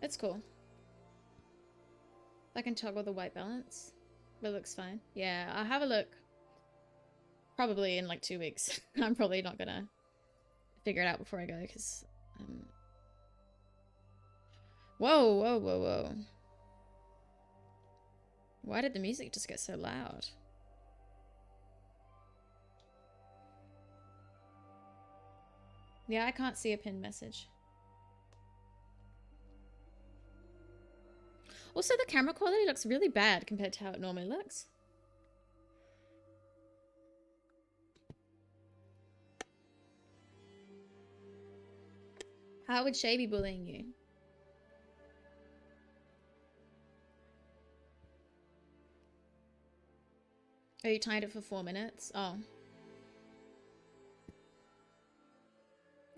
It's cool. I can toggle the white balance. But it looks fine. Yeah, I'll have a look. Probably in like 2 weeks. I'm probably not gonna figure it out before I go, because whoa, whoa, whoa, whoa. Why did the music just get so loud? Yeah, I can't see a pinned message. Also, the camera quality looks really bad compared to how it normally looks. How would Shay be bullying you? Oh, you timed it for 4 minutes? Oh.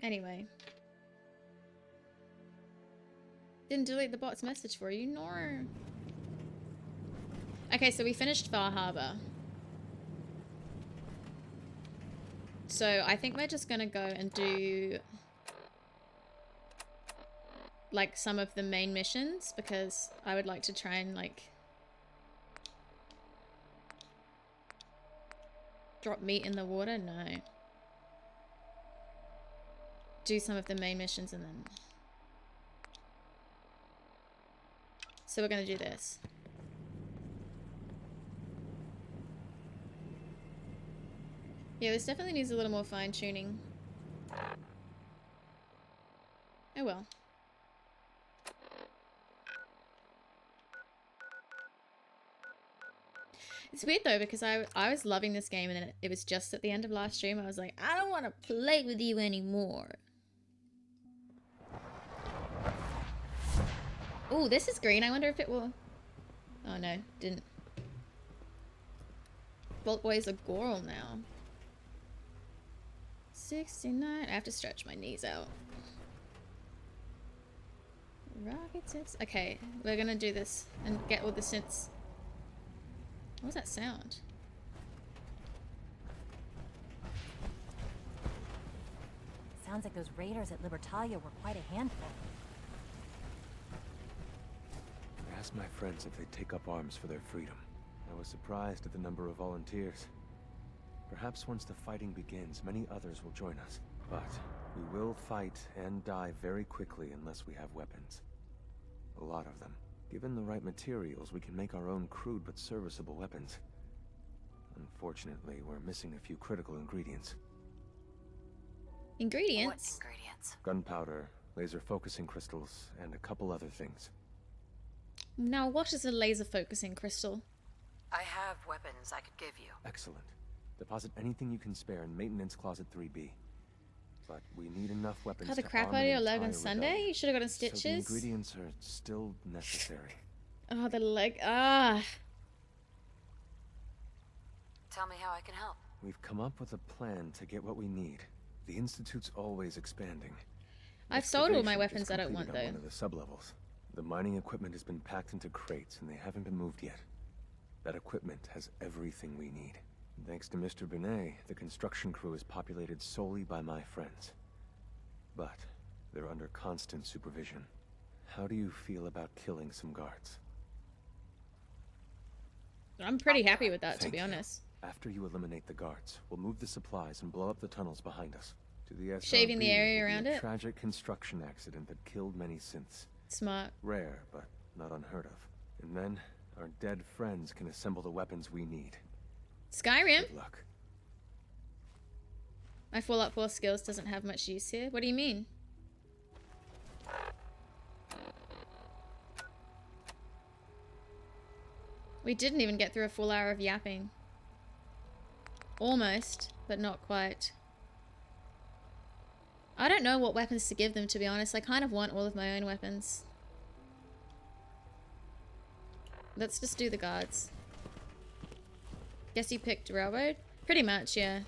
Anyway. Didn't delete the bot's message for you? No. Okay, so we finished Far Harbor. So I think we're just gonna go and do like some of the main missions, because I would like to try and like drop meat in the water. No, do some of the main missions and then, so we're gonna do this. Yeah, this definitely needs a little more fine-tuning. Oh well. It's weird though, because I was loving this game, and then it was just at the end of last stream I was like, I don't want to play with you anymore. Oh, this is green. I wonder if it will... Oh no, didn't. Bolt Boy's a Goral now. 69. I have to stretch my knees out. Rocket tips. Okay, we're gonna do this and get all the synths. What was that sound? Sounds like those raiders at Libertalia were quite a handful. I asked my friends if they'd take up arms for their freedom. I was surprised at the number of volunteers. Perhaps once the fighting begins, many others will join us. But we will fight and die very quickly unless we have weapons. A lot of them. Given the right materials, we can make our own crude but serviceable weapons. Unfortunately, we're missing a few critical ingredients. Ingredients? What ingredients? Gunpowder, laser focusing crystals, and a couple other things. Now, what is a laser focusing crystal? I have weapons I could give you. Excellent. Deposit anything you can spare in Maintenance Closet 3B. But we need enough weapons Cut the to crap arm out of an your leg on entire Sunday? rebellion. You should have gotten So the stitches. ingredients are still necessary. Oh, the leg. Ah. Tell me how I can help. We've come up with a plan to get what we need. The Institute's always expanding. I've sold all my Excavation weapons just I don't want, completed though. on one of the sublevels. The mining equipment has been packed into crates and they haven't been moved yet. That equipment has everything we need. Thanks to Mr. Binet, the construction crew is populated solely by my friends. But they're under constant supervision. How do you feel about killing some guards? I'm pretty happy with that, to Thank be you. honest. After you eliminate the guards, we'll move the supplies and blow up the tunnels behind us. To the SRB, Shaving the area will be around a it? tragic construction accident that killed many synths. Smart. Rare, but not unheard of. And then, our dead friends can assemble the weapons we need. Skyrim? Good luck. My Fallout 4 skills doesn't have much use here. What do you mean? We didn't even get through a full hour of yapping. Almost, but not quite. I don't know what weapons to give them, to be honest. I kind of want all of my own weapons. Let's just do the guards. Guess you picked Railroad? Pretty much, yeah.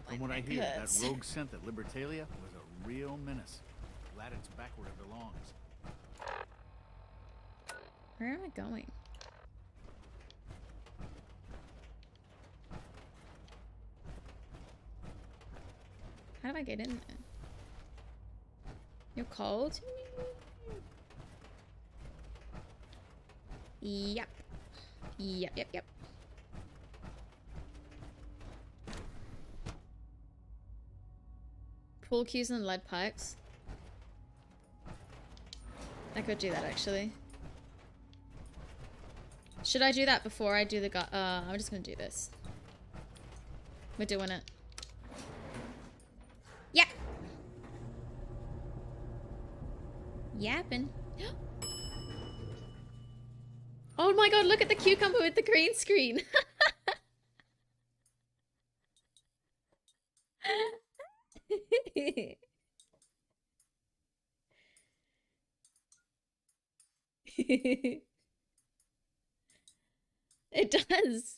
From what I hear, that rogue synth at Libertalia was a real menace. Glad it's back where it belongs. Where am I going? How do I get in there? You're cold? Yep. Yep, yep, yep. Pool cues and lead pipes. I could do that actually. Should I do that before I do the I'm just gonna do this. We're doing it. Yeah. Yapping. Oh my god, look at the cucumber with the green screen. It does.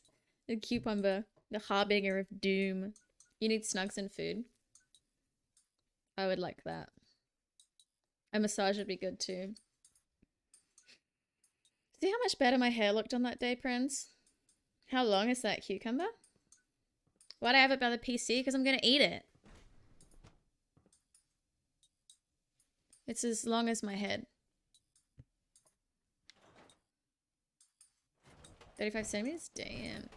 The cucumber, the harbinger of doom. You need snugs and food. I would like that. A massage would be good too. See how much better my hair looked on that day, Prince? How long is that cucumber? Why'd I have it by the PC? Because I'm gonna eat it. It's as long as my head. 35 centimeters? Damn.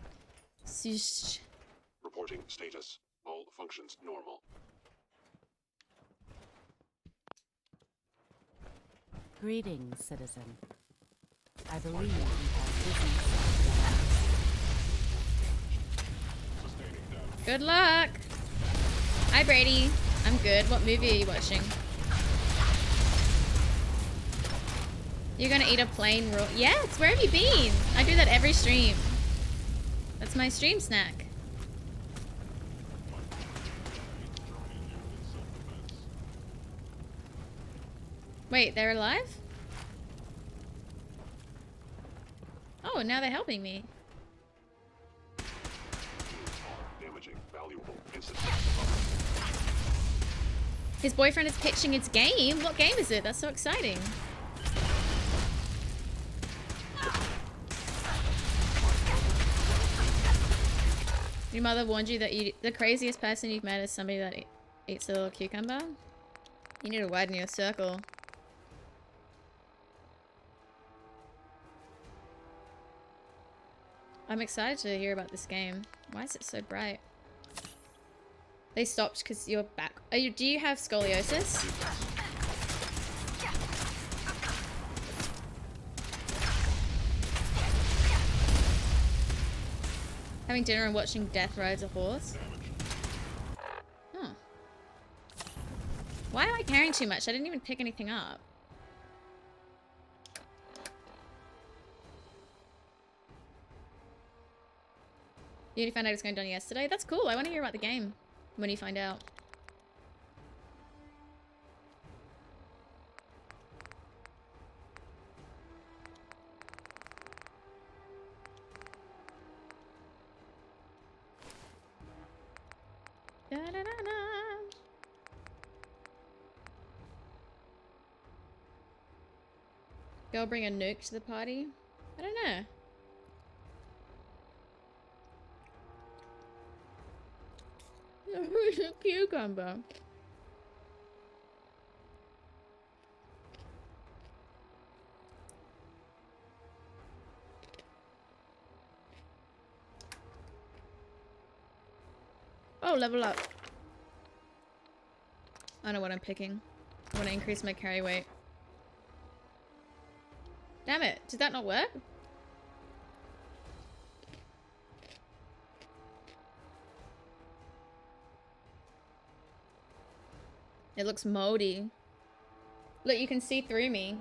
Sheesh. Reporting status. All functions normal. Greetings, citizen. I believe you have business. Good luck! Hi, Brady. I'm good. What movie are you watching? You're gonna eat a plain raw. Yes, where have you been? I do that every stream. That's my stream snack. Wait, they're alive? Oh, now they're helping me. Damaging valuable instant. His boyfriend is pitching its game? What game is it? That's so exciting. Your mother warned you that the craziest person you've met is somebody that eats a little cucumber? You need to widen your circle. I'm excited to hear about this game. Why is it so bright? They stopped because you're back. Do you have scoliosis? Having dinner and watching Death Rides a Horse? Huh. Why am I carrying too much? I didn't even pick anything up. You only found out it's going down yesterday? That's cool. I want to hear about the game when you find out. Da, da, da, da. Go bring a nuke to the party? I don't know. Who's a cucumber? Oh, level up. I know what I'm picking. I want to increase my carry weight. Damn it, did that not work? It looks moldy. Look, you can see through me.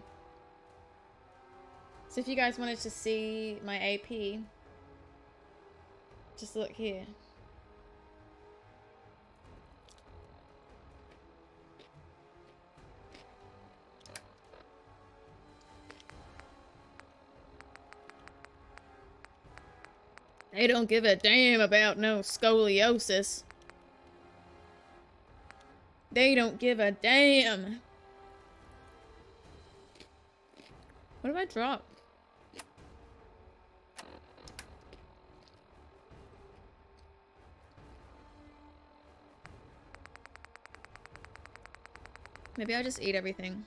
So if you guys wanted to see my AP, just look here. They don't give a damn about no scoliosis. They don't give a damn. What do I drop? Maybe I'll just eat everything.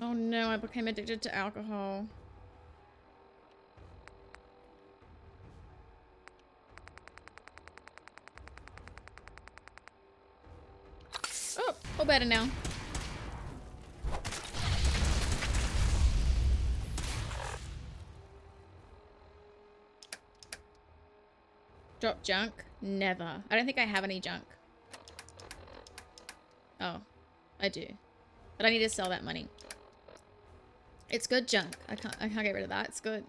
Oh no, I became addicted to alcohol. Oh, all better now. Drop junk? Never. I don't think I have any junk. Oh, I do. But I need to sell that money. It's good junk. I can't get rid of that. It's good.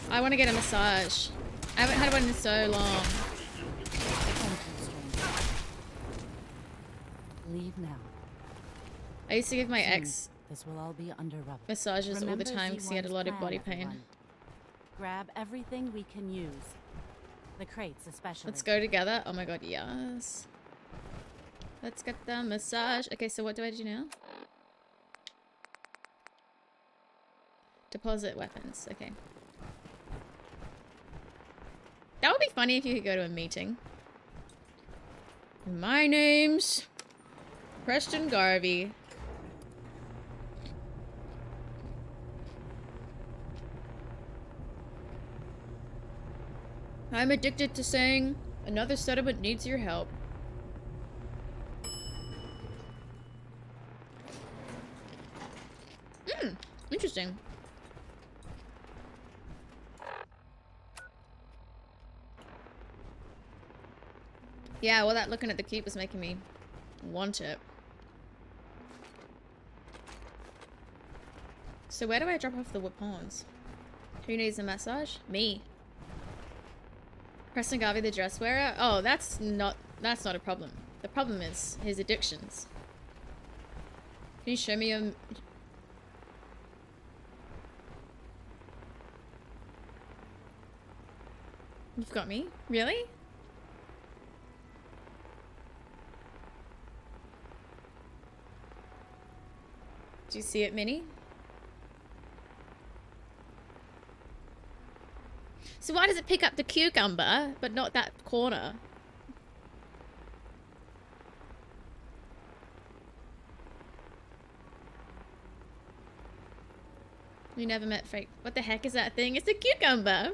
I want to get a massage. I haven't had one in so long. Leave now. I used to give my ex This will all be under rubber. massages all the time because he had a lot of body pain. Grab everything we can use. The crates especially. Let's go together. Oh my god, yes. Let's get the massage. Okay, so what do I do now? Deposit weapons. Okay. That would be funny if you could go to a meeting. My name's Preston Garvey. I'm addicted to saying another settlement needs your help. Interesting. Yeah, well, that looking at the keep was making me want it. So where do I drop off the weapons? Who needs a massage? Me. Preston Garvey, the dress wearer? Oh, that's not a problem. The problem is his addictions. Can you show me your... You've got me? Really? Do you see it, Minnie? So why does it pick up the cucumber, but not that corner? You never met fake. What the heck is that thing? It's a cucumber.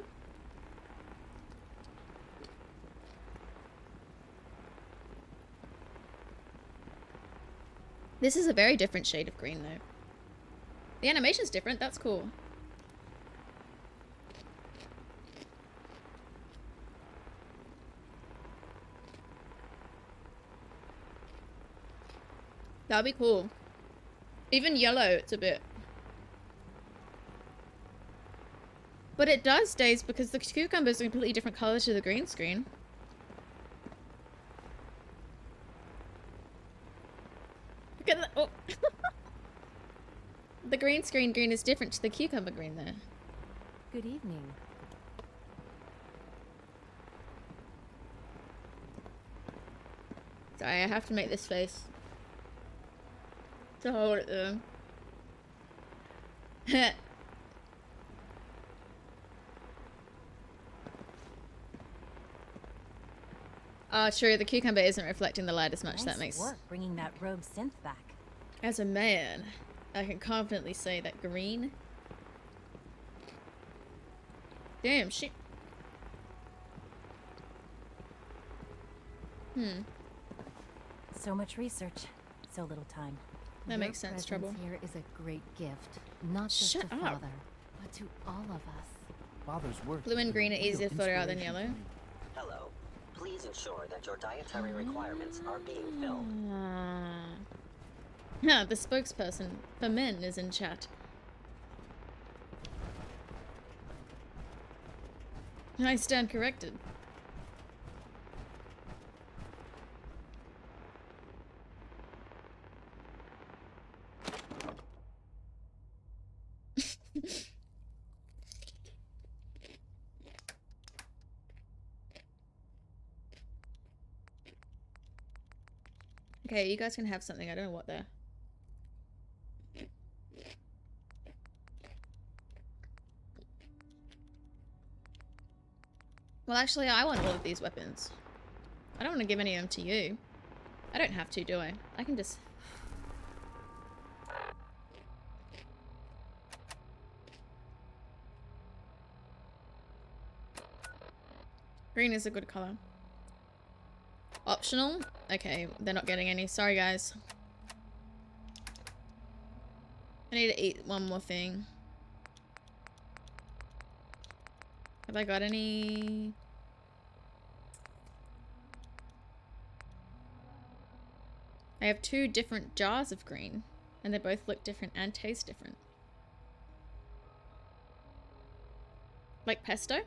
This is a very different shade of green, though. The animation's different. That's cool. That'd be cool. Even yellow, it's a bit. But it does, Days, because the cucumber's a completely different color to the green screen. Look at that. Oh. The green screen green is different to the cucumber green there. Good evening. Sorry, I have to make this face to hold it there. Oh, true. The cucumber isn't reflecting the light as much. Nice That makes work bringing that rogue synth back. As a man, I can confidently say that green. Damn, shit. So much research, so little time. That makes sense, Trouble. Here is a great gift, not just Shut to up. Father, but to all of us. Father's work. Blue and green are is a easier to real filter out than inspiration yellow. to me. Hello. Please ensure that your dietary requirements are being filled. The spokesperson for men is in chat. I stand corrected. Okay, you guys can have something. I don't know what they're. Well, actually, I want all of these weapons. I don't want to give any of them to you. I don't have to, do I? I can just... Green is a good color. Optional? Okay, they're not getting any. Sorry, guys. I need to eat one more thing. Have I got any? I have 2 different jars of green, and they both look different and taste different. Like pesto?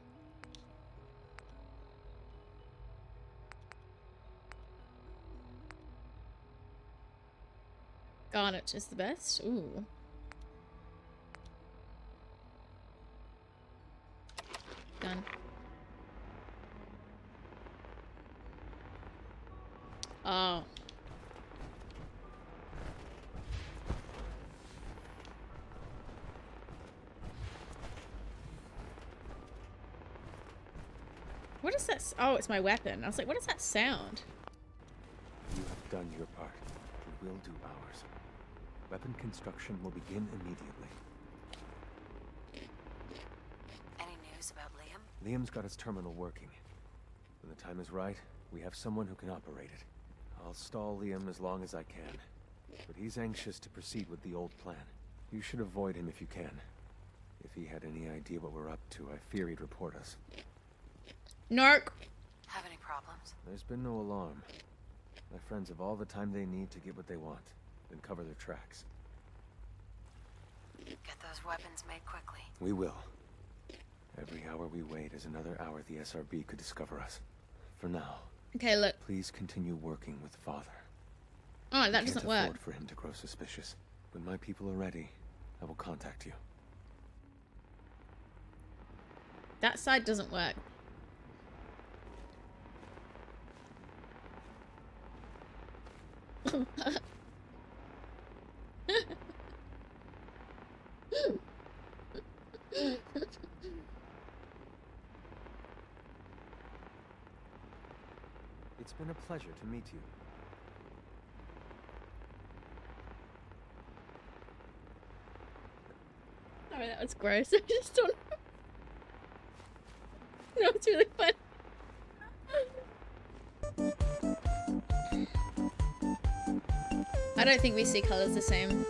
Garnet is the best. Ooh. Done. Oh. What is that? Oh, it's my weapon. I was like, what is that sound? You have done your part. We will do ours. Weapon construction will begin immediately. Any news about Liam? Liam's got his terminal working. When the time is right, we have someone who can operate it. I'll stall Liam as long as I can. But he's anxious to proceed with the old plan. You should avoid him if you can. If he had any idea what we're up to, I fear he'd report us. Narc. Have any problems? There's been no alarm. My friends have all the time they need to get what they want, then cover their tracks. Get those weapons made quickly. We will. Every hour we wait is another hour the SRB could discover us. For now, Okay, look. please continue working with Father. Oh, that We doesn't can't work. afford for him to grow suspicious. When my people are ready, I will contact you. That side doesn't work. It's been a pleasure to meet you. Oh, that was gross. I just don't know. No, it's really fun. I don't think we see colors the same.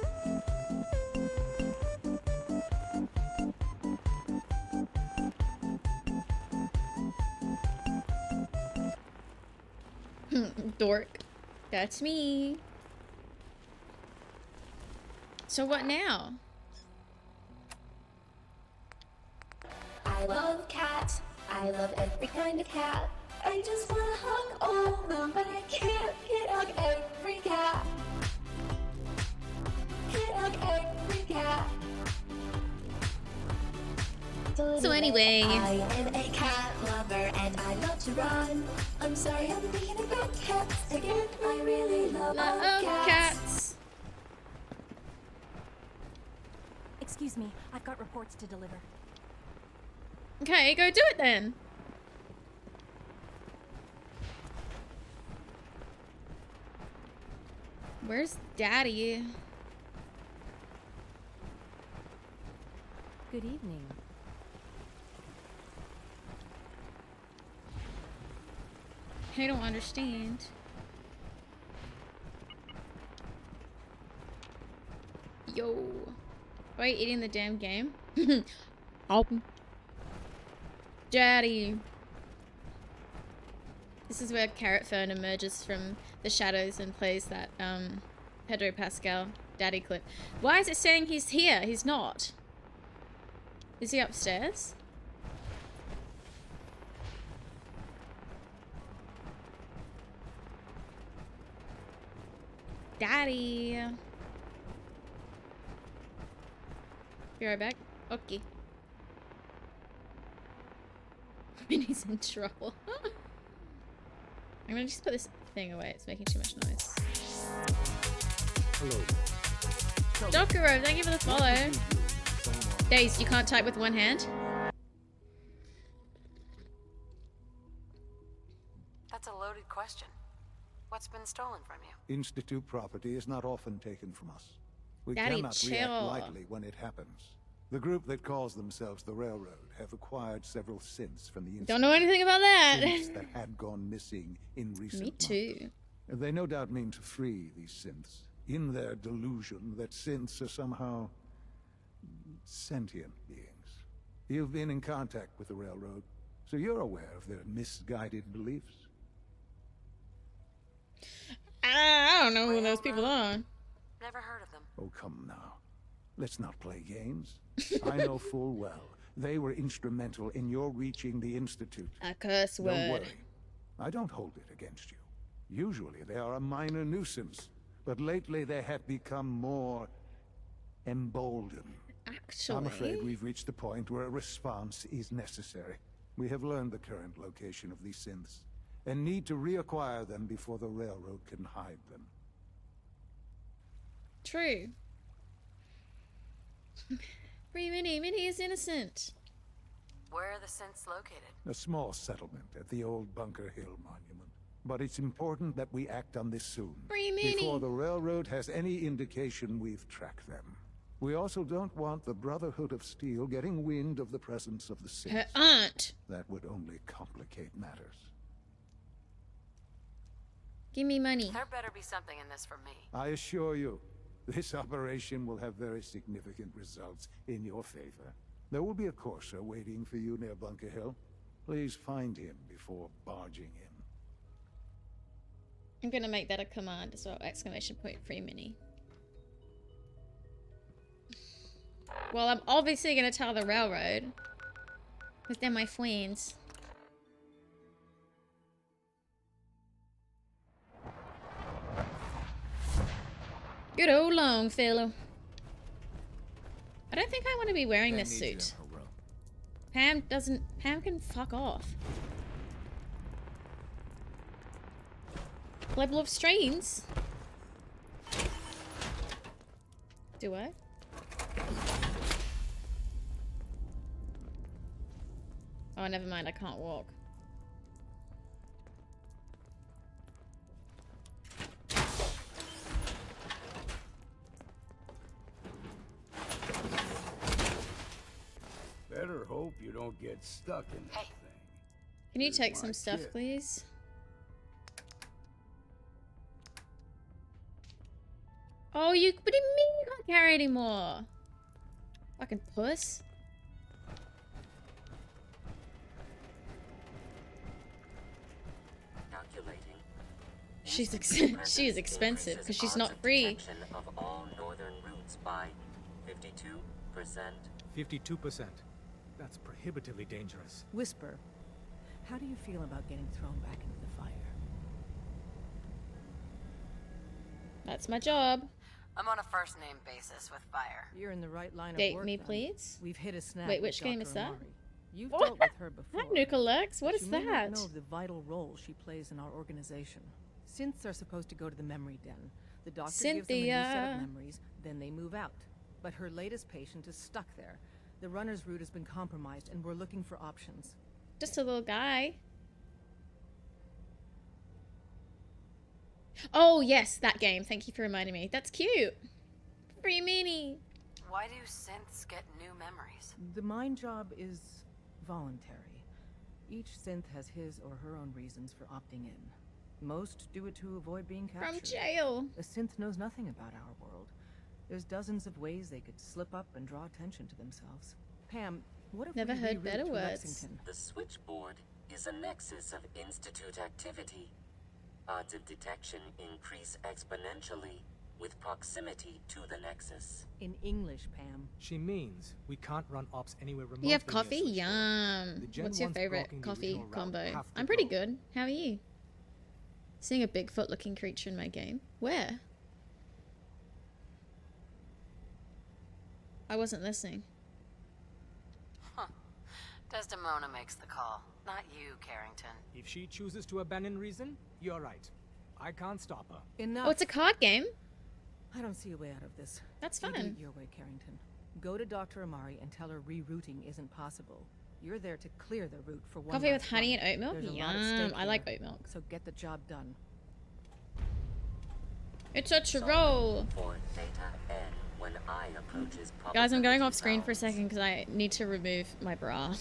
Dork. That's me. So what now? I love cats. I love every kind of cat. I just wanna hug all of them, but I can't hug every cat. Can't hug every cat. So anyway. I am a cat lover and I love to run. I'm sorry I'm thinking about cats again. I really love cats. Excuse me, I've got reports to deliver. Okay, go do it then. Where's Daddy? Good evening. I don't understand. Yo. Why are you eating the damn game? Daddy. This is where Carrot Fern emerges from the shadows and plays that Pedro Pascal Daddy clip. Why is it saying he's here? He's not. Is he upstairs? Daddy. Be right back. Okay. Vinny's in trouble. I'm gonna just put this thing away. It's making too much noise. Hello. Dokuro, thank you for the follow. Days, you can't type with one hand? That's a loaded question. What's been stolen from you? Institute property is not often taken from us. We Daddy, cannot react chill. lightly when it happens. The group that calls themselves the Railroad have acquired several synths from the Institute. Don't know anything about that. Synths that had gone missing in recent Me too. months. They no doubt mean to free these synths, in their delusion that synths are somehow sentient beings. You've been in contact with the Railroad, so you're aware of their misguided beliefs. I don't know who those people are. Never heard of them. Oh, come now. Let's not play games. I know full well they were instrumental in your reaching the Institute. A curse Don't word. worry. I don't hold it against you. Usually they are a minor nuisance, but lately they have become more emboldened. Actually, I'm afraid we've reached the point where a response is necessary. We have learned the current location of these synths, and need to reacquire them before the Railroad can hide them. true. Free Minnie. Minnie is innocent. Where are the synths located? A small settlement at the old Bunker Hill Monument. But it's important that we act on this soon, Free Minnie. before the Railroad has any indication we've tracked them. We also don't want the Brotherhood of Steel getting wind of the presence of the synths. Her aunt. That would only complicate matters. Give me money. There better be something in this for me. I assure you, this operation will have very significant results in your favor. There will be a courser waiting for you near Bunker Hill. Please find him before barging in. I'm gonna make that a command as well. Exclamation point. Free Minnie. Well, I'm obviously gonna tell the Railroad, because they're my friends. Good old Longfellow. I don't think I want to be wearing Pam this needs you in suit. her room. Pam doesn't. Pam can fuck off. Level of strains. Do I? Oh, never mind. I can't walk. Better hope you don't get stuck in that Hey. thing. Can you Here's take my some stuff, kit. please? Oh, you. What do you mean you can't carry anymore? Fucking puss. Calculating. She's Presence she is expensive because she's increases not odds of free. detection of all northern routes by 52%. 52%. That's prohibitively dangerous. Whisper, how do you feel about getting thrown back into the fire? That's my job. I'm on a first-name basis with fire. You're in the right line of Date work. me, then. please. We've hit a snag. Wait, with which game Dr. is that? Amari. You've What? dealt with her before. Hi, Nucalex. What but is you may not that? know of the vital role she plays in our organization. Synths are supposed to go to the memory den. The doctor gives them a new set Cynthia. of memories, then they move out. But her latest patient is stuck there. The runner's route has been compromised, and we're looking for options. Just a little guy. Oh, yes, that game. Thank you for reminding me. That's cute. Free Minnie. Why do synths get new memories? The mind job is voluntary. Each synth has his or her own reasons for opting in. Most do it to avoid being captured. From jail. A synth knows nothing about our world. There's dozens of ways they could slip up and draw attention to themselves. Pam, what if Never we heard reroute better to words. Lexington? The switchboard is a nexus of Institute activity. Odds of detection increase exponentially with proximity to the nexus. In English, Pam. She means we can't run ops anywhere remotely. You have near coffee? Switchboard. Yum. The Gen What's your 1s favorite blocking the coffee original route combo? have to I'm pretty go. good. How are you? Seeing a Bigfoot looking creature in my game. Where? I wasn't listening. Huh. Desdemona makes the call, not you, Carrington. If she chooses to abandon reason, you're right. I can't stop her. Enough. Oh, it's a card game? I don't see a way out of this. That's You do fun. it your way, Carrington. Go to Dr. Amari and tell her rerouting isn't possible. You're there to clear the route for one. Coffee with last honey run. and oat milk? There's a lot at Yum. stake I like here, oat milk. so get the job done. It's a troll. For Theta N, when I approaches Guys, I'm going off probability screen for a bounds. second because I need to remove my bra.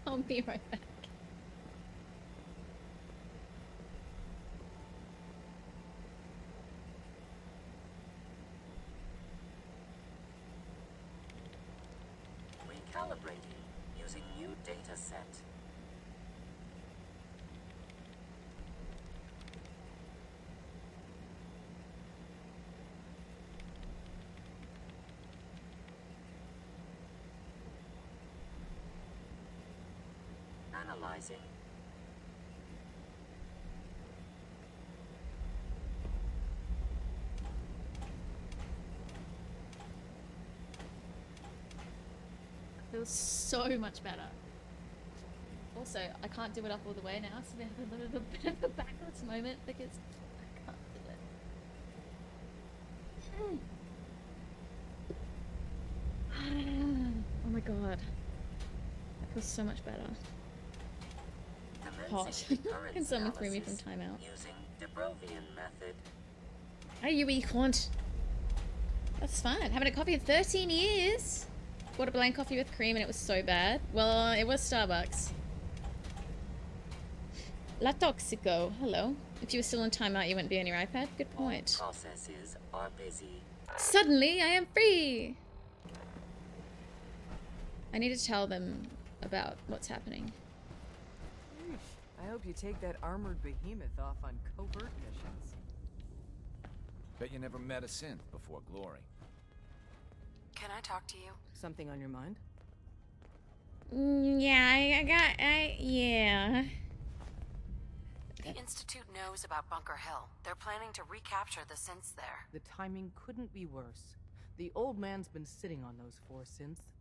I'll be right back. Recalibrating using new data set. Analyzing. Feels so much better. Also, I can't do it up all the way now, so we have a little bit of a backwards moment because I can't do it. Oh my god. That feels so much better. Hot. Can someone free me from timeout? Using Dubrovian method. Hey, you wee cunt. That's fine. Haven't had coffee in 13 years. Bought a blank coffee with cream and it was so bad. Well, it was Starbucks. La Toxico. Hello. If you were still in timeout, you wouldn't be on your iPad. Good point. All processes are busy. Suddenly, I am free. I need to tell them about what's happening. I hope you take that armored behemoth off on covert missions. Bet you never met a synth before Glory. Can I talk to you? Something on your mind? Yeah. The Institute knows about Bunker Hill. They're planning to recapture the synths there. The timing couldn't be worse. The old man's been sitting on those 4 synths.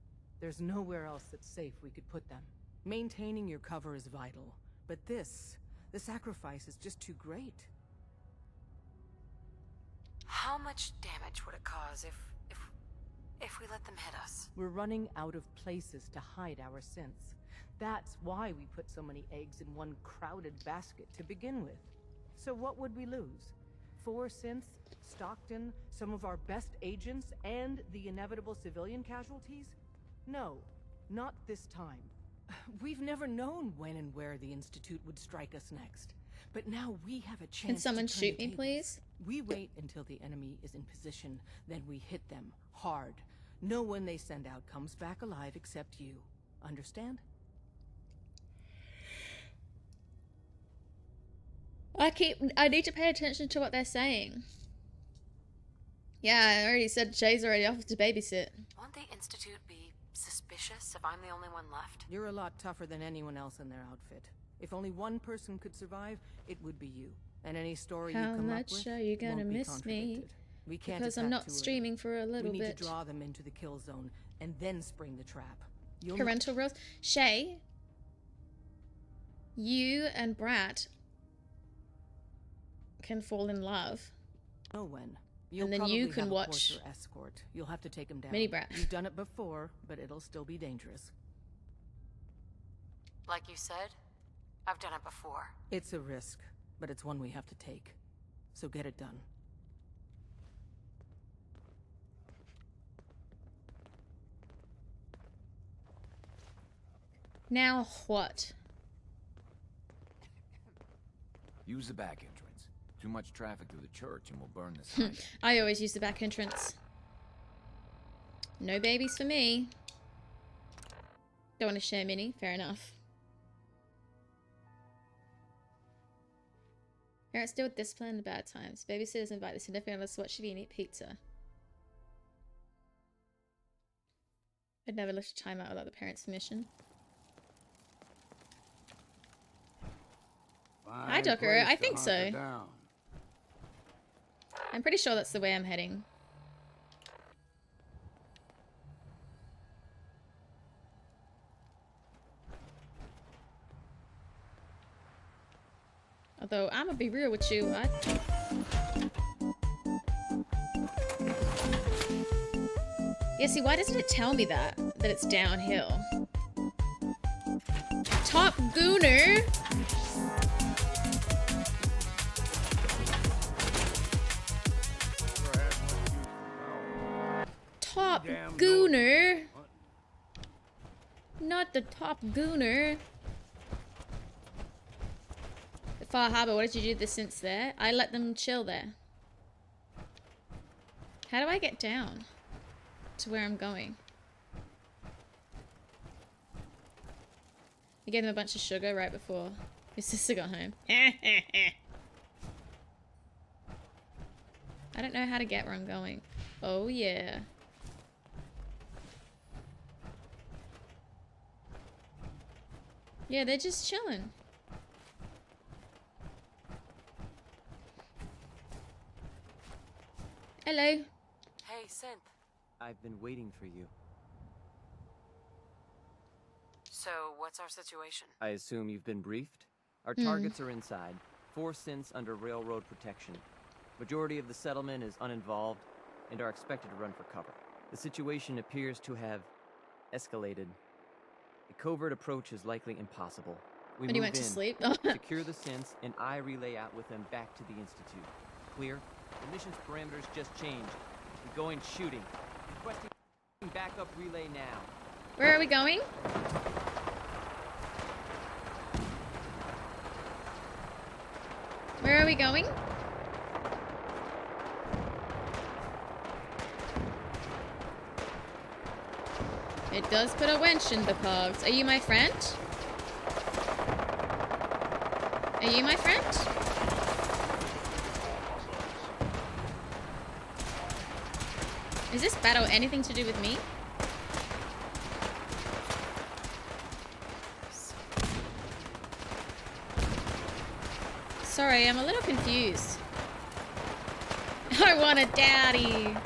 There's nowhere else that's safe we could put them. Maintaining your cover is vital. But the sacrifice is just too great. How much damage would it cause if we let them hit us? We're running out of places to hide our synths. That's why we put so many eggs in one crowded basket to begin with. So what would we lose? 4 synths, Stockton, some of our best agents, and the inevitable civilian casualties? No, not this time. We've never known when and where the Institute would strike us next. But now we have a chance. Can someone to turn shoot the me, tables. please? We wait until the enemy is in position, then we hit them hard. No one they send out comes back alive except you. Understand? I need to pay attention to what they're saying. Yeah, I already said Shay's already offered to babysit. Won't the Institute be suspicious if I'm the only one left? You're a lot tougher than anyone else in their outfit. If only one person could survive, it would be you. And any story you How come up much with are you gonna won't be miss me? contradicted. We can't Because I'm attack not too early. streaming for a little We need bit. to draw them into the kill zone and then spring the trap. You'll Parental rules. Shay, you and Brat can fall in love. know when. You'll And then probably you can have a watch Porter escort. You'll have to take him down. Mini Brat. You've done it before, but it'll still be dangerous. Like you said, I've done it before. It's a risk, but it's one we have to take. So get it done. Now what? Use the back entrance. Too much traffic through the church and we'll burn this highway. I always use the back entrance. No babies for me. Don't want to share Mini. Fair enough. Parents deal with discipline in the bad times. Babysitters invite the significant others to watch TV and eat pizza. I'd never lift a time out without the parents' permission. Hi, Docker. I think so. I'm pretty sure that's the way I'm heading. Although, I'm gonna be real with you. Yeah, see, why doesn't it tell me that it's downhill? Top Gooner. Top Gooner. Not the Top Gooner. The Far Harbor, what did you do the synths there? I let them chill there. How do I get down to where I'm going? I gave him a bunch of sugar right before his sister got home. I don't know how to get where I'm going. Oh yeah. Yeah, they're just chilling. Hello. Hey, Synth. I've been waiting for you. So, what's our situation? I assume you've been briefed? Our targets are inside. 4 synths under railroad protection. Majority of the settlement is uninvolved and are expected to run for cover. The situation appears to have escalated. A covert approach is likely impossible. We When you went to sleep? secure the synths, and I relay out with them back to the Institute. Clear? The mission's parameters just changed. We're going shooting. Requesting backup relay now. Where are we going? Where are we going? It does put a wench in the cogs. Are you my friend? Are you my friend? Is this battle anything to do with me? Sorry, I'm a little confused. I want a daddy.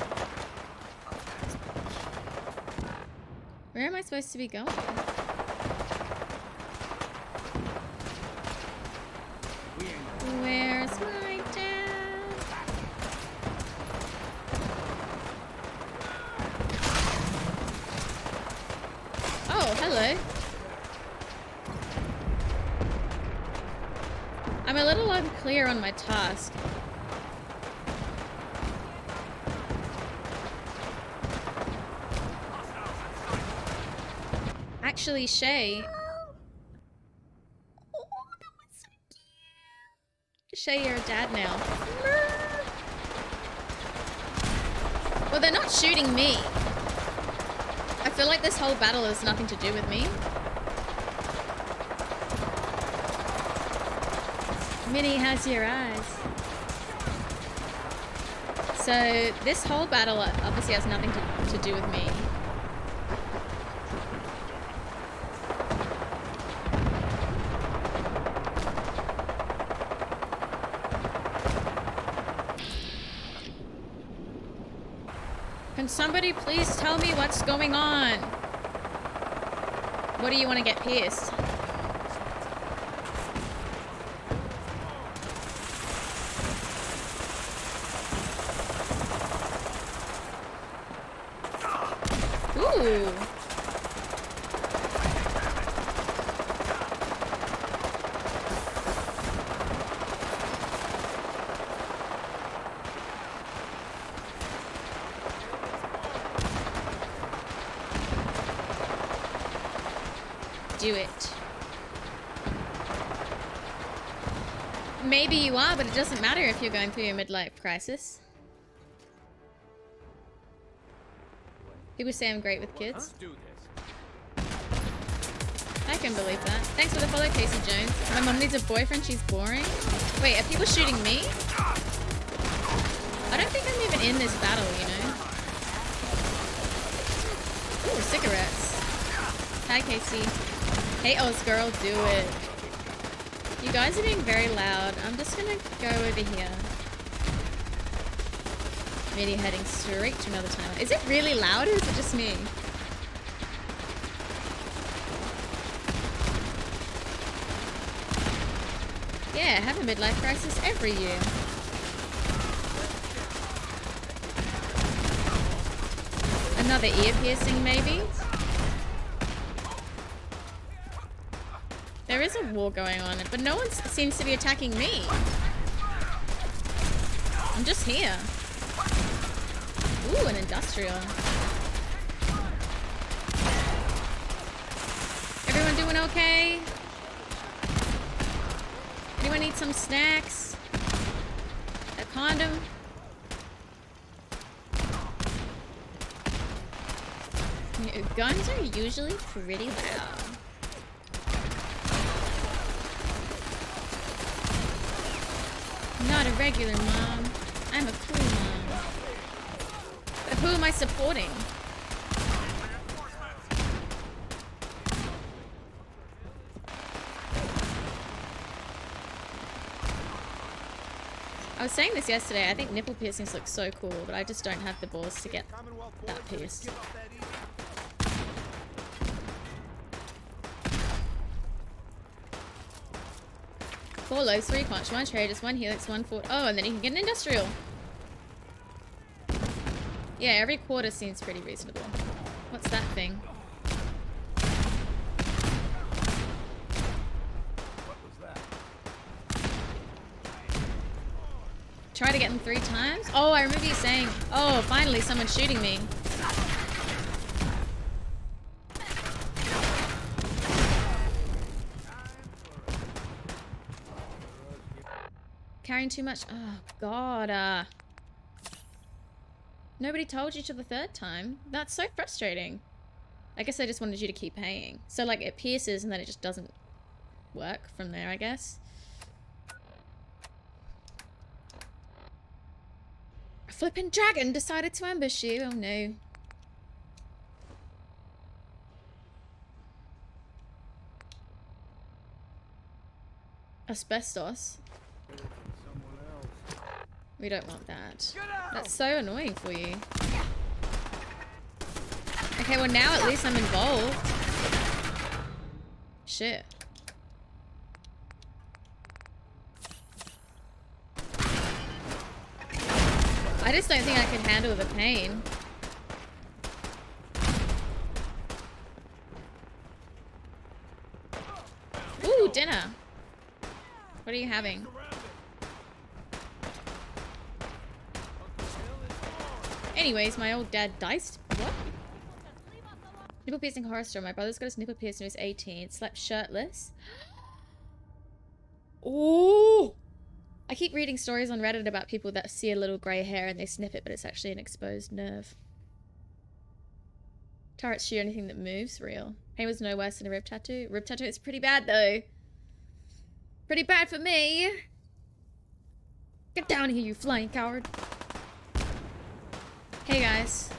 Where am I supposed to be going? Where's my dad? Oh, hello. I'm a little unclear on my task. Actually, Shay. Oh, that was so cute. Shay, you're a dad now. Well, they're not shooting me. I feel like this whole battle has nothing to do with me. Minnie has your eyes. So this whole battle obviously has nothing to do with me. Can somebody please tell me what's going on? What do you want to get pierced? Ooh. Do it. Maybe you are, but it doesn't matter if you're going through a midlife crisis. People say I'm great with kids. I can believe that. Thanks for the follow, Casey Jones. My mom needs a boyfriend, she's boring. Wait, are people shooting me? I don't think I'm even in this battle, you know? Ooh, cigarettes. Hi, Casey. Hey, Oz girl, do it. You guys are being very loud. I'm just gonna go over here. Maybe heading straight to another timeline. Is it really loud or is it just me? Yeah, have a midlife crisis every year. Another ear piercing, maybe? there is a war going on, but no one seems to be attacking me. I'm just here. Ooh, an industrial. Everyone doing okay? Anyone need some snacks? A condom? Guns are usually pretty loud. Not a regular mom. I'm a cool mom. But who am I supporting? I was saying this yesterday, I think nipple piercings look so cool, but I just don't have the balls to get that pierced. Four loaves, 3 conch, 1 traders, 1 helix, 1 fort. Oh, and then you can get an industrial. Yeah, every quarter seems pretty reasonable. What's that thing? What was that? Try to get them 3 times? Oh, I remember you saying, oh, finally someone's shooting me. Carrying too much? Oh, God. Nobody told you till the 3rd time. That's so frustrating. I guess I just wanted you to keep paying. So, like, it pierces and then it just doesn't work from there, I guess. A flippin' dragon decided to ambush you. Oh, no. Asbestos. We don't want that. That's so annoying for you. Okay, well now at least I'm involved. Shit. I just don't think I can handle the pain. Ooh, dinner. What are you having? Anyways, my old dad diced. What? Nipple piercing horror story. My brother's got his nipple pierced when he was 18. Slept shirtless. Oh! I keep reading stories on Reddit about people that see a little grey hair and they snip it, but it's actually an exposed nerve. Turrets shoot anything that moves. Real. Pain was no worse than a rib tattoo. Rib tattoo is pretty bad though. Pretty bad for me. Get down here, you flying coward. Hey guys.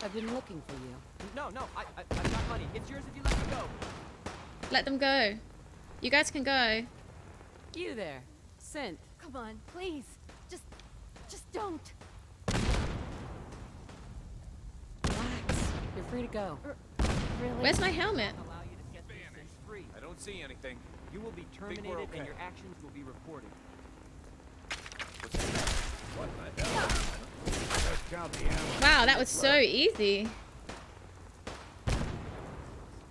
I've been looking for you. No, I've got money. It's yours if you let me go. Let them go. You guys can go. You there, Synth. Come on, please. Just don't. Relax. You're free to go. Really? Where's my helmet? I don't see anything. You will be terminated and your actions will be reported. What the hell? Just count the ammo. Wow, that was so easy.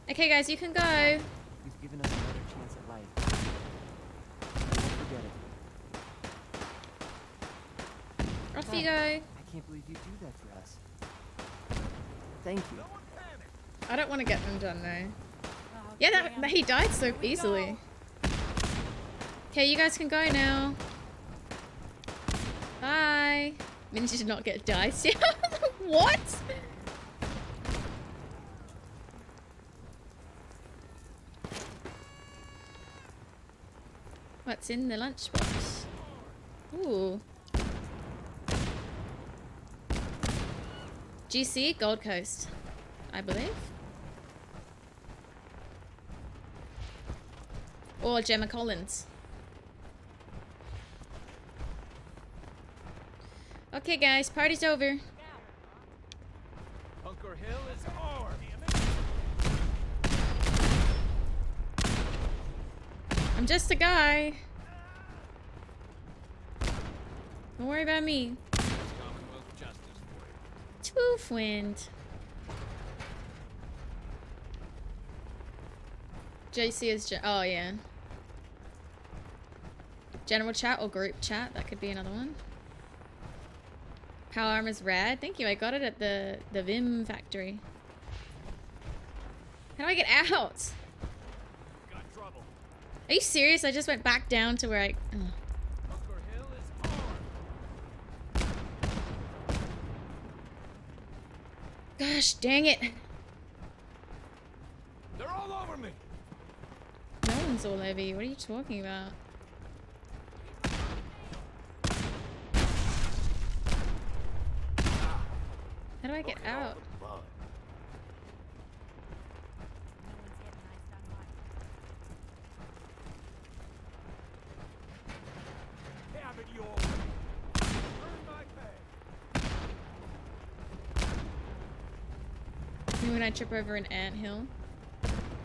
Okay guys, you can go. You've given us another chance at life. Don't forget it. Off you go. I can't believe you do that for us. Thank you. I don't want to get them done though. Yeah, that he died so easily. Okay, you guys can go now. Bye. Managed to not get diced. What? What's in the lunchbox? Ooh. GC, Gold Coast, I believe. Or Gemma Collins. Okay guys, party's over. Bunker Hill is ours. I'm just a guy. Don't worry about me. Twoof wind. JC is oh yeah. General chat or group chat, that could be another one. Power armor's rad. Thank you. I got it at the Vim factory. How do I get out? Got trouble. Are you serious? I just went back down to where I. Oh. Bunker Hill is armed. Gosh, dang it! They're all over me. No one's all over you. What are you talking about? How do I get out? Have it your way. Earn my pay. When I trip over an anthill.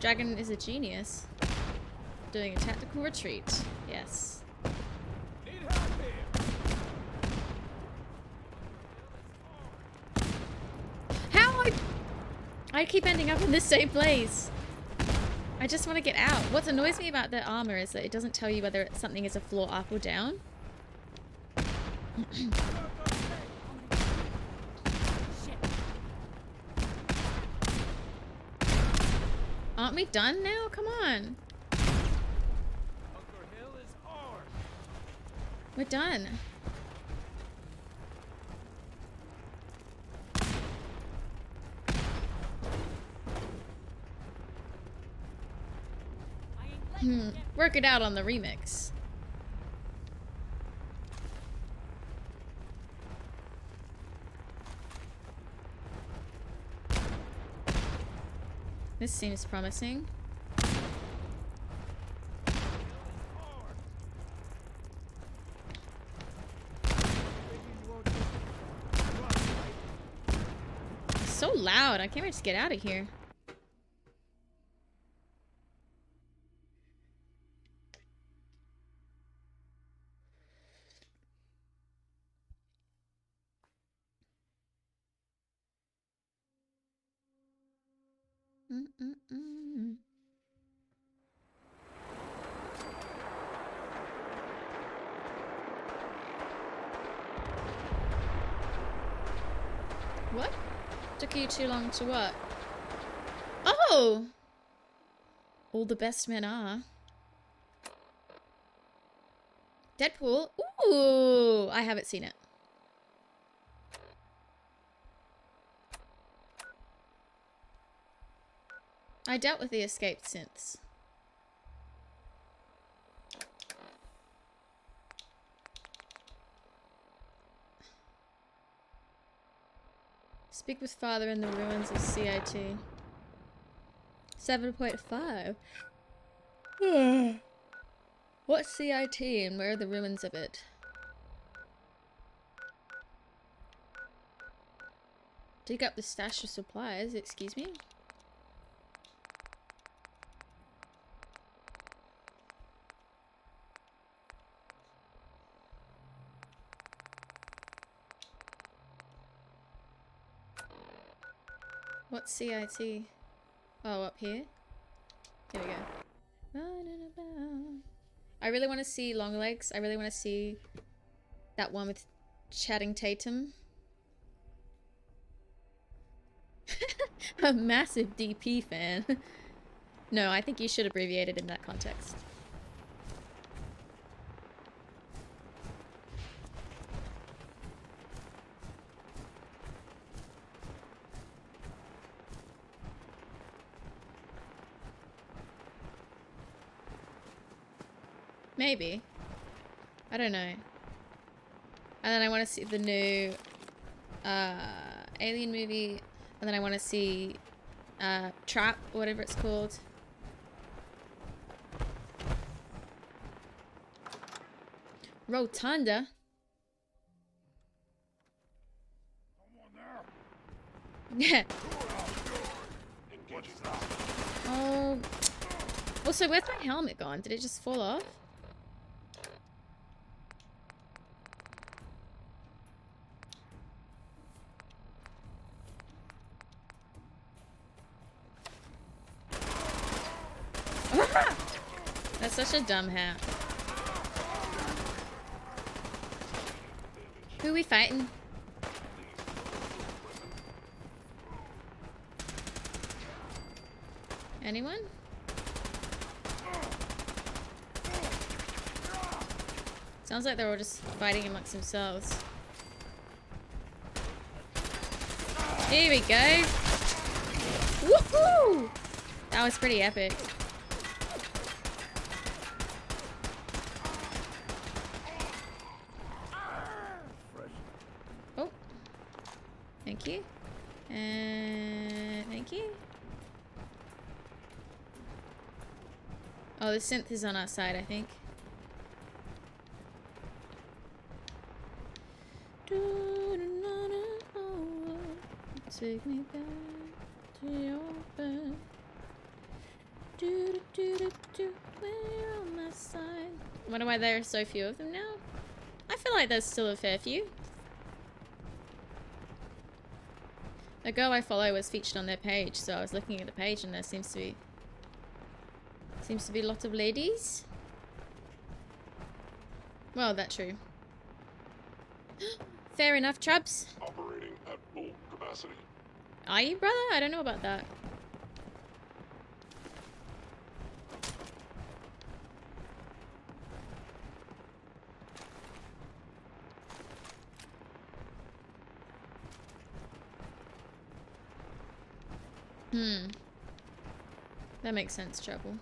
Dragon is a genius. Doing a tactical retreat. Yes. Need help here. How I keep ending up in the same place. I just want to get out. What annoys me about the armor is that it doesn't tell you whether something is a floor up or down. Aren't we done now? Come on. Bunker Hill is ours. We're done. Work it out on the remix. This seems promising. It's so loud. I can't wait to get out of here. What? Took you too long to what? Oh! All the best men are. Deadpool? Ooh! I haven't seen it. I dealt with the escaped synths. Speak with father in the ruins of CIT. 7.5. What's CIT and where are the ruins of it? Dig up the stash of supplies, excuse me? What's CIT? Oh, up here? Here we go. I really want to see Longlegs. I really want to see that one with Channing Tatum. A massive DP fan. No, I think you should abbreviate it in that context. Maybe. I don't know. And then I want to see the new Alien movie. And then I want to see Trap, or whatever it's called. Rotunda. Yeah. Oh. Also, where's my helmet gone? Did it just fall off? That's such a dumb hat. Who are we fighting? Anyone? Sounds like they're all just fighting amongst themselves. Here we go. Woohoo! That was pretty epic. Oh. Thank you. And thank you. Oh, the synth is on our side, I think. Take me back to your bed. When you're on my side. I wonder why there are so few of them now. I feel like there's still a fair few. The girl I follow was featured on their page, so I was looking at the page and there seems to be a lot of ladies. Well, that's true. Fair enough, Trubs. Operating at full capacity. Are you, brother? I don't know about that. That makes sense, Trouble.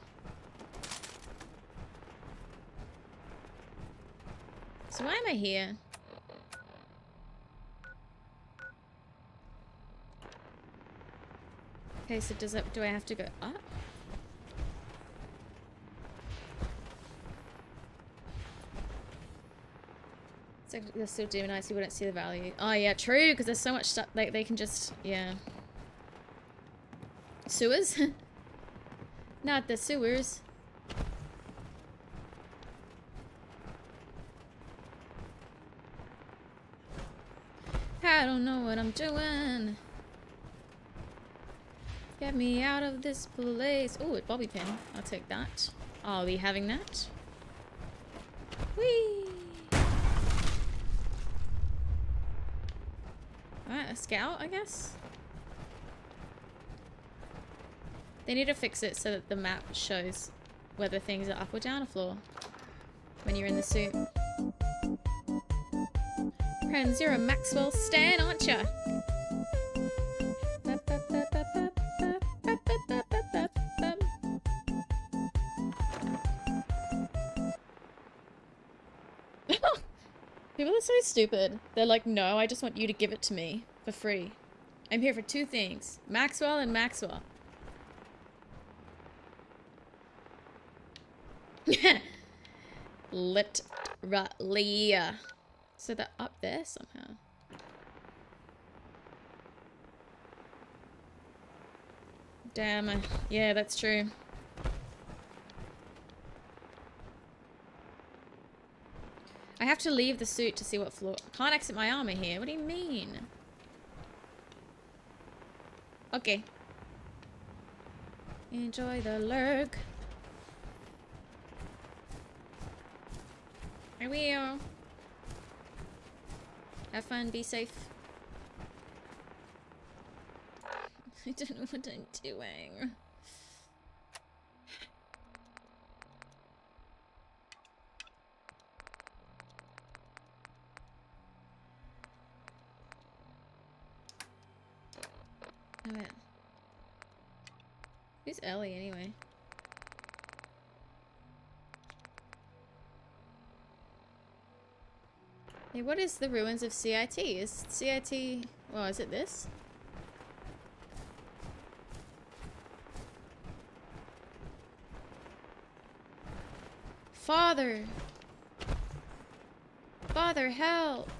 So why am I here? Okay, so do I have to go up? So they're still demonized, you wouldn't see the value. Oh yeah, true, because there's so much stuff, like they can just, yeah. Sewers? Not the sewers. I don't know what I'm doing. Get me out of this place. Oh, a bobby pin. I'll take that. I'll be having that. Whee! Alright, a scout, I guess? They need to fix it so that the map shows whether things are up or down a floor when you're in the suit. Friends, you're a Maxwell stan, aren't ya? People are so stupid. They're like, no, I just want you to give it to me for free. I'm here for two things. Maxwell and Maxwell. Literally. So they're up there somehow. Damn. Yeah, that's true. I have to leave the suit to see what floor. Can't exit my armor here. What do you mean? Okay. Enjoy the lurk. I will. Have fun, be safe. I don't know what I'm doing. Oh, wait. Who's Ellie anyway? Hey, what is the ruins of CIT? Is CIT... well, is it this? Father! Father, help!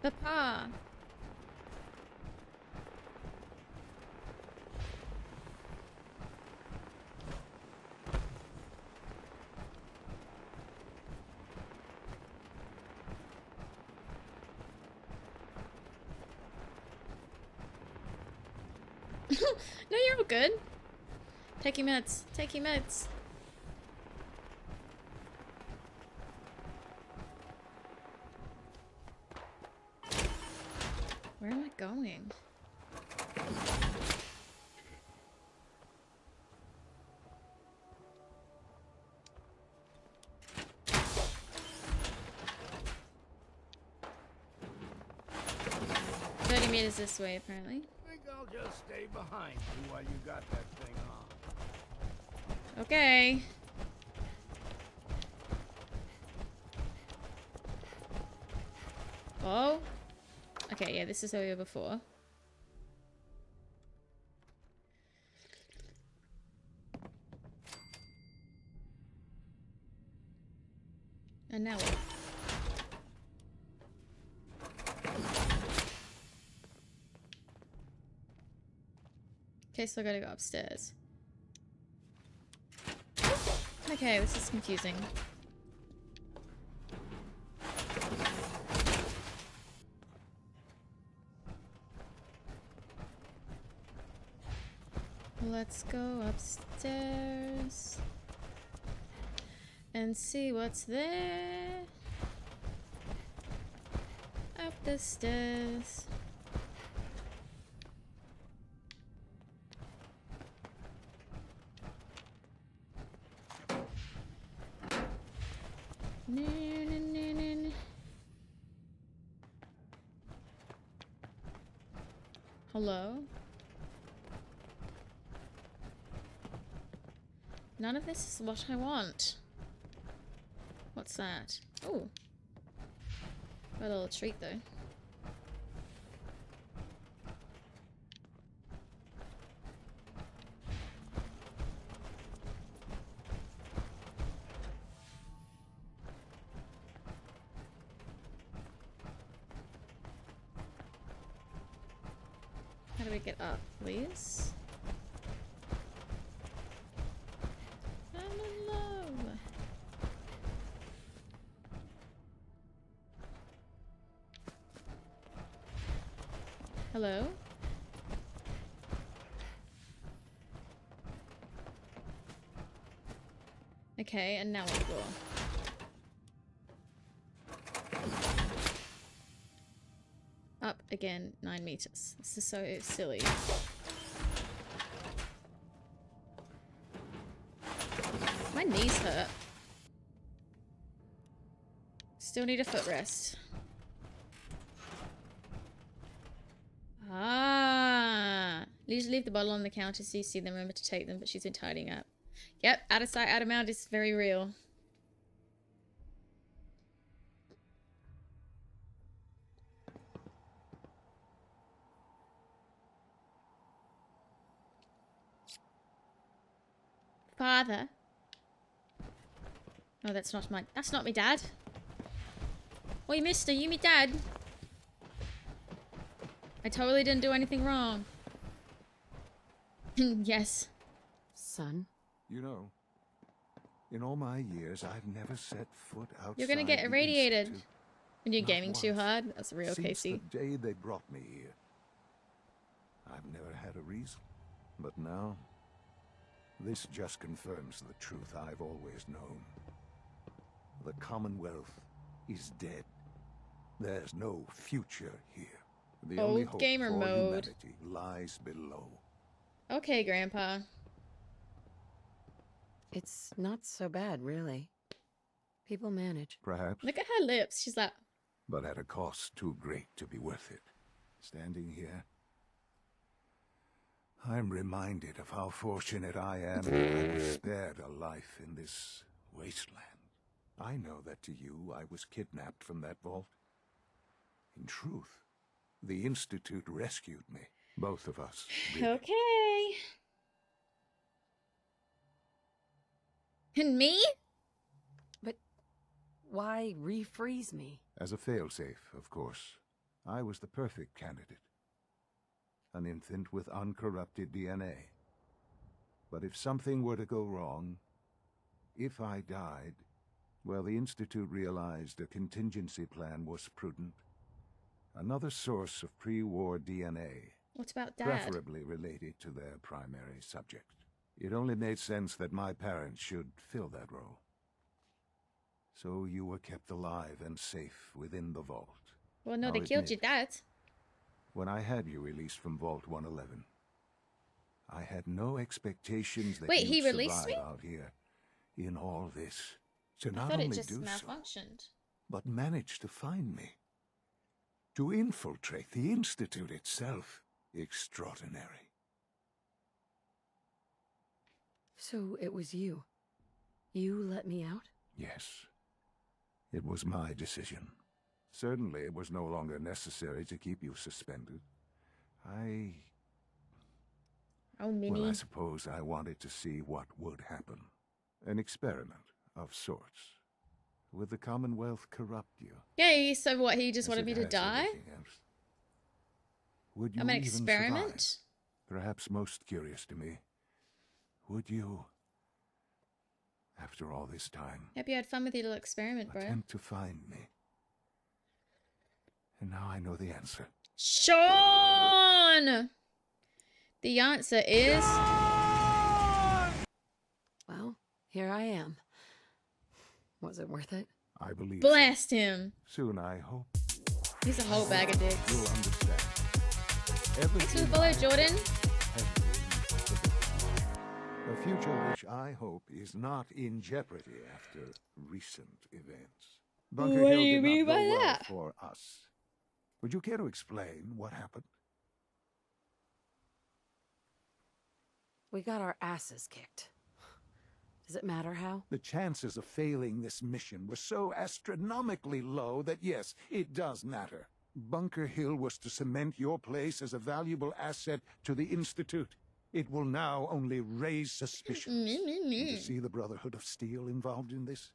Papa! No, you're all good. Take your meds. Take your meds. Where am I going? Meters this way, apparently. I think I'll just stay behind you while you got that thing on. Okay. Oh. Okay, yeah, this is where we were before. And now what? Okay, so I gotta go upstairs. Okay, this is confusing. Let's go upstairs and see what's there. Up the stairs. Hello? None of this is what I want. What's that? Oh. Got a little treat though. How do we get up, please? I'm in love. Hello? Okay, and now what floor? Up again, 9 meters. This is so silly. My knees hurt. Still need a footrest. Ah, Leave the bottle on the counter so you see them. Remember to take them, but she's been tidying up. Yep, out of sight, out of mind is very real. Father. Oh, that's not me dad. Oi, mister, you me dad? I totally didn't do anything wrong. Yes. Son? You know, in all my years, I've never set foot outside. You're gonna get the irradiated Institute. when you're Not gaming too once. hard. That's real, Since Casey. the day they brought me here. I've never had a reason. But now, this just confirms the truth I've always known. The Commonwealth is dead. There's no future here. The only Old hope gamer for mode. humanity lies below. Okay, Grandpa. It's not so bad, really. People manage. Perhaps, Look at her lips. She's like, but at a cost too great to be worth it. Standing here, I'm reminded of how fortunate I am that I was spared a life in this wasteland. I know that to you, I was kidnapped from that vault. In truth, the Institute rescued me. Both of us. Really. okay. And me? But why refreeze me? As a failsafe, of course. I was the perfect candidate. An infant with uncorrupted DNA. But if something were to go wrong, if I died, well, the Institute realized a contingency plan was prudent. Another source of pre-war DNA What about Dad? Preferably related to their primary subject. It only made sense that my parents should fill that role. So you were kept alive and safe within the vault. Well, no, I'll they killed your admit, dad. when I had you released from Vault 111, I had no expectations that Wait, he you'd released survive me? out here in all this. To I not thought it only just do so, malfunctioned. but manage to find me. To infiltrate the Institute itself. Extraordinary. So it was you. You let me out? Yes. It was my decision. Certainly it was no longer necessary to keep you suspended. Oh, Minnie. Well, I suppose I wanted to see what would happen. An experiment of sorts. Would the Commonwealth corrupt you? Yeah, so what, he just as wanted it me to has die? everything else? Would you I'm an even experiment? survive? Perhaps most curious to me, would you, after all this time, Hope you had fun with your little experiment, bro. attempt to find me? And now I know the answer. Sean! The answer is... Well, here I am. Was it worth it? I believe Blast him. soon, I hope. He's a whole bag of dicks. You'll understand. Thanks for the follow, Jordan. A future which I hope is not in jeopardy after recent events. Bunker What Hill do you did mean not by go well that? for us. Would you care to explain what happened? We got our asses kicked. Does it matter how? The chances of failing this mission were so astronomically low that yes, it does matter. Bunker Hill was to cement your place as a valuable asset to the Institute. It will now only raise suspicions. And to see the Brotherhood of Steel involved in this?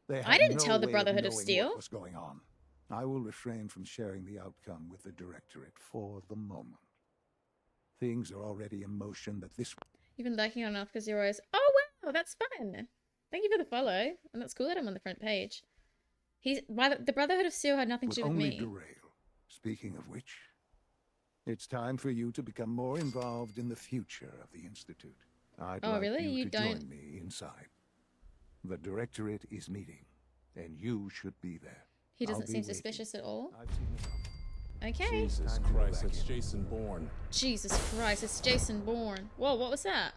They I had didn't no tell the way Brotherhood of knowing Steel. what was going on. I will refrain from sharing the outcome with the Directorate for the moment. Things are already in motion that this... You've been liking on enough because you're always... Oh, wow, that's fun. Thank you for the follow. And that's cool that I'm on the front page. The Brotherhood of Steel had nothing to do with only me. derail. Speaking of which, it's time for you to become more involved in the future of the Institute. I'd like really? you You to don't- join me inside. The Directorate is meeting, and you should be there. He I'll doesn't be seem waiting. suspicious at all. I've seen enough. Okay. Jesus Christ, it's Jason Bourne. Jesus Christ, it's Jason Bourne. Whoa, what was that?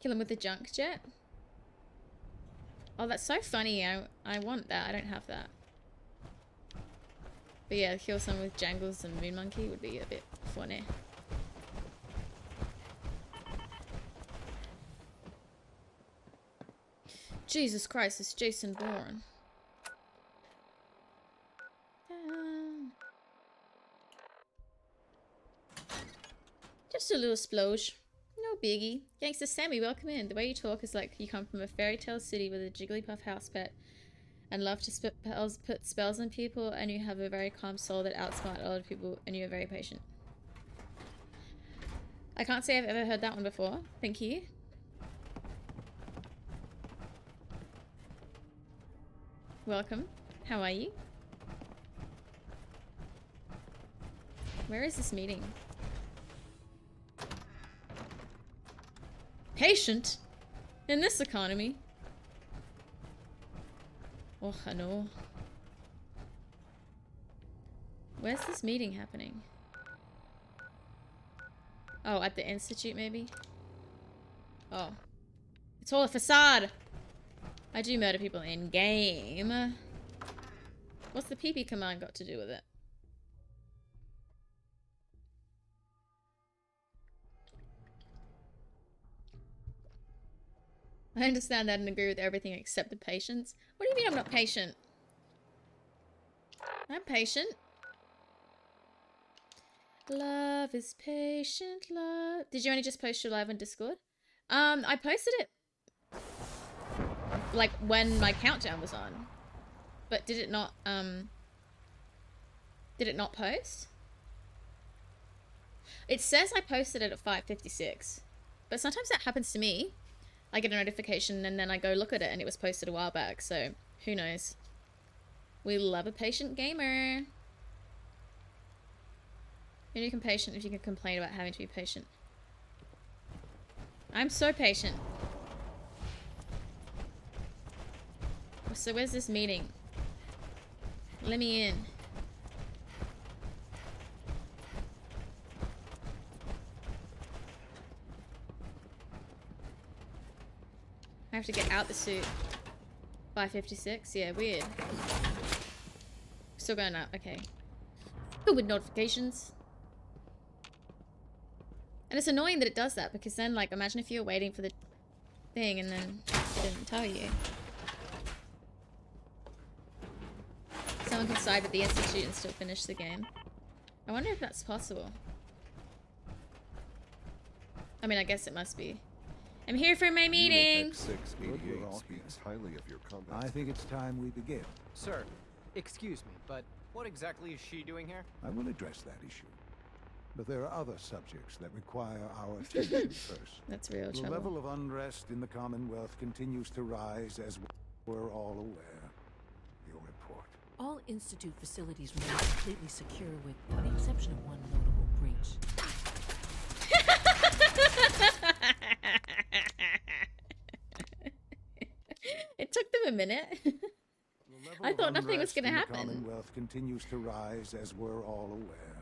Kill him with the junk jet? Oh, that's so funny. I want that. I don't have that. But yeah, kill someone with Jangles and Moon Monkey would be a bit funny. Jesus Christ, it's Jason Bourne. Just a little sploge. No biggie. Gangster Sammy, welcome in. The way you talk is like you come from a fairy tale city with a Jigglypuff house pet and love to put spells on people, and you have a very calm soul that outsmart a lot of people, and you're very patient. I can't say I've ever heard that one before. Thank you. Welcome. How are you? Where is this meeting? Patient? In this economy? Oh, I know. Where's this meeting happening? Oh, at the Institute, maybe? Oh. It's all a facade! I do murder people in game. What's the PP command got to do with it? I understand that and agree with everything except the patience. What do you mean I'm not patient? I'm patient. Love is patient, love. Did you only just post your live on Discord? I posted it like when my countdown was on. But did it not post? It says I posted it at 5:56. But sometimes that happens to me. I get a notification and then I go look at it and it was posted a while back, so who knows. We love a patient gamer. You can be patient if you can complain about having to be patient. I'm so patient. So where's this meeting? Let me in. I have to get out the suit. 5:56? Yeah, weird. Still going up, okay. Good with notifications. And it's annoying that it does that, because then, like, imagine if you're waiting for the thing and then it didn't tell you. Someone can side with the Institute and still finish the game. I wonder if that's possible. I mean, I guess it must be. I'm here for my meeting! X688 speaks highly of your combat. I think it's time we begin. Sir, excuse me, but what exactly is she doing here? I will address that issue. But there are other subjects that require our attention first. That's real The trouble. level of unrest in the Commonwealth continues to rise, as we're all aware. Your report. All Institute facilities remain completely secure with the exception of one notable breach. It took them a minute. I thought nothing was going to happen. The Commonwealth continues to rise, as we're all aware.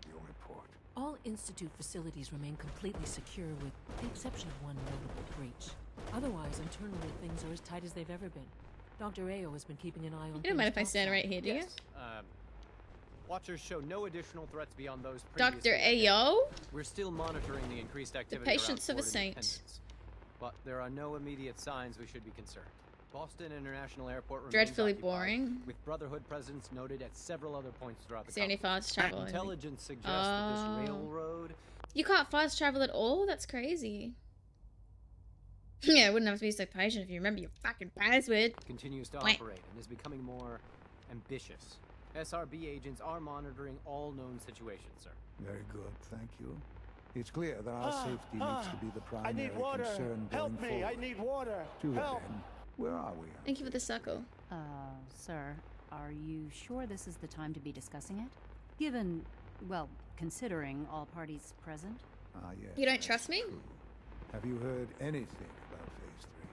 Your report. All Institute facilities remain completely secure with the exception of one notable breach. Otherwise, internally, things are as tight as they've ever been. Dr. Ayo has been keeping an eye on You don't mind if I stand right here, do you? Watchers show no additional threats beyond those previously Dr. Ayo? We're still monitoring the increased activity patience around of a Fort saint. Independence, but there are no immediate signs we should be concerned. Boston International Airport remains Dreadfully occupied, boring. with Brotherhood presence noted at several other points throughout the Is there any Commonwealth. fast travel? Intelligence suggests that this railroad... You can't fast travel at all? That's crazy. Yeah, I wouldn't have to be so patient if you remember your fucking password. continues to Wah. operate and is becoming more ambitious. SRB agents are monitoring all known situations, sir. Very good, thank you. It's clear that our safety needs to be the primary concern going forward. I need water. To that end, where are we? Thank you for the suckle. Sir, are you sure this is the time to be discussing it? Given, well, considering all parties present? Ah, yes. You don't trust me? True. Have you heard anything about Phase 3?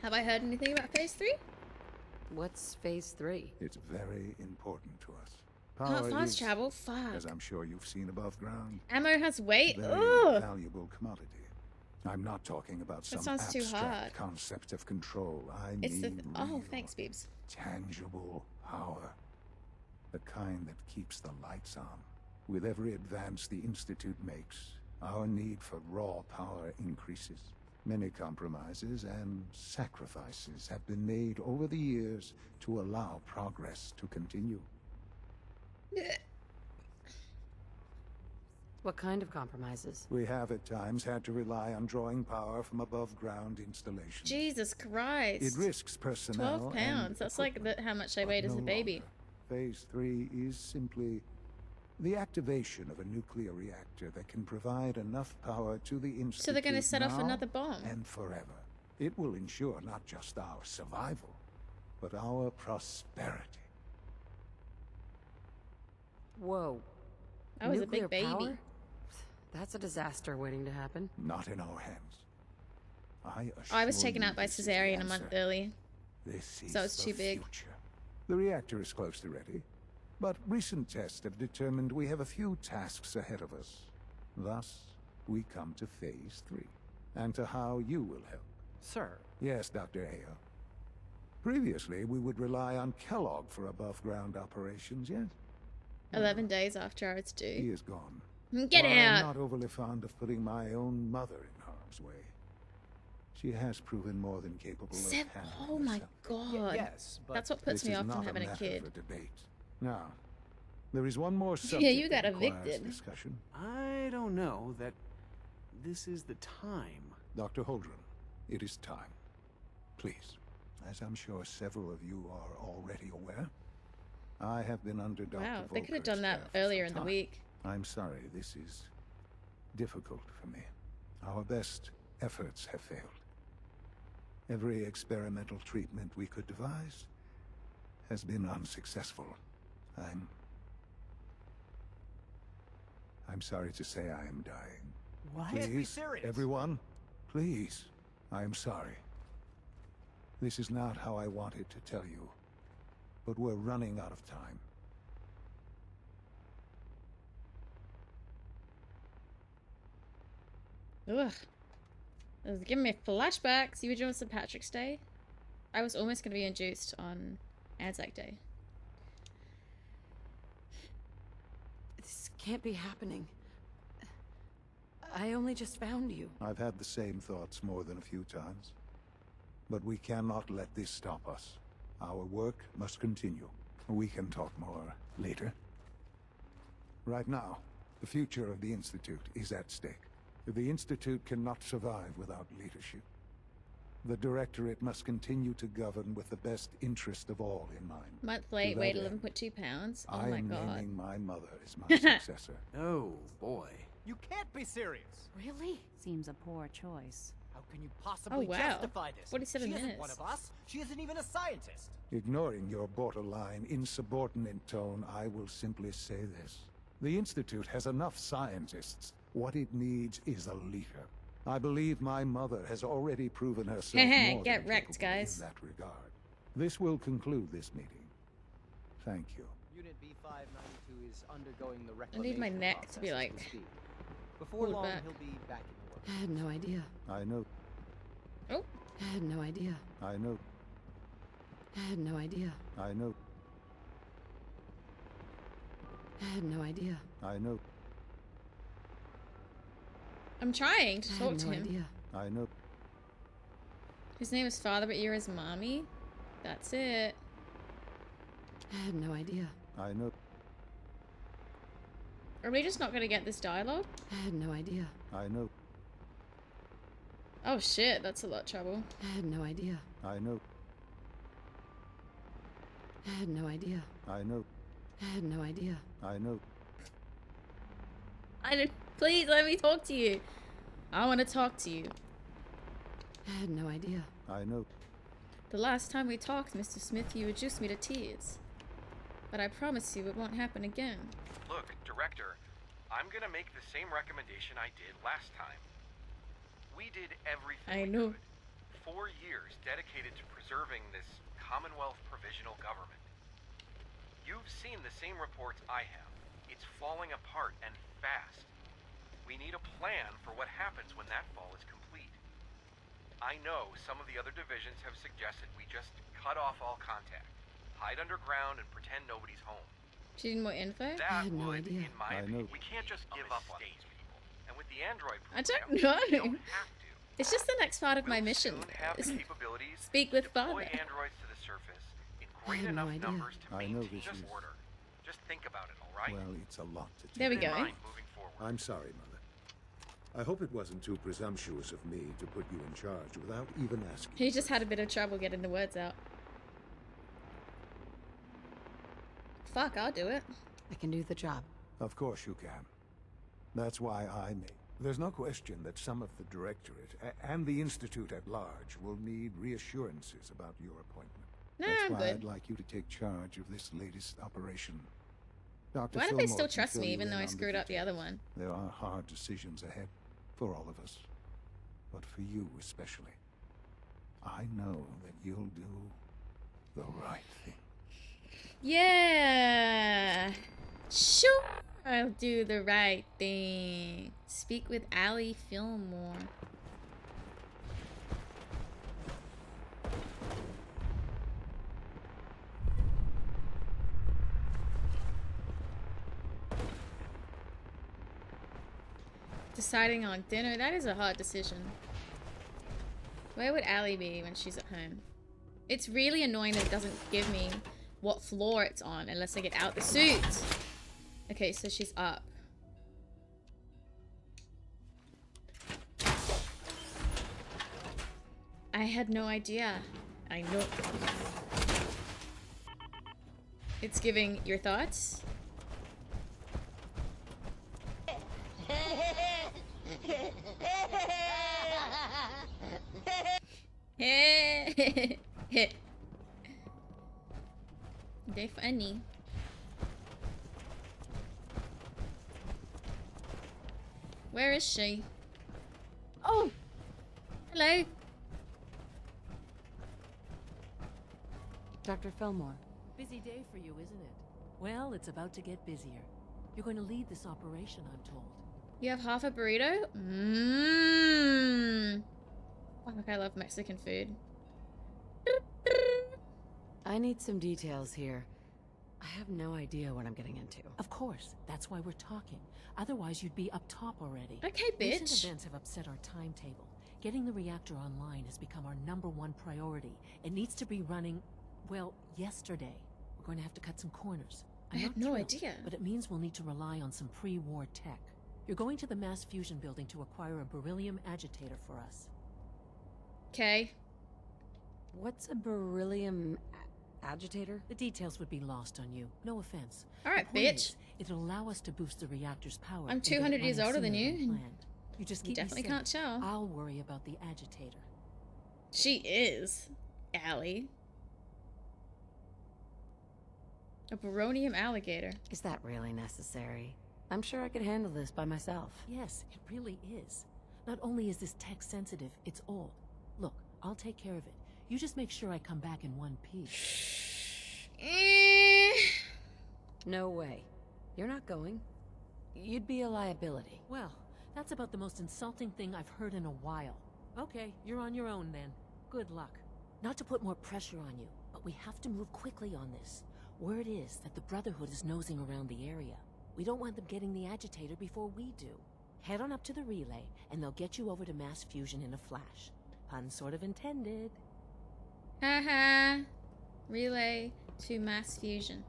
Have I heard anything about Phase 3? What's Phase 3? It's very important to us. Can't fast is, travel? Fuck. as I'm sure you've seen above ground, Ammo has weight? very Ugh. valuable commodity. I'm not talking about some sounds too hard. abstract concept of control. I It's the... mean Oh, real, thanks, Beebs. tangible power. The kind that keeps the lights on. With every advance the Institute makes, our need for raw power increases. Many compromises and sacrifices have been made over the years to allow progress to continue. What kind of compromises? We have at times had to rely on drawing power from above-ground installations. Jesus Christ. It risks personnel 12 pounds. That's like how much I weighed as a baby. Phase 3 is simply the activation of a nuclear reactor that can provide enough power to the Institute So they're going to set off now another bomb. and forever. It will ensure not just our survival, but our prosperity. Whoa. I was a Nuclear big baby. power? That's a disaster waiting to happen. Not in our hands. I was taken you out by this is the cesarean a month answer. early. This is So it's the too big. future. The reactor is close to ready, but recent tests have determined we have a few tasks ahead of us. Thus, we come to Phase 3, and to how you will help. Sir. Yes, Dr. Ayo. Previously, we would rely on Kellogg for above-ground operations, yes? 11 days after I was He due. is gone. Get While out! I'm not overly fond of putting my own mother in harm's way. She has proven more than capable of handling Oh my herself. god. Yes, but That's what puts This me is off not from having a matter kid. for debate. Now, there is one more subject Yeah, you got that requires evicted. discussion. I don't know that this is the time. Dr. Holdren, it is time. Please, as I'm sure several of you are already aware, I have been under Dr. Wow, they could have Volker's done that care for earlier some in the time. week. I'm sorry, this is difficult for me. Our best efforts have failed. Every experimental treatment we could devise has been unsuccessful. I'm sorry to say I am dying. What? Please, Can't be serious. everyone, please. I am sorry. This is not how I wanted to tell you, but we're running out of time. Ugh. It was giving me flashbacks. You were doing St. Patrick's Day? I was almost going to be induced on Anzac Day. This can't be happening. I only just found you. I've had the same thoughts more than a few times. But we cannot let this stop us. Our work must continue. We can talk more later. Right now, the future of the Institute is at stake. The Institute cannot survive without leadership. The Directorate must continue to govern with the best interest of all in mind. Month late, To weighed that end, 11.2 pounds. Oh I my am god. naming my mother as my successor. Oh, boy. You can't be serious. Really? Seems a poor choice. How can you possibly Oh, wow. justify this? 47 she isn't minutes. one of us. She isn't even a scientist. Ignoring your borderline, insubordinate tone, I will simply say this. The Institute has enough scientists. What it needs is a leader. I believe my mother has already proven herself more Get than wrecked, capable guys. in that regard. This will conclude this meeting. Thank you. Unit B592 is undergoing the I reclamation need my neck to be process as like we speak. Before pulled long, back. he'll be back in the work. I had no idea. I know. Oh. I had no idea. I know. I had no idea. I know. I had no idea. I know. I'm trying to I talk had to no him. idea. I know. His name is Father, but you're his mommy? That's it. I had no idea. I know. Are we just not gonna get this dialogue? I had no idea. I know. Oh shit, that's a lot of trouble. I had no idea. I know. I had no idea. I know. I had no idea. I know. Please let me talk to you. I want to talk to you. I had no idea. I know. The last time we talked, Mr. Smith, you reduced me to tears. But I promise you it won't happen again. Look, Director, I'm gonna make the same recommendation I did last time. We did everything I we know. could. 4 years dedicated to preserving this Commonwealth Provisional Government. You've seen the same reports I have. It's falling apart and fast. We need a plan for what happens when that fall is complete. I know some of the other divisions have suggested we just cut off all contact, hide underground and pretend nobody's home. She need more info? That had no would, idea. in my I opinion, know. we can't just give up on these people. And with the android I program, don't know. we don't have to. It's just the next part of my We'll mission. soon have the capabilities Speak with to deploy Father. androids to the surface in I great had no enough idea. numbers to I know maintain this is- order. Just think about it, all right? Well, it's a lot to take. There we Keep in go. mind moving forward. I'm sorry, Mother. I hope it wasn't too presumptuous of me to put you in charge without even asking. He just had a bit of trouble getting the words out. Fuck, I'll do it. I can do the job. Of course you can. That's why I made. There's no question that some of the Directorate and the Institute at large will need reassurances about your appointment. Nah, That's I'm why good. I'd like you to take charge of this latest operation. Dr. Why do they Fillmore still can trust fill me you even though in I on the screwed up the details. other one? There are hard decisions ahead for all of us. But for you especially. I know that you'll do the right thing. Yeah. Sure. I'll do the right thing. Speak with Allie Fillmore. Deciding on dinner, that is a hard decision. Where would Allie be when she's at home? It's really annoying that it doesn't give me what floor it's on unless I get out the suit. Okay, so she's up. I had no idea. I know. It's giving your thoughts. Hey. They funny. Where is she? Oh! Hello. Dr. Fillmore. Busy day for you, isn't it? Well, it's about to get busier. You're going to lead this operation, I'm told. You have half a burrito? Mmm. Oh, look, I love Mexican food. I need some details here. I have no idea what I'm getting into. Of course. That's why we're talking. Otherwise, you'd be up top already. Okay, bitch. Recent events have upset our timetable. Getting the reactor online has become our #1 priority. It needs to be running, well, yesterday. We're going to have to cut some corners. I had no idea. But it means we'll need to rely on some pre-war tech. You're going to the mass fusion building to acquire a beryllium agitator for us. Okay. What's a beryllium agitator? The details would be lost on you. No offense. Alright, bitch. It'll allow us to boost the reactor's power. I'm 200 years older than you. You just You keep definitely me can't safe. tell. I'll worry about the agitator. She is. Allie. A baronium alligator. Is that really necessary? I'm sure I could handle this by myself. Yes, it really is. Not only is this tech sensitive, it's old. Look, I'll take care of it. You just make sure I come back in one piece. No way. You're not going. You'd be a liability. Well, that's about the most insulting thing I've heard in a while. Okay, you're on your own then. Good luck. Not to put more pressure on you, but we have to move quickly on this. Word is that the Brotherhood is nosing around the area. We don't want them getting the agitator before we do. Head on up to the relay, and they'll get you over to mass fusion in a flash. Pun sort of intended. Haha. Relay to mass fusion.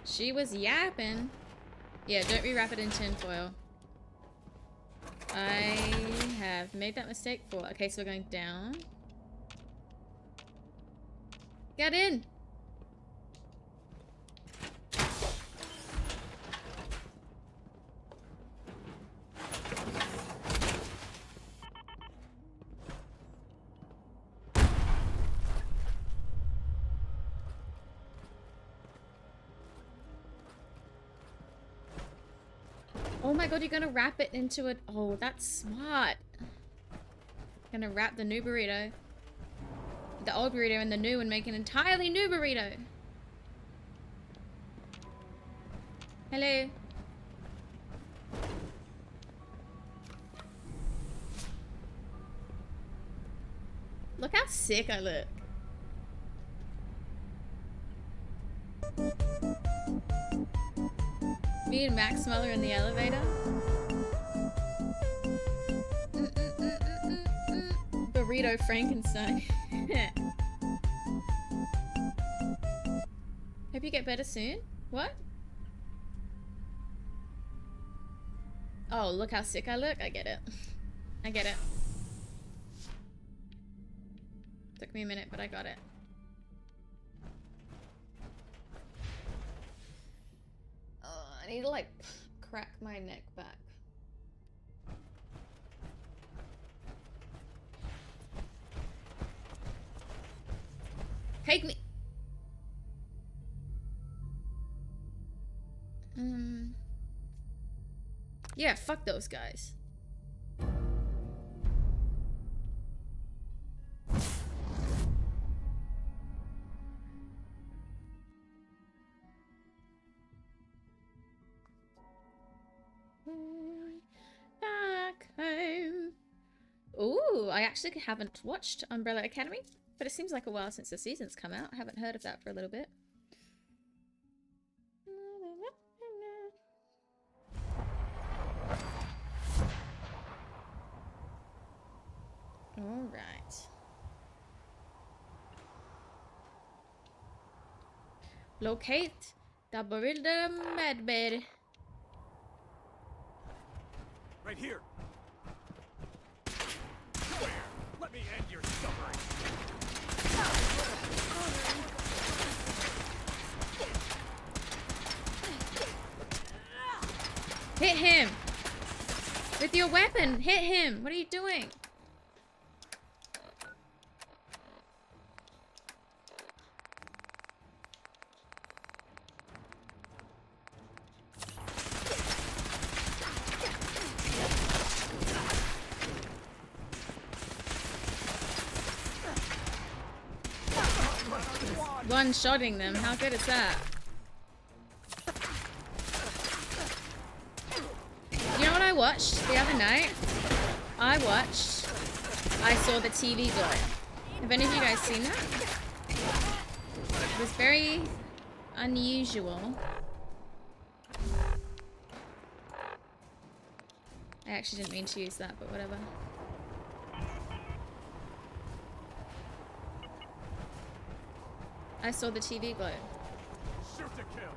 She was yapping. Yeah, don't rewrap it in tinfoil. I have made that mistake before. Okay, so we're going down. Get in! Oh my god, you're gonna wrap it into it. Oh, that's smart. Gonna wrap the new burrito, the old burrito, and the new, and make an entirely new burrito. Hello. Look how sick I look. Me and Max Muller in the elevator. Burrito Frankenstein. Hope you get better soon. What? Oh, look how sick I look. I get it. I get it. Took me a minute, but I got it. I need to like crack my neck back. Take me. Yeah, fuck those guys. Back home. Ooh, I actually haven't watched Umbrella Academy, but it seems like a while since the season's come out. I haven't heard of that for a little bit. All right. Locate the Beryllium medbed. Right here. Where? Let me end your suffering. Hit him! With your weapon! Hit him! What are you doing? one-shotting them. How good is that? You know what I watched the other night? I saw the TV glow. Have any of you guys seen that? It was very unusual. I actually didn't mean to use that, but whatever. I saw the TV glow. Shoot to kill.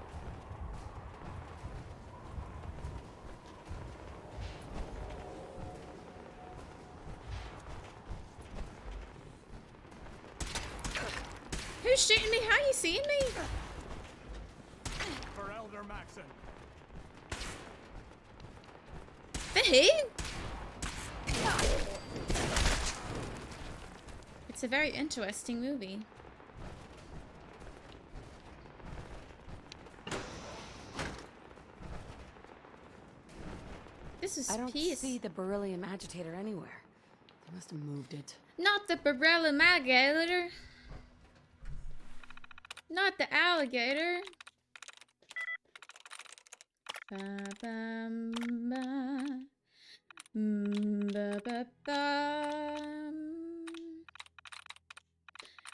Who's shooting me? How are you seeing me? For Elder Maxon. For who? It's a very interesting movie. This is I don't peace. see the beryllium agitator anywhere. They must have moved it. Not the beryllium alligator. Not the alligator.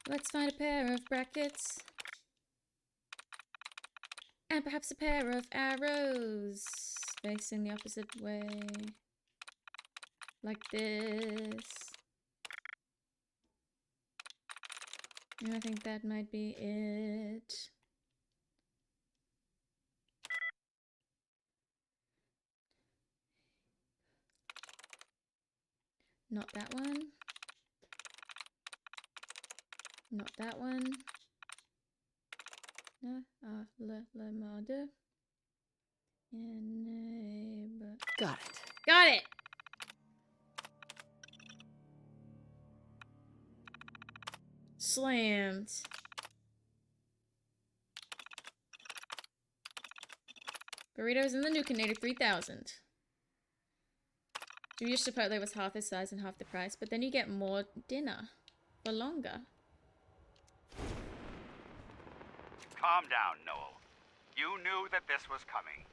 Let's find a pair of brackets. And perhaps a pair of arrows. Facing the opposite way. Like this. And I think that might be it. Not that one. Not that one. No, le mode. Got it. Got it! Slammed. Burritos in the Nukenator 3000. Junior Chipotle was half the size and half the price, but then you get more dinner for longer. Calm down, Noel. You knew that this was coming.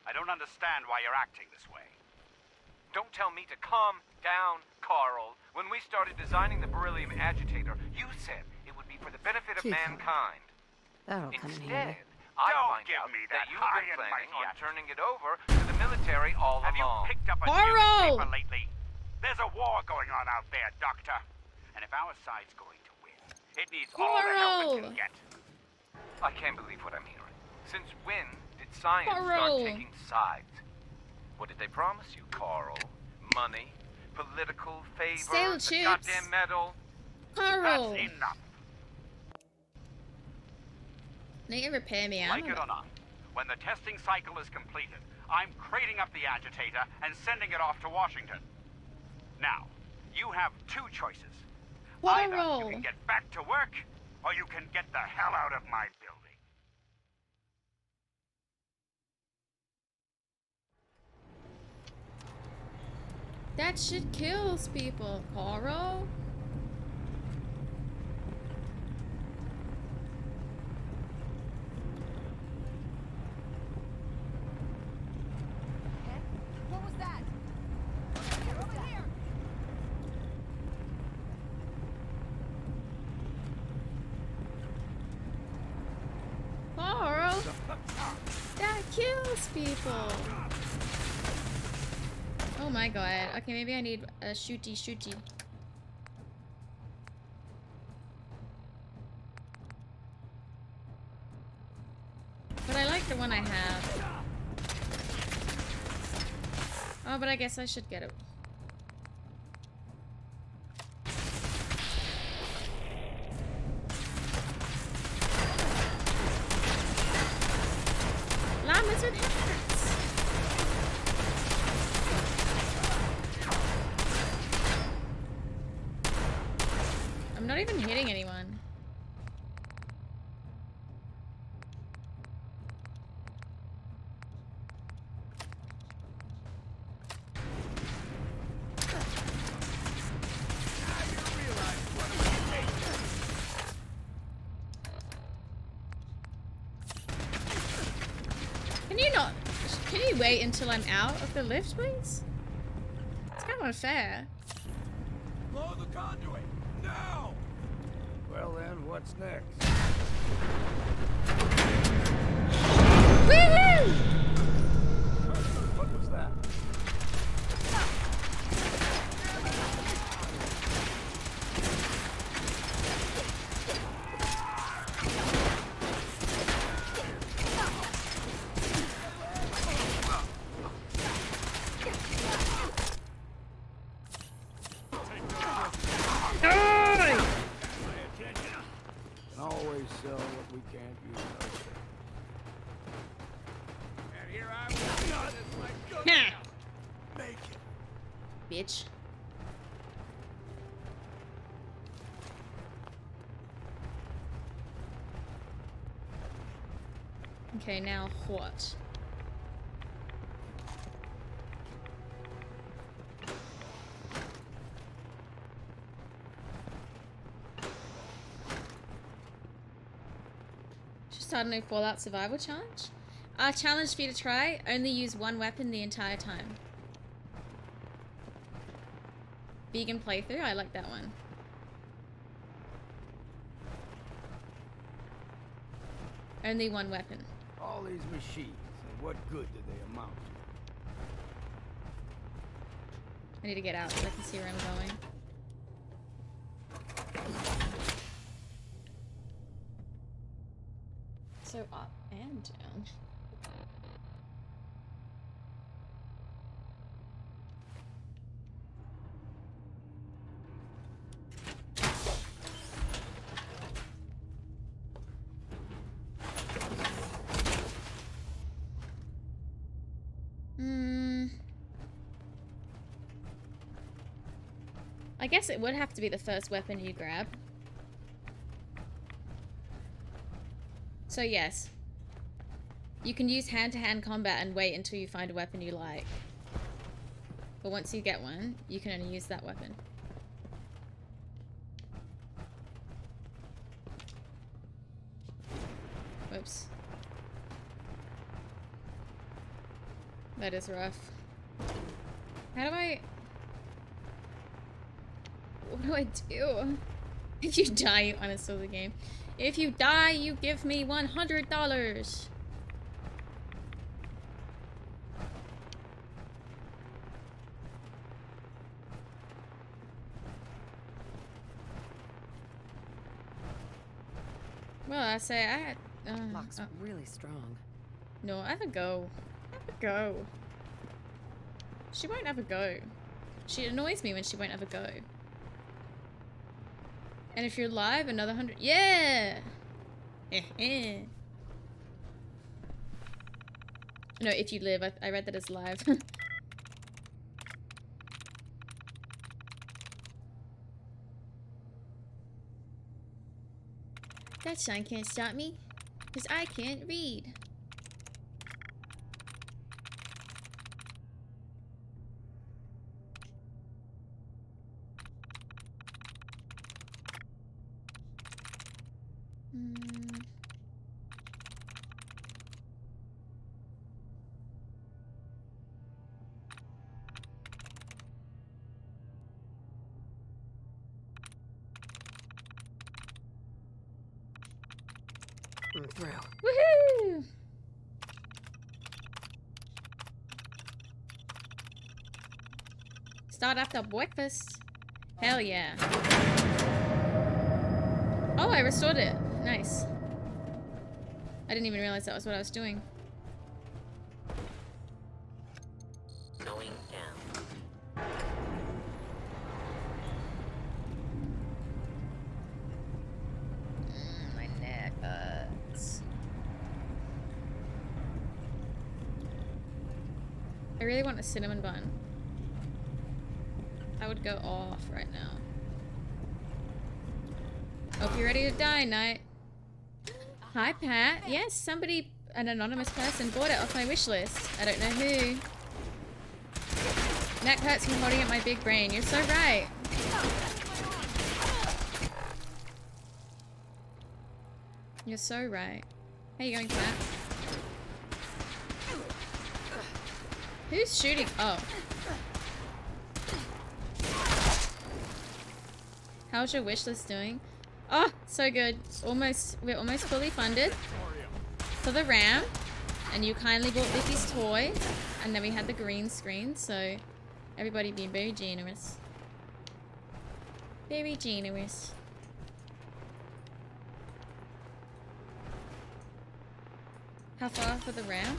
I don't understand why you're acting this way. Don't tell me to calm down, Carl. When we started designing the beryllium agitator, you said it would be for the benefit of Gee, mankind. That'll come in handy. Instead, I Don't find give out me that that you've high been and planning mighty on turning it over to the military all Have along. you picked up a Carl! newspaper lately? There's a war going on out there, Doctor. And if our side's going to win, it needs all the help it can get. I can't believe what I'm hearing. Since when did science Carl! start taking sides? What did they promise you, Carl? Money? Political favor? Stale The chips. goddamn medal? Carl! That's enough. They can repair me. Like it or not, when the testing cycle is completed, I'm crating up the agitator and sending it off to Washington. Now, you have two choices. Either you can get back to work, or you can get the hell out of my building. That shit kills people, Carl. What was that? Over here! Carl! That kills people! Oh my god. Okay, maybe I need a shooty. But I like the one I have. Oh, but I guess I should get it. Llamas with hats! I'm not even hitting anyone. we wait until I'm out of the lift, please? It's kind of unfair. Blow the conduit! Now! Well then, what's next? Woohoo! What was that? Can always sell what we can't use ourselves. And here I will not as my gun now. Make it. Bitch. Okay, now what? Should start a new Fallout survival challenge? Challenge for you to try, only use one weapon the entire time. Vegan playthrough, I like that one. Only one weapon. All these machines, and what good do they amount to? I need to get out so I can see where I'm going. So up and down. I guess it would have to be the first weapon you grab. So yes, you can use hand-to-hand combat and wait until you find a weapon you like. But once you get one, you can only use that weapon. Whoops. That is rough. How do I... What do I do? If you die, you uninstall the game. If you die, you give me $100. Well, I say I had... Lock's really strong. No, have a go. Have a go. She won't have a go. She annoys me when she won't have a go. And if you're live, another 100. Yeah! No, if you live. I read that as live. That sign can't stop me, because I can't read. I'm through. Woohoo! Start after breakfast. Hell yeah. Oh, I restored it. Nice. I didn't even realize that was what I was doing. Going down. My neck hurts. I really want a cinnamon bun. I would go off right now. Hope you're ready to die, Knight. Hi, Pat. Yes, somebody, an anonymous person, bought it off my wish list. I don't know who. Neck hurts from holding up my big brain. You're so right. You're so right. How you going, Pat? Who's shooting? Oh. How's your wish list doing? Oh, so good. We're almost fully funded for the RAM. And you kindly bought Vicky's toy. And then we had the green screen, so everybody being very generous. Very generous. How far for the RAM?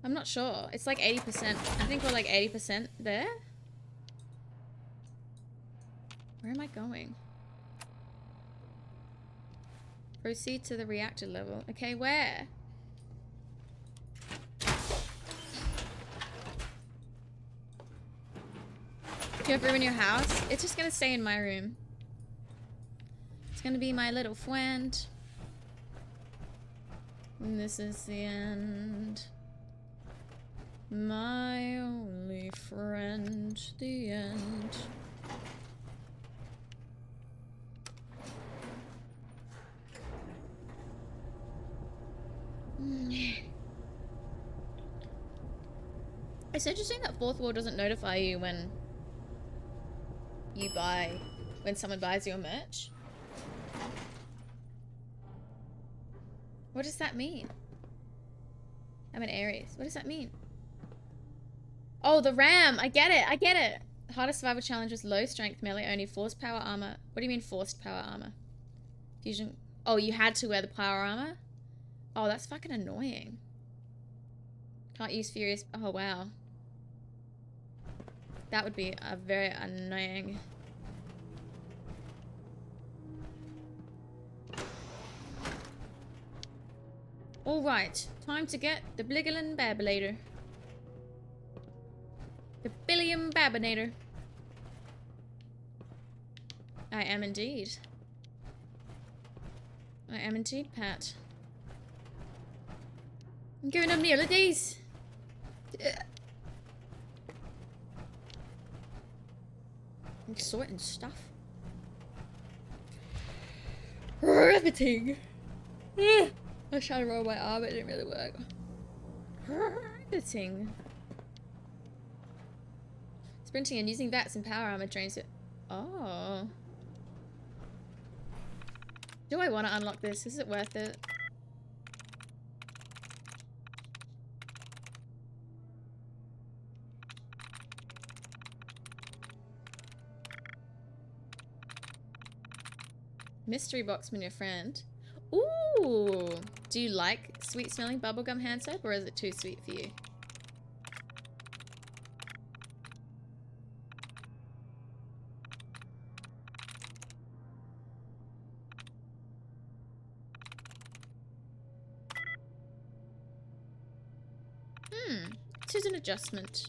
I'm not sure. It's like 80%. I think we're like 80% there. Where am I going? Proceed to the reactor level. Okay, where? If you have room in your house, it's just gonna stay in my room. It's gonna be my little friend. And this is the end. My only friend, the end. It's interesting that Fourth Wall doesn't notify you when someone buys your merch. What does that mean? I'm an Aries. What does that mean? Oh, the RAM! I get it! I get it! Hardest survival challenge was low strength melee only, forced power armor. What do you mean forced power armor? Fusion. Oh, you had to wear the power armor? Oh, that's fucking annoying. Can't use furious. Oh, wow. That would be a very annoying. Alright, time to get the Bligglin Babinator. The Billium Babinator. I am indeed. I am indeed, Pat. I'm going on melodies. I'm sorting stuff. Riveting. I was trying to roll my arm, it didn't really work. Riveting. Sprinting and using VATS and power armor drains it. Oh. Do I want to unlock this? Is it worth it? Mystery box from your friend. Ooh! Do you like sweet smelling bubblegum hand soap, or is it too sweet for you? It is an adjustment.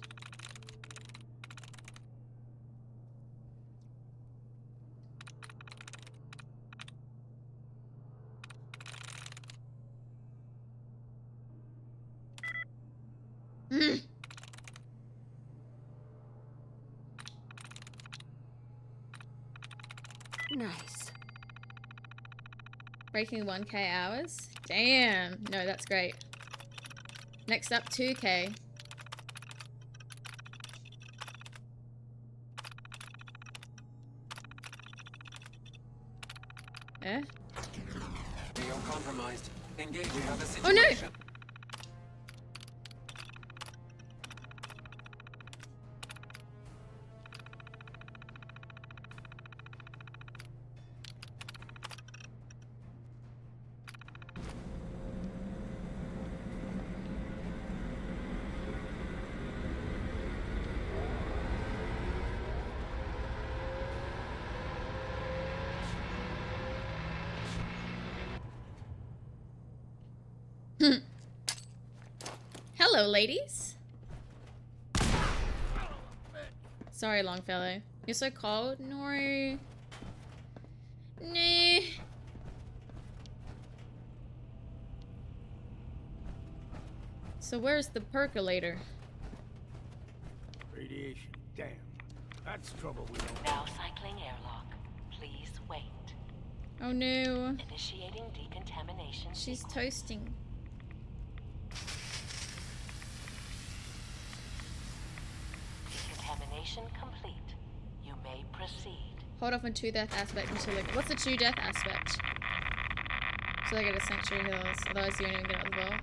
Nice. Breaking 1K hours? Damn. No, that's great. Next up, 2K. Eh? We are compromised. Engaging on the situation. Oh no! Hello, ladies. Sorry, Longfellow. You're so cold. No. Nah. So where's the percolator? Radiation. Damn. That's trouble we don't. Now cycling airlock. Please wait. Oh no. Initiating decontamination. She's toasting. proceed. Hold off on true death aspect until like what's the true death aspect? So I get a Sanctuary Hills, otherwise you won't even get out of the vault.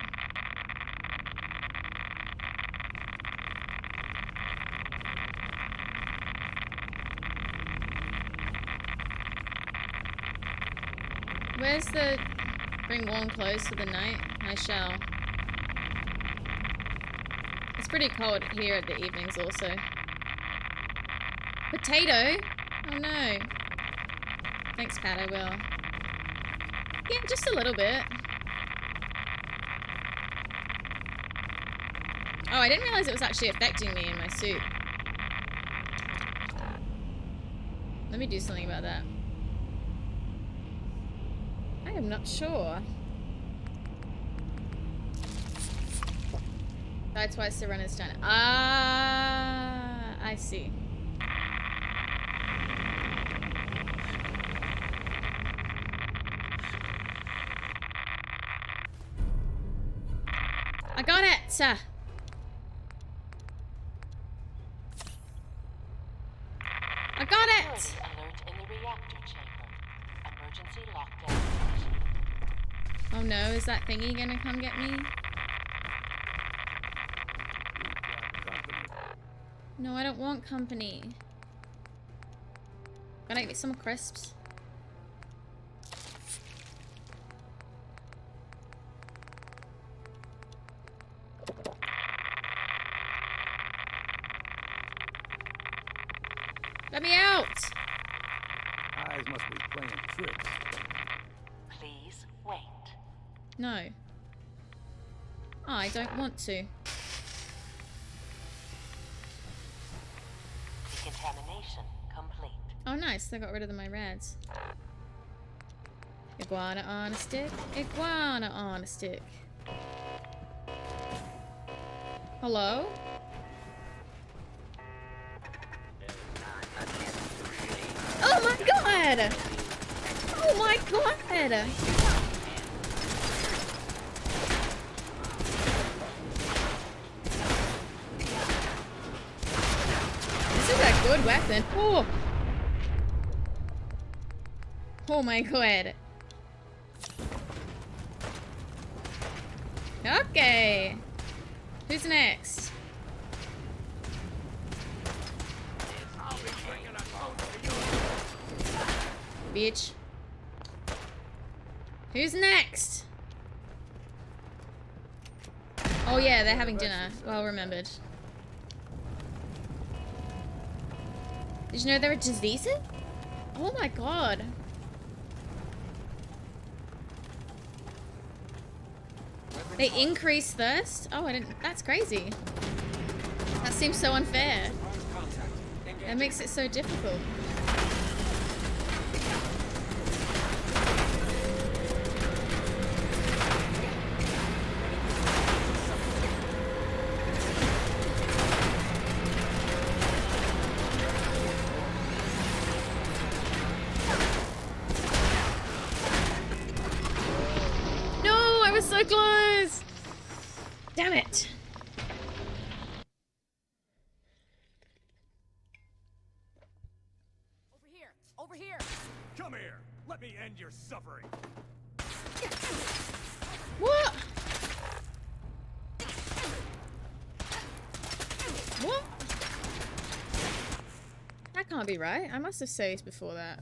Where's the bring warm clothes for the night? I shall. It's pretty cold here at the evenings also. Potato? Oh no. Thanks, Pat, I will. Yeah, just a little bit. Oh, I didn't realize it was actually affecting me in my suit. Let me do something about that. I am not sure. Die twice to run is done. Ah, I see. I got it! I got it! Alert in the reactor chamber. Emergency lockdown. Oh no, is that thingy gonna come get me? No, I don't want company. Can I get some crisps? Let me out! Eyes must be playing tricks. Please wait. No. Oh, I don't want to. Decontamination complete. Oh, nice. They got rid of my reds. Iguana on a stick. Iguana on a stick. Hello? Oh my god! Oh my god! This is a good weapon. Oh! Oh my god. Okay. Who's next? Bitch. Who's next? Oh yeah, they're having dinner. Well remembered. Did you know there are diseases? Oh my god. They increase thirst? Oh, I didn't. That's crazy. That seems so unfair. That makes it so difficult. No, I was so close. Damn it. Over here! Come here! Let me end your suffering! What? What? That can't be right. I must have saved before that.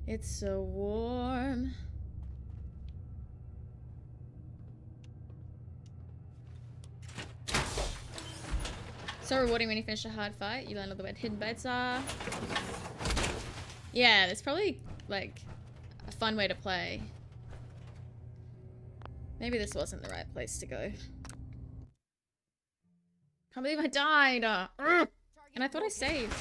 It's so warm. So rewarding when you finish a hard fight. You learn all the where hidden beds are. Yeah, that's probably like a fun way to play. Maybe this wasn't the right place to go. Can't believe I died. And I thought I saved.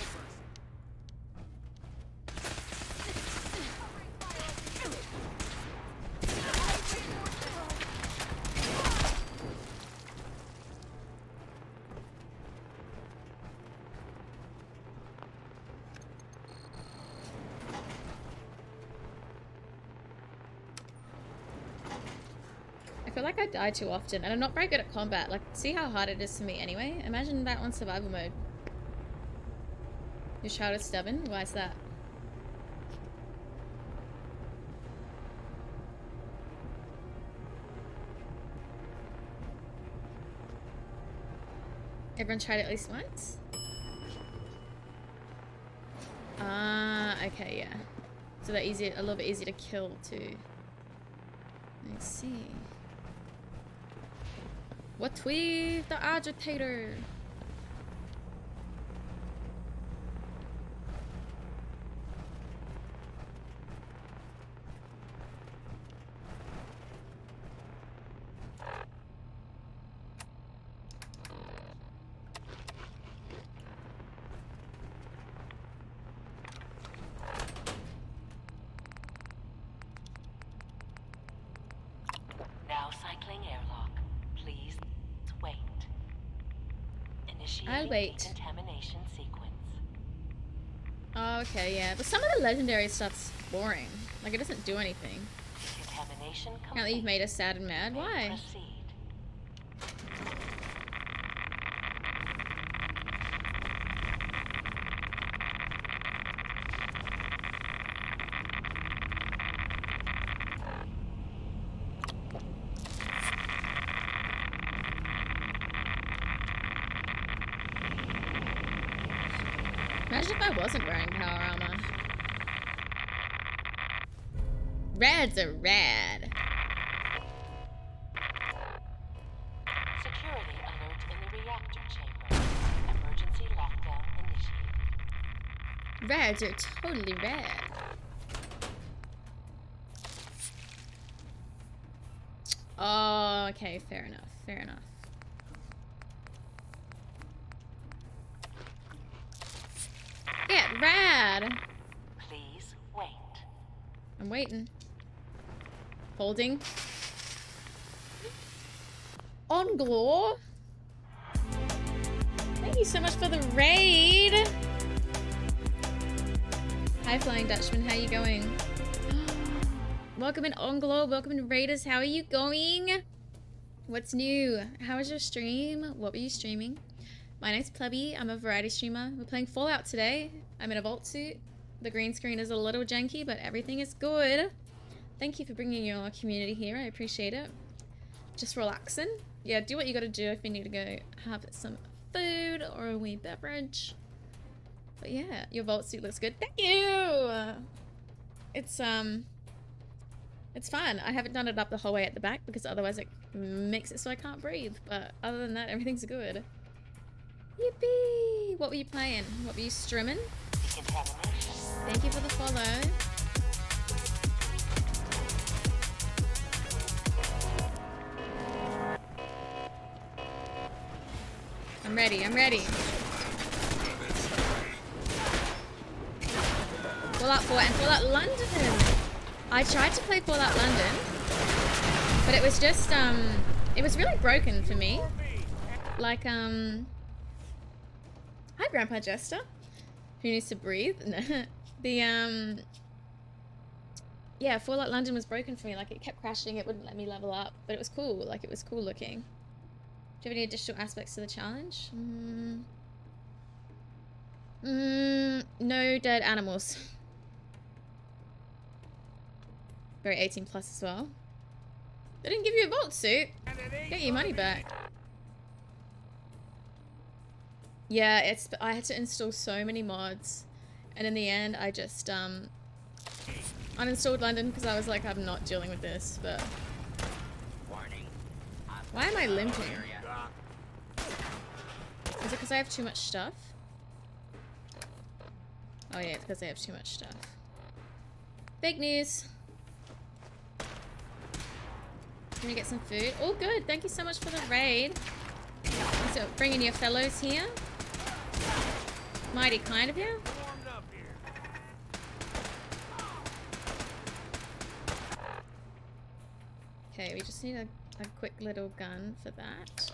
I feel like I die too often, and I'm not very good at combat. Like, see how hard it is for me anyway? Imagine that on survival mode. Your child is stubborn? Why is that? Everyone tried it at least once? Ah, okay, yeah. So they're easier, a little bit easier to kill too. I see. What with the agitator? Now cycling airlock. Please wait. Initiating I'll wait. decontamination sequence. Oh, okay, yeah. But some of the legendary stuff's boring. Like, it doesn't do anything. Decontamination complete. Apparently you've made us sad and mad. Why? Proceed. Imagine if I wasn't wearing power armor. Rads are rad. Security alert in the reactor chamber. Emergency lockdown initiated. Rads are totally rad. Oh, okay, fair enough, fair enough. Get rad! Please wait. I'm waiting. Holding. On Glow. Thank you so much for the raid. Hi Flying Dutchman, how you going? Welcome in On Glow, welcome in Raiders, how are you going? What's new? How was your stream? What were you streaming? My name's Plebbeee, I'm a variety streamer. We're playing Fallout today. I'm in a vault suit. The green screen is a little janky, but everything is good. Thank you for bringing your community here, I appreciate it. Just relaxing. Yeah, do what you gotta do if you need to go have some food or a wee beverage. But yeah, your vault suit looks good. Thank you! It's fun. I haven't done it up the whole way at the back because otherwise it makes it so I can't breathe. But other than that, everything's good. Yippee! What were you playing? What were you streaming? Thank you for the follow. I'm ready, I'm ready. Fallout 4 and Fallout London! I tried to play Fallout London, but it was just, it was really broken for me. Like, hi Grandpa Jester. Who needs to breathe? Yeah, Fallout London was broken for me. Like, it kept crashing, it wouldn't let me level up, but it was cool. Like, it was cool looking. Do you have any additional aspects to the challenge? No dead animals. Very 18 plus as well. They didn't give you a vault suit. Get your money back. Yeah, I had to install so many mods, and in the end I just uninstalled London because I was like, I'm not dealing with this. But why am I limping? Is it because I have too much stuff? Oh yeah, it's because I have too much stuff. Fake news. Gonna get some food. All good. Thank you so much for the raid. So bringing your fellows here. Mighty kind of you. Okay, we just need a quick little gun for that.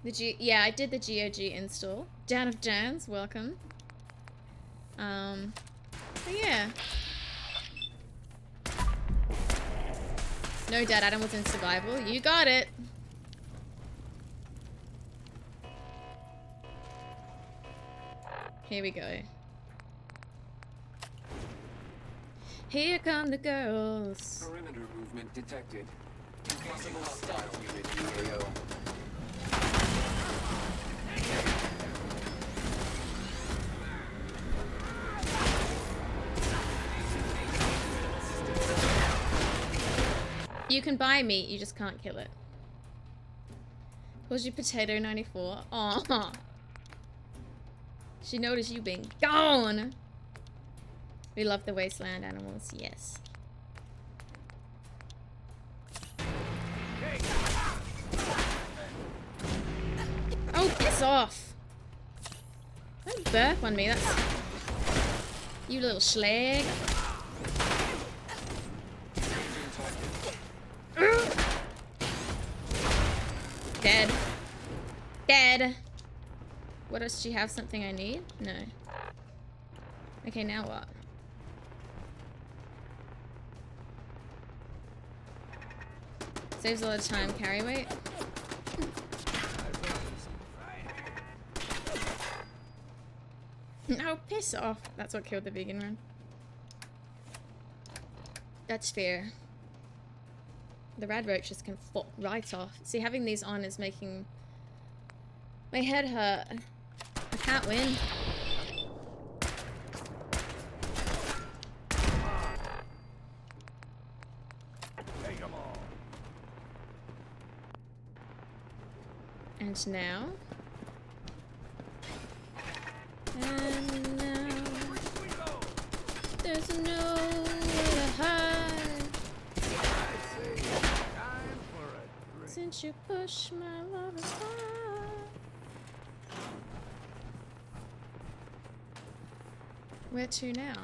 Yeah, I did the GOG install. Dan of Dans, welcome. But yeah. No dead animals in survival. You got it. Here we go. Here come the girls. Perimeter movement detected. Possible hostile unit UAO. You can buy meat, you just can't kill it. Was your potato 94? Aww. She noticed you being gone. We love the wasteland animals, yes. Oh, piss off. Don't burp on me, that's... You little schlag. Dead. Dead. What does she have? Something I need? No. Okay, now what? Saves a lot of time. Carry weight. No, piss off. That's what killed the vegan run. That's fair. The rad roaches can fuck right off. See, having these on is making my head hurt. I can't win. And now. And now. There's nowhere to hide. Since you push my love aside. Where to now?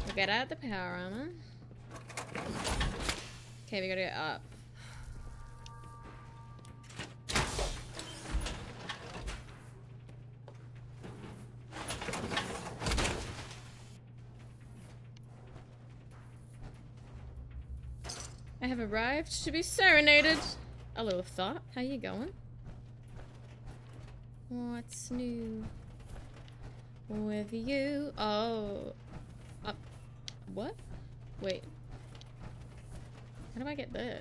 We'll get out the power armor. Okay, we gotta go up. I have arrived to be serenaded. A little thought. How you going? What's new with you? Oh. What? Wait. How do I get there?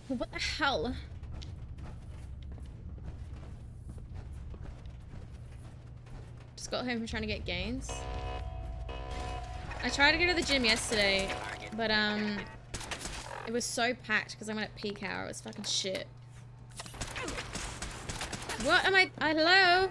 What the hell? Just got home from trying to get gains. I tried to go to the gym yesterday, but it was so packed because I went at peak hour. It was fucking shit. What am I? Hello?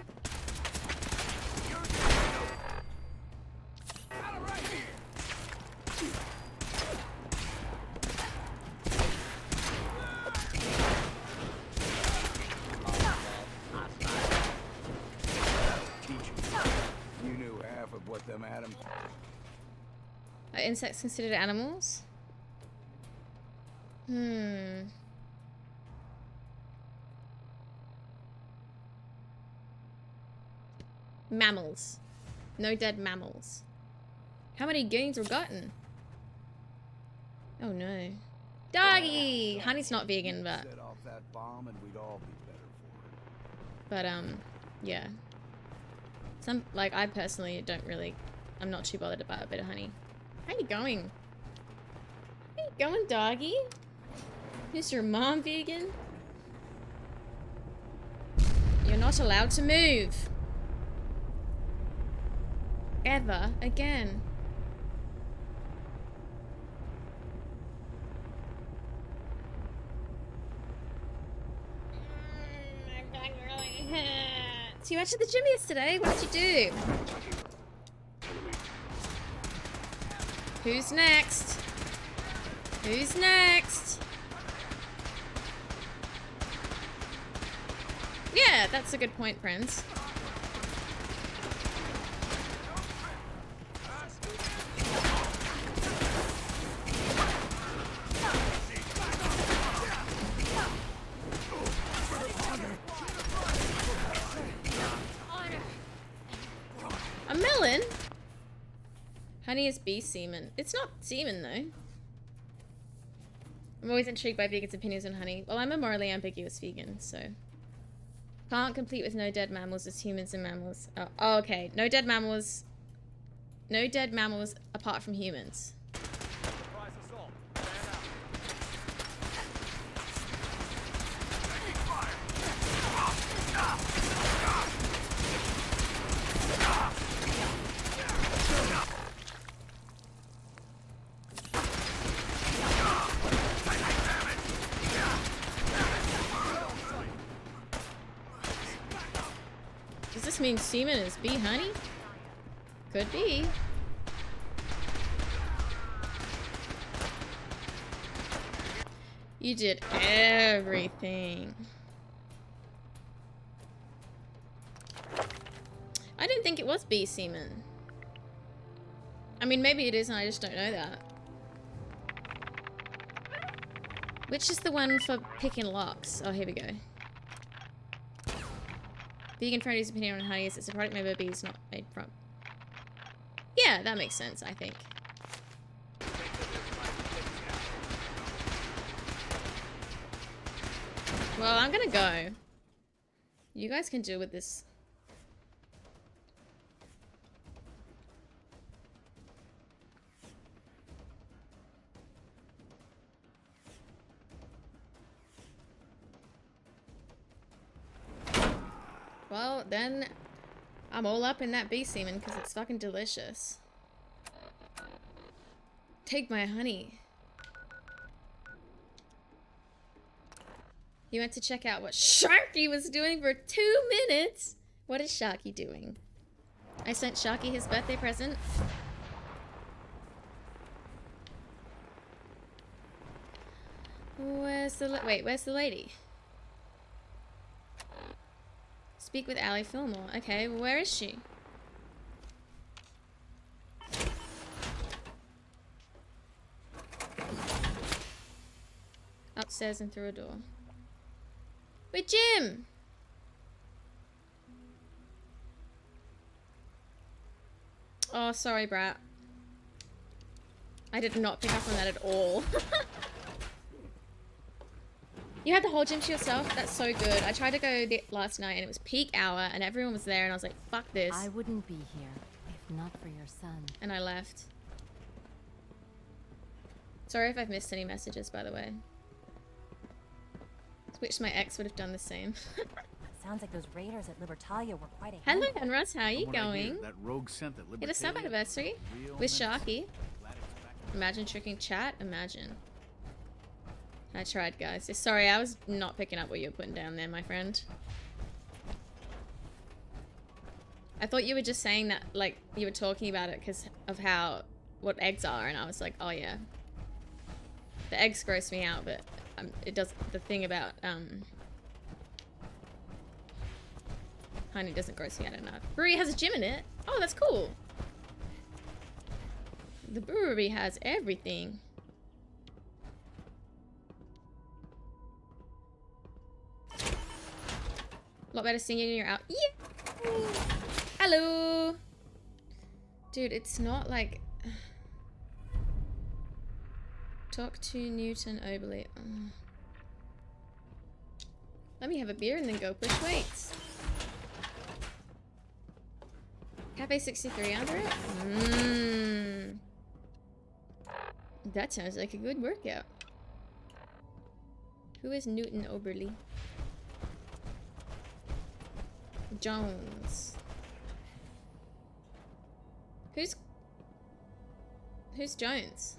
You knew half of what them atoms. Are insects considered animals? Mammals. No dead mammals. How many gains were gotten? Oh no. Doggy! Honey's not vegan, but... Set off that bomb and we'd all be better for it. But, yeah. I personally don't really... I'm not too bothered about a bit of honey. How you going? How you going, doggy? Is your mom vegan? You're not allowed to move. Ever again. So you went to the gym yesterday? What did you do? Who's next? Who's next? Yeah, that's a good point, Prince. Honey is bee semen. It's not semen though. I'm always intrigued by vegans' opinions on honey. Well, I'm a morally ambiguous vegan, so. Can't complete with no dead mammals as humans and mammals. Oh, okay. No dead mammals. No dead mammals apart from humans. Does this mean semen is bee honey? Could be. You did everything. I didn't think it was bee semen. I mean, maybe it is and I just don't know that. Which is the one for picking locks? Oh, here we go. Vegan friendly's opinion on honey is it's a product made by bees, not made from. Yeah, that makes sense, I think. Well, I'm gonna go. You guys can deal with this. Well, then I'm all up in that bee semen because it's fucking delicious. Take my honey. He went to check out what Sharky was doing for 2 minutes. What is Sharky doing? I sent Sharky his birthday present. Where's the where's the lady? Speak with Allie Fillmore. Okay, well, where is she? Upstairs and through a door. Wait, Jim! Oh, sorry, brat. I did not pick up on that at all. You had the whole gym to yourself? That's so good. I tried to go last night and it was peak hour and everyone was there and I was like, fuck this. I wouldn't be here if not for your son. And I left. Sorry if I've missed any messages, by the way. Wish my ex would have done the same. Sounds like those raiders at Libertalia were quite a Hello, Henruss. How are you going? That rogue scent that Hit a sub anniversary with Sharky. Imagine tricking chat. Imagine. I tried, guys. Sorry, I was not picking up what you were putting down there, my friend. I thought you were just saying that, like, you were talking about it because of what eggs are, and I was like, oh yeah. The eggs gross me out, but it does the thing about honey doesn't gross me out enough. Brewery has a gym in it. Oh, that's cool. The brewery has everything. A lot better singing when you're out. Yeah. Hello. Dude, it's not like. Talk to Newton Oberly. Let me have a beer and then go push weights. Cafe 63 under it? Mmm. That sounds like a good workout. Who is Newton Oberly? Jones. Who's Jones?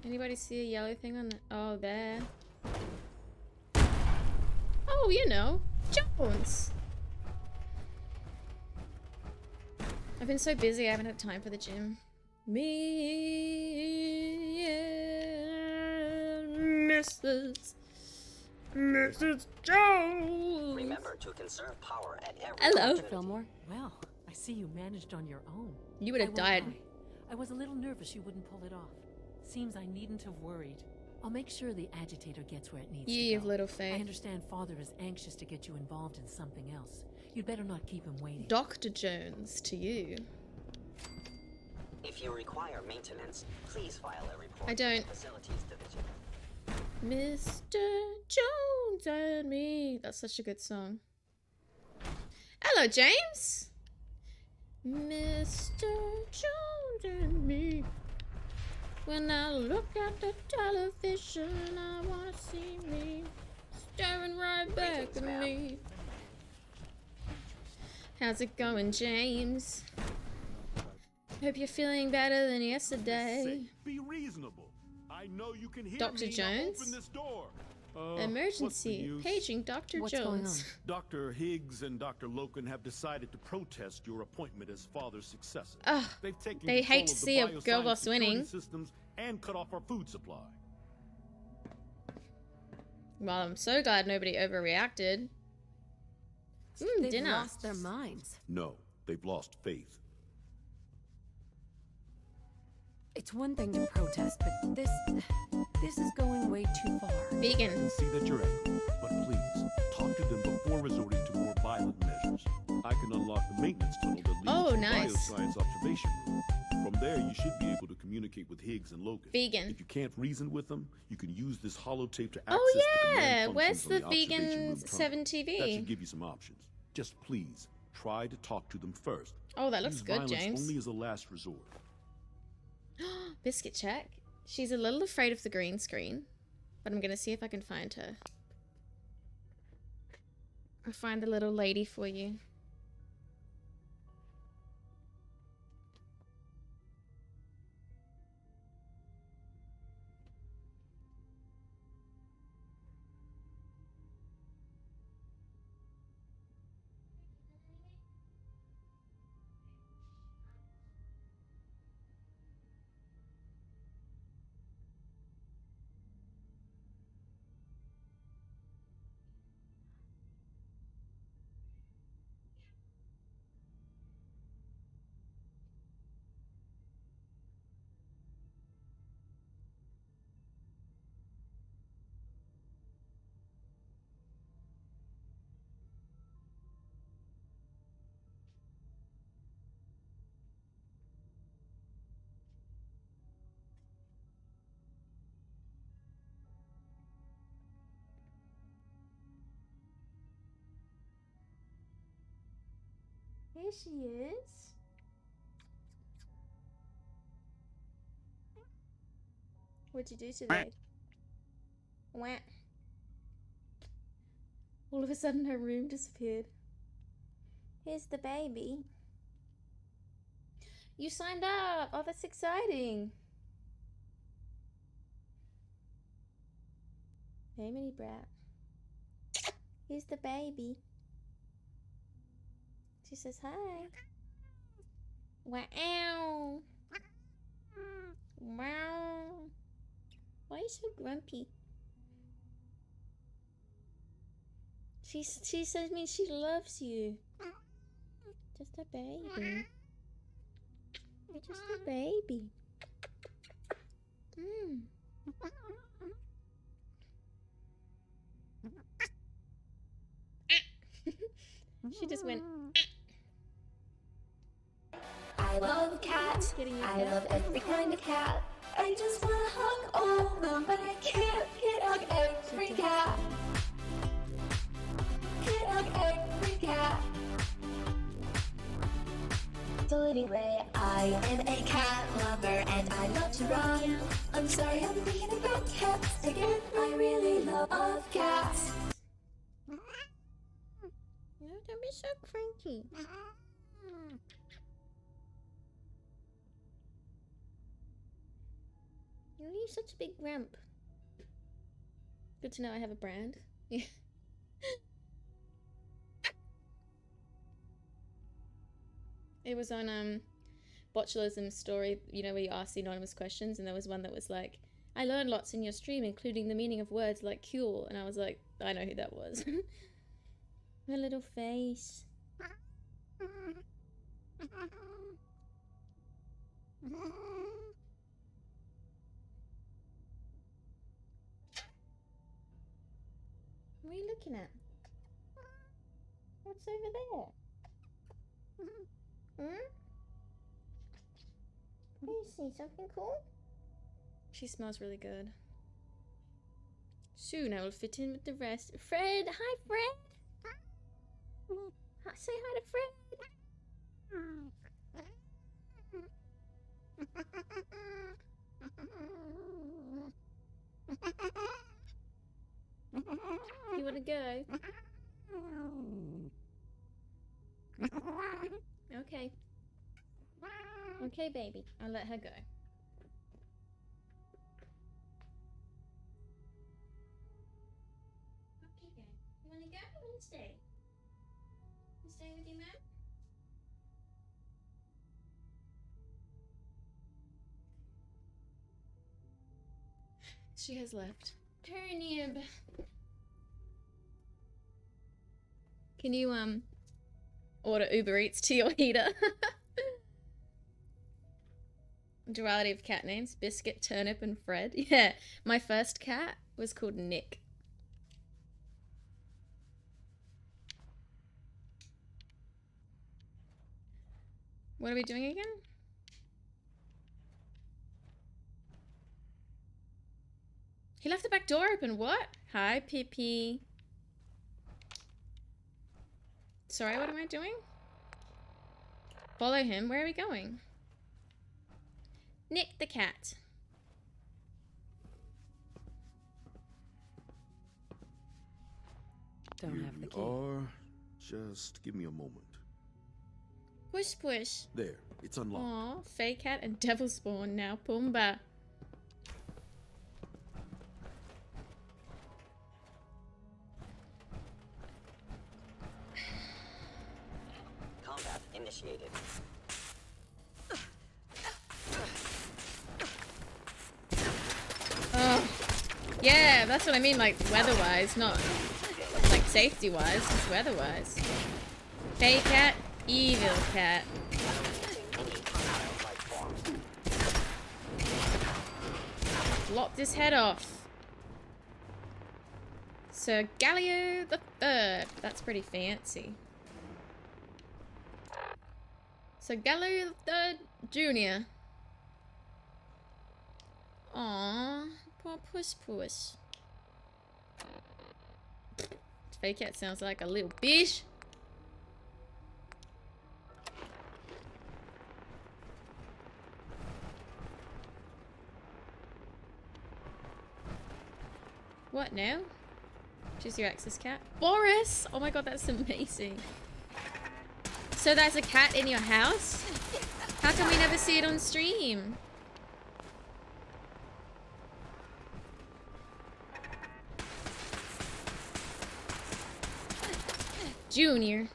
Anybody see a yellow thing on the... Oh, there. Oh, you know. Jones. I've been so busy, I haven't had time for the gym. Me and Mrs. Jones. Remember to conserve power at every Hello. opportunity. Fillmore. Well, I see you managed on your own. You would have died. I was a little nervous you wouldn't pull it off. Seems I needn't have worried. I'll make sure the agitator gets where it needs You to have go. little faith. I understand Father is anxious to get you involved in something else. You'd better not keep him waiting. Dr. Jones, to you. If you require maintenance, please file a report I don't. to the Facilities Division. Mr. Jones and me. That's such a good song. Hello, James. Mr. Jones and me. When I look at the television, I want to see me staring right back at me. How's it going, James? Hope you're feeling better than yesterday. Be reasonable. I know you can hear Dr. me. Jones? Open this door. Emergency. Paging Dr. What's Jones. going on? Dr. Higgs and Dr. Loken have decided to protest your appointment as father's successor. Ugh, They've taken they control hate to of the see a girl bioscience boss security winning. systems and cut off our food supply. Well, I'm so glad nobody overreacted. They've Dinner. lost their minds. No, they've lost faith. It's one thing to protest, but this is going way too far. Vegan. I can see that you're angry, but please, talk to them before resorting to more violent measures. I can unlock the maintenance tunnel that leads to the bioscience observation room. From there, you should be able to communicate with Higgs and Logan. Vegan. If you can't reason with them, you can use this holotape to access Oh the yeah, command where's functions the on the observation Vegan room tunnel. 7 TV? That should give you some options. Just please, try to talk to them first. Oh, that looks Use good, violence James. only as a last resort. Biscuit check. She's a little afraid of the green screen, but I'm gonna see if I can find her. I'll find the little lady for you. Here she is. What'd you do today? Wah. All of a sudden her room disappeared. Here's the baby. You signed up! Oh, that's exciting! Hey, mini brat. Here's the baby. She says hi. Wow. Wow. Why are you so grumpy? She says me she loves you. Just a baby. You're just a baby. She just went. I love cats. I love every kind of cat. I just wanna hug all of them, but I can't hug every cat. Can't hug every cat. So anyway, I am a cat lover and I love to run. I'm sorry, I'm thinking about cats again. I really love cats. No, don't be so cranky. You're such a big grump. Good to know I have a brand. Yeah. It was on botulism's story, you know, where you ask the anonymous questions, and there was one that was like, I learned lots in your stream, including the meaning of words like cure, and I was like, I know who that was. Her little face. What are you looking at? What's over there? Hmm? Do you see something cool? She smells really good. Soon I will fit in with the rest. Fred! Hi, Fred! Say hi to Fred! You wanna go? Okay. Okay, baby. I'll let her go. Okay, go. You wanna go? You wanna stay? You staying with your mom? She has left. Turnip. Can you order Uber Eats to your heater? Duality of cat names: Biscuit, Turnip, and Fred. Yeah, my first cat was called Nick. What are we doing again? He left the back door open. What? Hi, Pippi. Sorry, what am I doing? Follow him. Where are we going? Nick the cat. Don't Here have the we key. are. Just give me a moment. Push, push. There, it's unlocked. Aw, Fey Cat and Devil Spawn now. Pumbaa. Combat initiated. Oh, yeah, that's what I mean, like weather-wise, not like safety-wise, just weather-wise. Fey Cat, Evil Cat. Lopped his head off. Sir Gallio the Third. That's pretty fancy. Sir Gallio the Third Jr. Aww, poor puss puss. Fey Cat sounds like a little bitch. What now? Choose your access cat. Boris! Oh my god, that's amazing. So there's a cat in your house? How come we never see it on stream? Junior.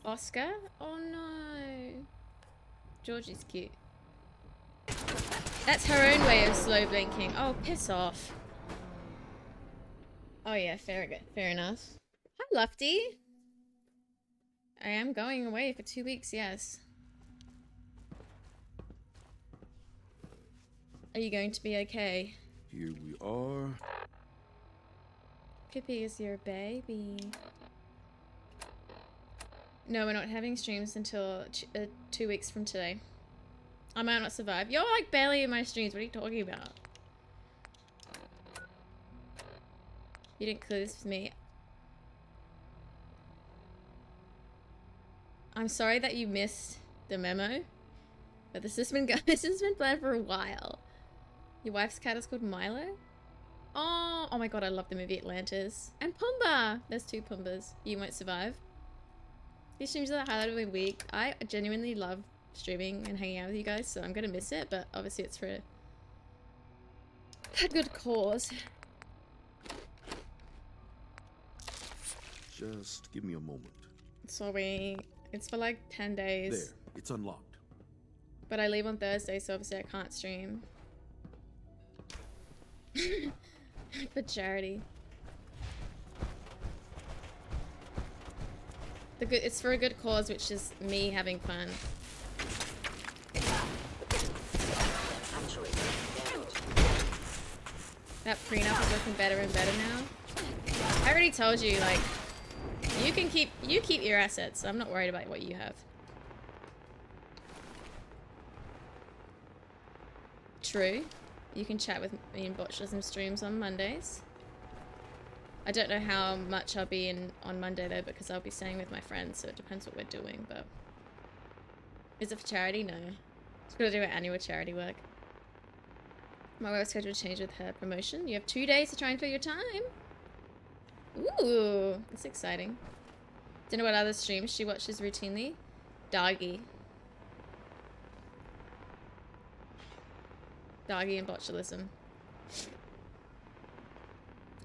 Oscar? Oh no. Georgie's cute. That's her own way of slow blinking. Oh, piss off. Oh yeah, fair enough. Hi, Lufty. I am going away for 2 weeks, yes. Are you going to be okay? Here we are. Pippi is your baby. No, we're not having streams until 2 weeks from today. I might not survive. You're like barely in my streams. What are you talking about? You didn't clear this with me. I'm sorry that you missed the memo, but this has been planned for a while. Your wife's cat is called Milo? Oh my god, I love the movie Atlantis. And Pumbaa! There's 2 Pumbas. You won't survive. These streams are the highlight of my week. I genuinely love streaming and hanging out with you guys, so I'm gonna miss it, but obviously it's for a good cause. Just give me a moment. Sorry, it's for like 10 days. There, it's unlocked. But I leave on Thursday, so obviously I can't stream. For charity. It's for a good cause, which is me having fun. That prenup is looking better and better now. I already told you, like, you keep your assets. So I'm not worried about what you have. True. You can chat with me in Botchlism streams on Mondays. I don't know how much I'll be in on Monday though, because I'll be staying with my friends, so it depends what we're doing, but... Is it for charity? No. Just gotta do our annual charity work. My work schedule changed with her promotion. You have 2 days to try and fill your time. Ooh, that's exciting. Don't know what other streams she watches routinely. Doggy and Botulism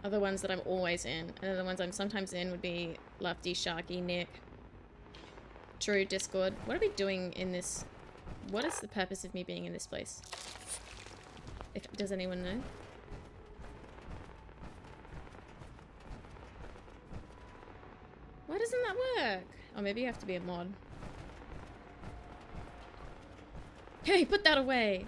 are the ones that I'm always in. And then the ones I'm sometimes in would be Lofty, Sharky, Nick. True, Discord. What are we doing in this? What is the purpose of me being in this place? Does anyone know? Why doesn't that work? Oh, maybe you have to be a mod. Hey, put that away!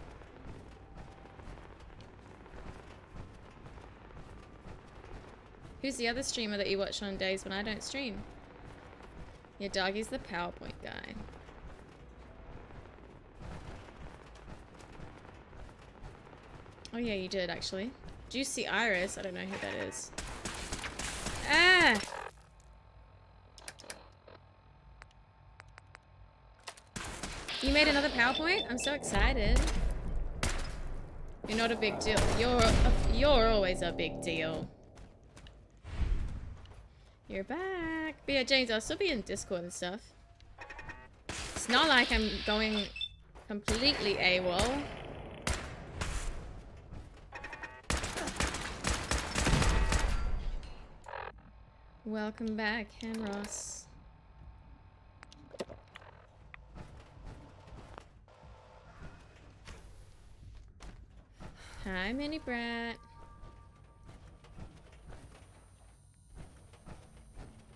Who's the other streamer that you watch on days when I don't stream? Yeah, Doggy's the PowerPoint guy. Oh yeah, you did actually. Juicy Iris, I don't know who that is. Ah! You made another PowerPoint? I'm so excited. You're not a big deal. You're always a big deal. You're back. But yeah, James, I'll still be in Discord and stuff. It's not like I'm going completely AWOL. Welcome back, Hen Ross. Hi, Mini Brat.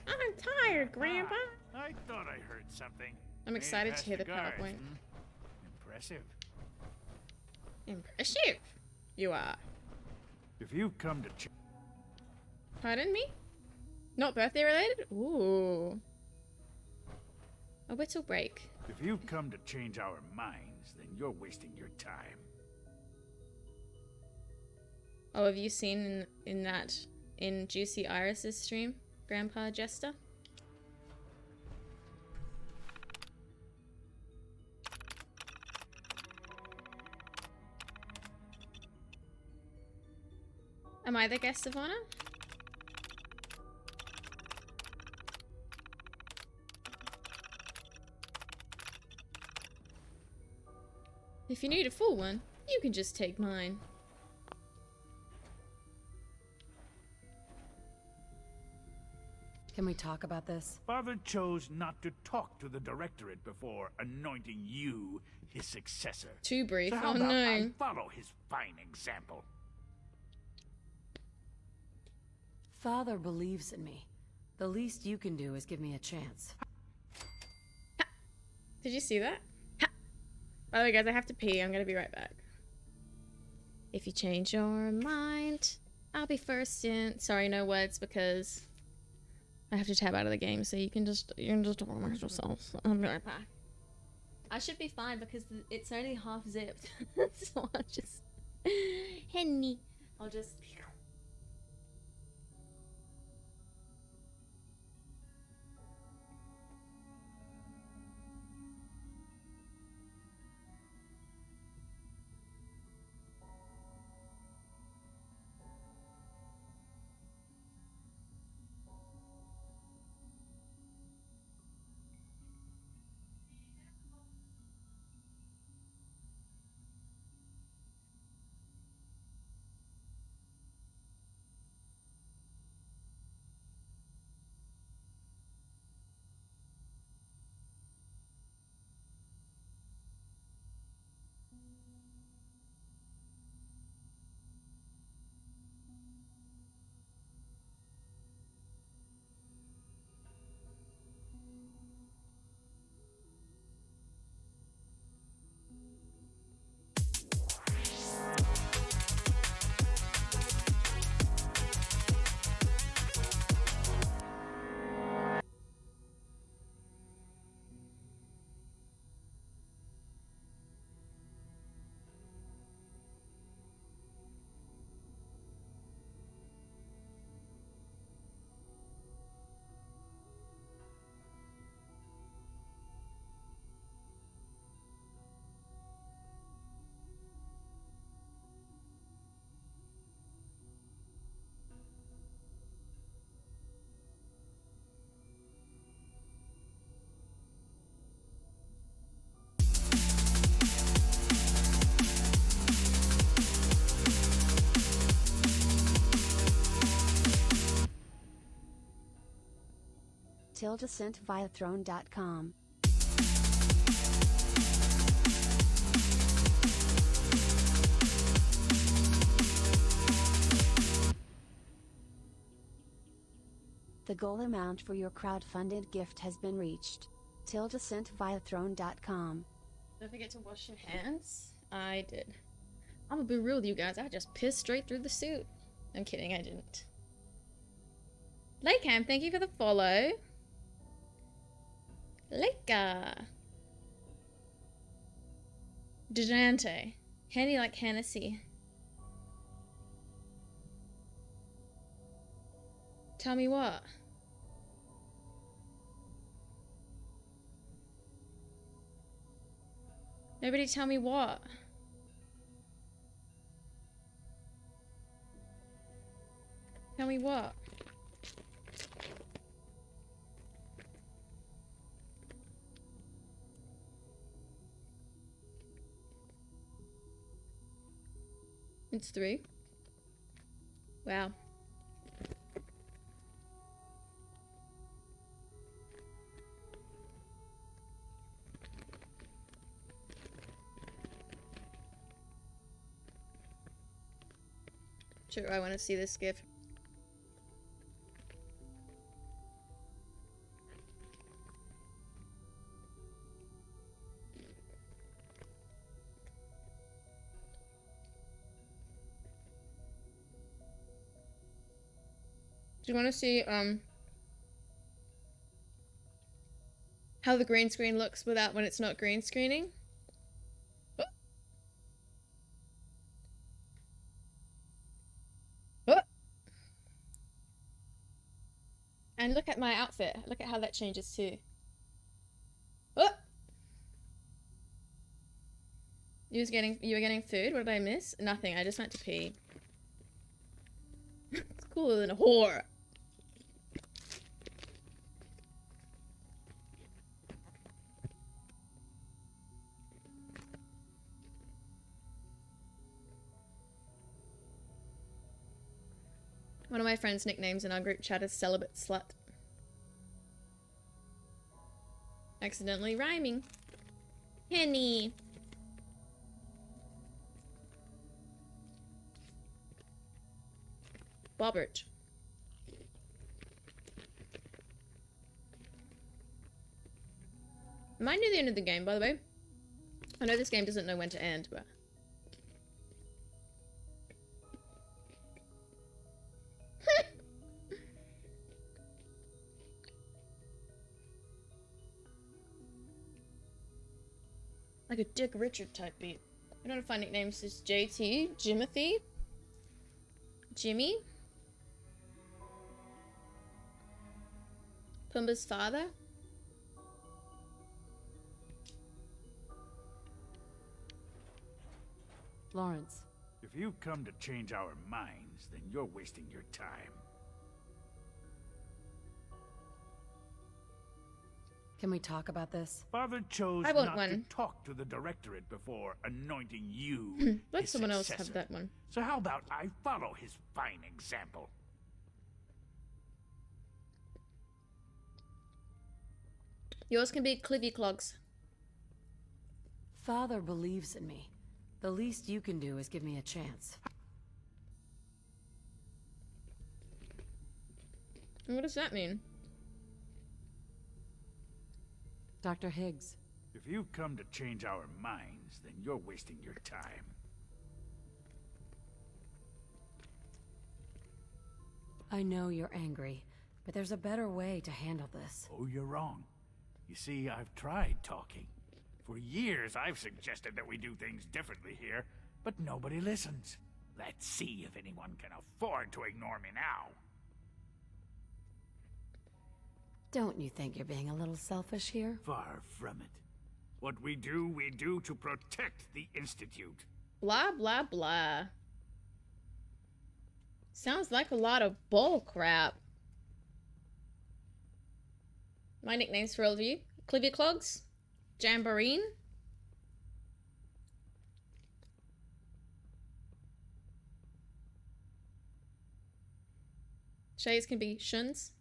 I'm tired, Grandpa. I thought I heard something. I'm excited to hear the guards, PowerPoint. Impressive. Impressive. You are. If you've come to Pardon me? Not birthday related? Ooh. A whittle break. If you've come to change our minds, then you're wasting your time. Oh, have you seen in Juicy Iris's stream, Grandpa Jester? Am I the guest of honor? If you need a full one, you can just take mine. Can we talk about this? Father chose not to talk to the Directorate before anointing you his successor. Too brief. So how Oh about no. I follow his fine example? Father believes in me. The least you can do is give me a chance. Did you see that? Ha! By the way, guys, I have to pee. I'm gonna be right back. If you change your mind, I'll be first in. Sorry, no words because I have to tab out of the game, so you can just organize yourself. I'll be right back. I should be fine because it's only half zipped, so I'll just Henny. I'll just. Tilda sent via throne.com. The goal amount for your crowdfunded gift has been reached. Tilda sent via throne.com. Don't forget to wash your hands. I did. I'm gonna be real with you guys. I just pissed straight through the suit. I'm kidding, I didn't. Lakeham, thank you for the follow. Leka. Dejante. Handy like Hennessy. Tell me what? Nobody tell me what? Tell me what? It's 3. Wow. Sure, I want to see this gift. Do you want to see how the green screen looks without when it's not green screening? Oh. Oh. And look at my outfit. Look at how that changes too. Oh. You were getting food? What did I miss? Nothing. I just went to pee. It's cooler than a whore. One of my friends' nicknames in our group chat is Celibate Slut. Accidentally rhyming. Henny. Bobbert. Am I near the end of the game, by the way? I know this game doesn't know when to end, but... like a Dick Richard type beat. I don't know if my nicknames is JT, Jimothy, Jimmy, Pumbaa's father. Lawrence. If you've come to change our minds, then you're wasting your time. Can we talk about this? Father chose I want not one. to talk to the directorate before anointing you Let his someone else successor. have that one. So how about I follow his fine example? Yours can be Clivy Clogs. Father believes in me. The least you can do is give me a chance. And what does that mean? Dr. Higgs. If you've come to change our minds, then you're wasting your time. I know you're angry, but there's a better way to handle this. Oh, you're wrong. You see, I've tried talking. For years, I've suggested that we do things differently here, but nobody listens. Let's see if anyone can afford to ignore me now. Don't you think you're being a little selfish here? Far from it. What we do to protect the Institute. Blah, blah, blah. Sounds like a lot of bull crap. My nicknames for all of you. Clivy Clogs. Jamboree. Shays can be Shuns.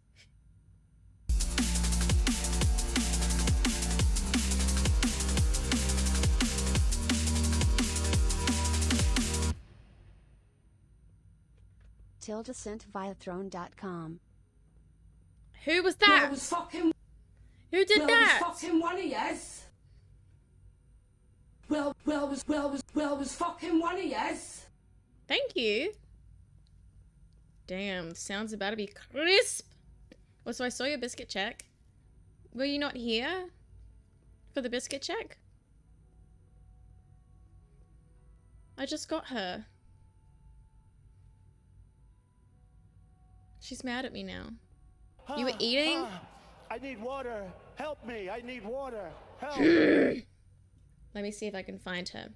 Tilda sent via throne.com. Who was that? Well, was fucking... Who did that? Was fucking one of yes. Well, was fucking one of yes. Thank you. Damn, sound's about to be crisp. Also, I saw your biscuit check. Were you not here for the biscuit check? I just got her. She's mad at me now. You were eating? I need water. Help me. I need water. Help. Let me see if I can find her.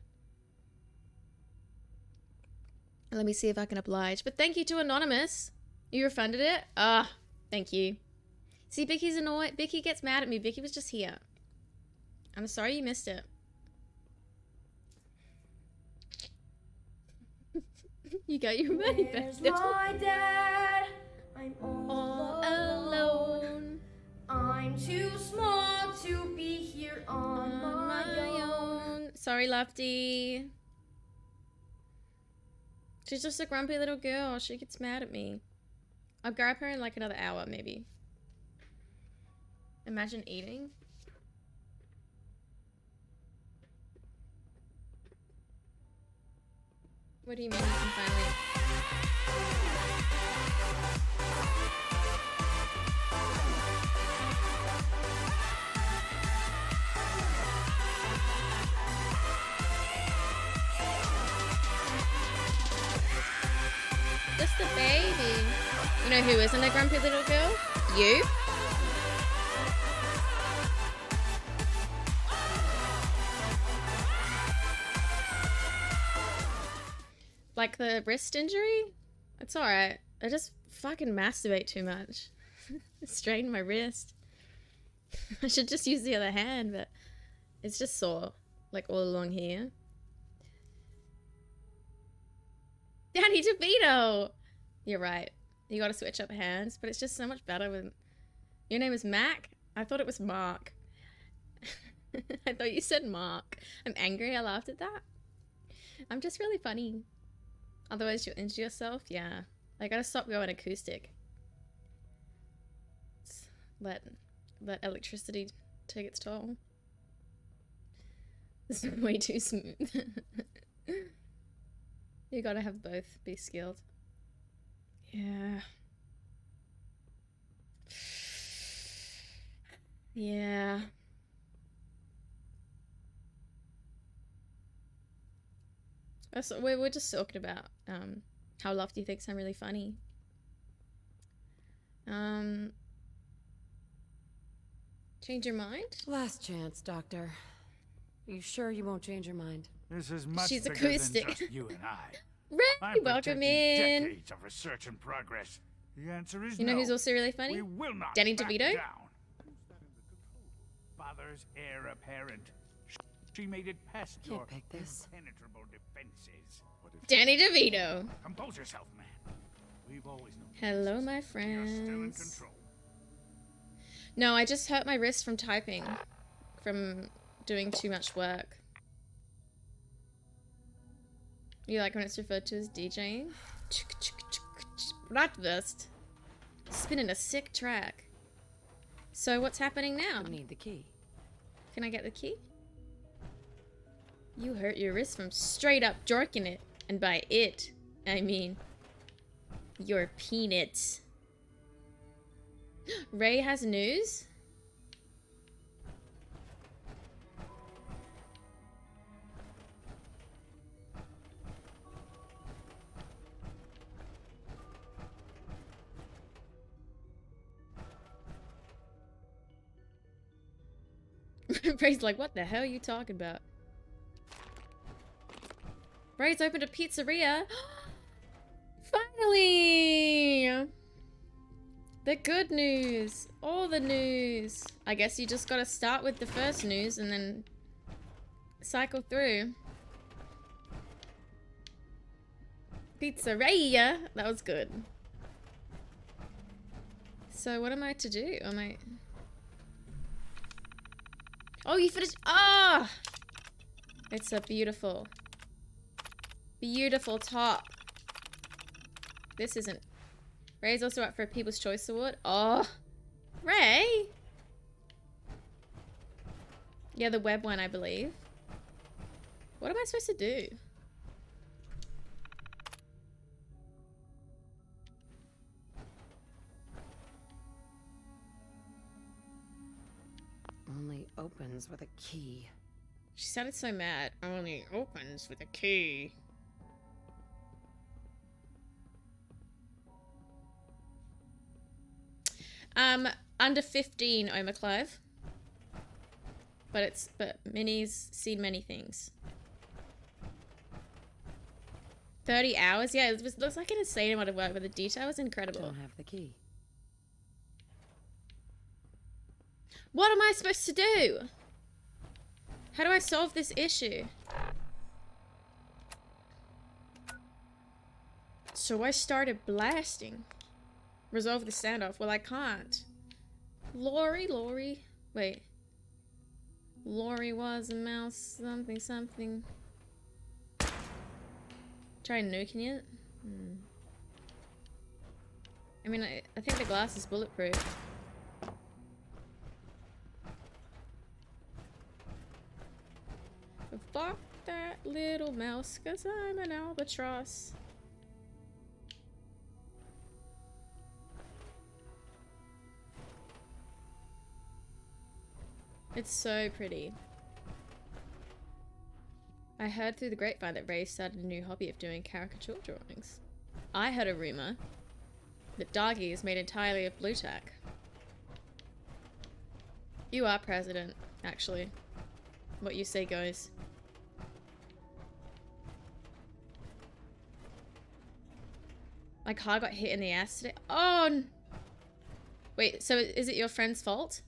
Let me see if I can oblige. But thank you to Anonymous. You refunded it? Ah, thank you. See, Vicky's annoyed. Vicky gets mad at me. Vicky was just here. I'm sorry you missed it. You got your money back. Where's my dad? I'm all alone. I'm too small to be here on my own. Sorry, Lofty. She's just a grumpy little girl. She gets mad at me. I'll grab her in like another hour, maybe. Imagine eating. What do you mean you can finally... Just a baby. You know who isn't a grumpy little girl? You? Like the wrist injury? It's alright. I just fucking masturbate too much. Strain my wrist. I should just use the other hand, but it's just sore. Like all along here. Danny DeVito! You're right. You gotta switch up hands, but it's just so much better when... Your name is Mac? I thought it was Mark. I thought you said Mark. I'm angry I laughed at that. I'm just really funny. Otherwise you'll injure yourself? Yeah. I gotta stop going acoustic. Let electricity take its toll. This is way too smooth. You gotta have both be skilled. Yeah. Yeah. So we're just talking about how Lofty thinks I'm really funny. Change your mind? Last chance, Doctor. Are you sure you won't change your mind? This is much She's bigger acoustic. than just you and I. Ray, welcome in. Decades of research and progress. The answer is You know no. who's also really funny? We will not Danny back DeVito? down. Father's heir apparent. She made it past Can't your pick this. impenetrable defenses. Danny DeVito. Compose yourself, man. We've always known. Hello, my You're still in friends. control. No, I just hurt my wrist from typing. From doing too much work. You like when it's referred to as DJing? Bratwurst. Spinning a sick track. So what's happening now? You need the key. Can I get the key? You hurt your wrist from straight up jerking it. And by it, I mean your peanuts. Ray has news? Ray's like, what the hell are you talking about? Ray's opened a pizzeria. Finally! The good news. All the news. I guess you just gotta start with the first news and then cycle through. Pizzeria. That was good. So what am I to do? Am I... Oh, you finished. Ah! It's a beautiful, beautiful top. This isn't. Ray's also up for a People's Choice Award. Oh, Ray. Yeah, the web one, I believe. What am I supposed to do? Only opens with a key. She sounded so mad. Only opens with a key. Under 15, Oma Clive. But Minnie's seen many things. 30 hours? Yeah, looks like an insane amount of work, but the detail was incredible. Don't have the key. What am I supposed to do? How do I solve this issue? So I started blasting. Resolve the standoff. Well, I can't. Lori. Wait. Lori was a mouse something. Try nuking it? I mean, I think the glass is bulletproof. But fuck that little mouse, 'cause I'm an albatross. It's so pretty. I heard through the grapevine that Ray started a new hobby of doing caricature drawings. I heard a rumor that Doggy is made entirely of blue tack. You are president, actually. What you say goes. My car got hit in the ass today. Oh! Wait, so is it your friend's fault?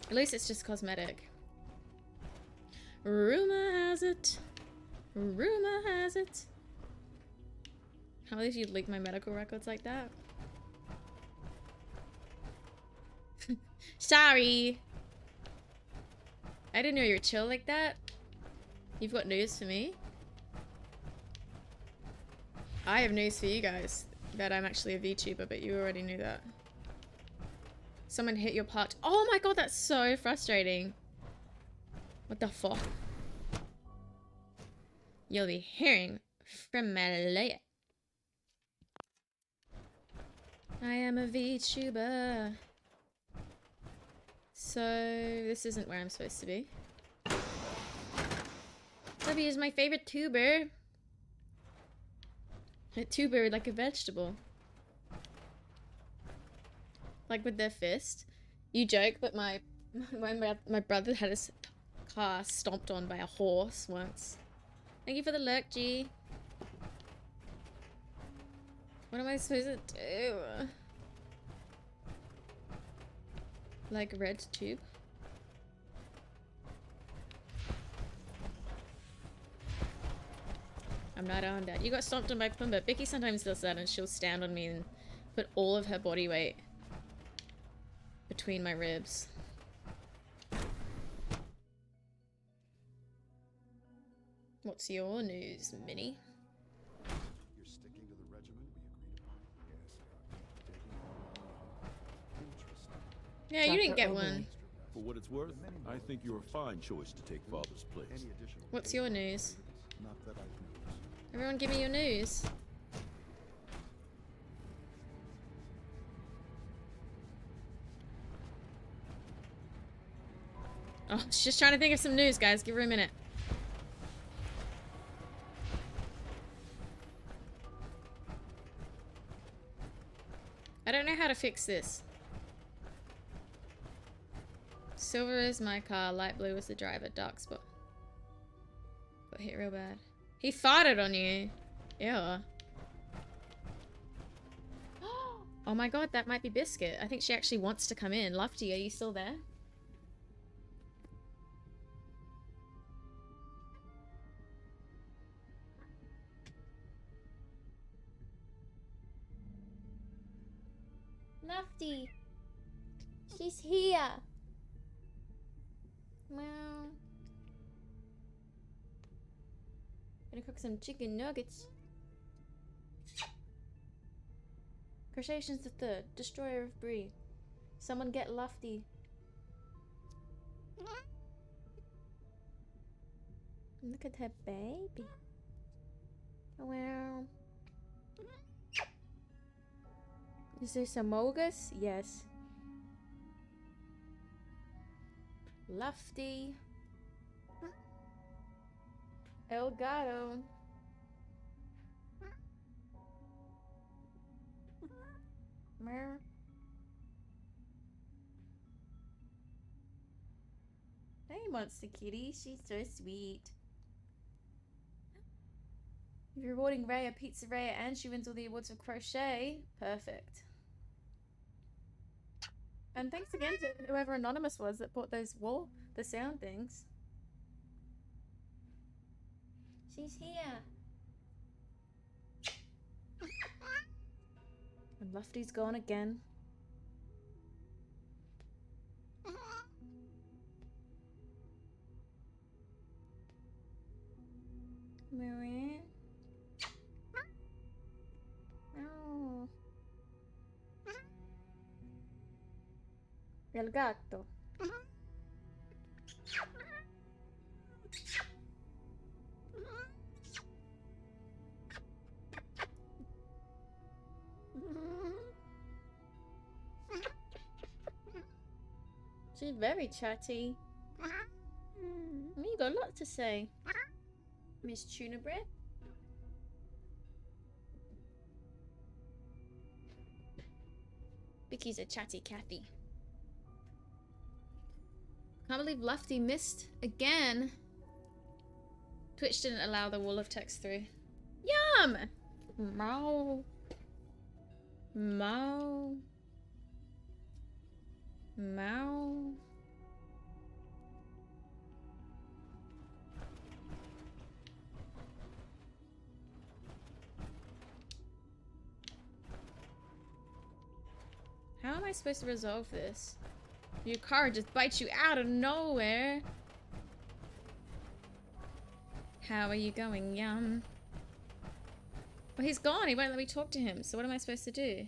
At least it's just cosmetic. Rumor has it. Rumor has it. How did you leak my medical records like that? Sorry. I didn't know you were chill like that. You've got news for me. I have news for you guys. That I'm actually a VTuber, but you already knew that. Someone hit your part. Oh my god, that's so frustrating. What the fuck? You'll be hearing from Malaya. I am a VTuber. So, this isn't where I'm supposed to be. Plebbeee is my favorite tuber. A tuber like a vegetable. Like with their fist. You joke, but my brother had his car stomped on by a horse once. Thank you for the lurk, G. What am I supposed to do? Like red tube? I'm not on that. You got stomped on by Pumbaa. Becky sometimes does that and she'll stand on me and put all of her body weight between my ribs. What's your news, Minnie? You're sticking to the regimen we agreed upon? Yes, Yeah, you didn't get one. For what it's worth, I think you're a fine choice to take Father's place. What's your news? Not that I know. Everyone give me your news. Oh, she's just trying to think of some news, guys. Give her a minute. I don't know how to fix this. Silver is my car, light blue is the driver, dark spot. Got hit real bad. He farted on you. Ew. Oh my god, that might be Biscuit. I think she actually wants to come in. Lufty, are you still there? Lufty. She's here. Meow. Gonna cook some chicken nuggets. Crustaceans the third, destroyer of Bree. Someone get Lofty. Look at her baby. Well, is this a Mogus? Yes. Lofty. Elgato. Mer. Hey, Monster Kitty. She's so sweet. If you're rewarding Raya, Pizza Raya, and she wins all the awards for crochet, perfect. And thanks again to whoever Anonymous was that bought those the sound things. She's here. And Lofty's gone again. Marie. Oh. El gatto. She's very chatty. You got a lot to say, Miss Tuna Bread. Vicky's a chatty Cathy. Can't believe Lofty missed again. Twitch didn't allow the wall of text through. Yum! Mow. Mow. Mow. How am I supposed to resolve this? Your car just bites you out of nowhere. How are you going, Yum? Well, he's gone. He won't let me talk to him. So what am I supposed to do?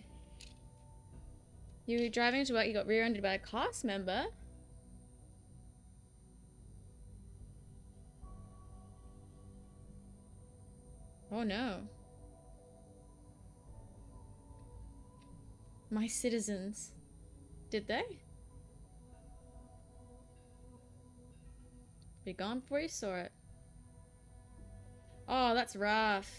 You were driving to work. You got rear-ended by a cast member. Oh no. My citizens. Did they? Be gone before you saw it. Oh, that's rough.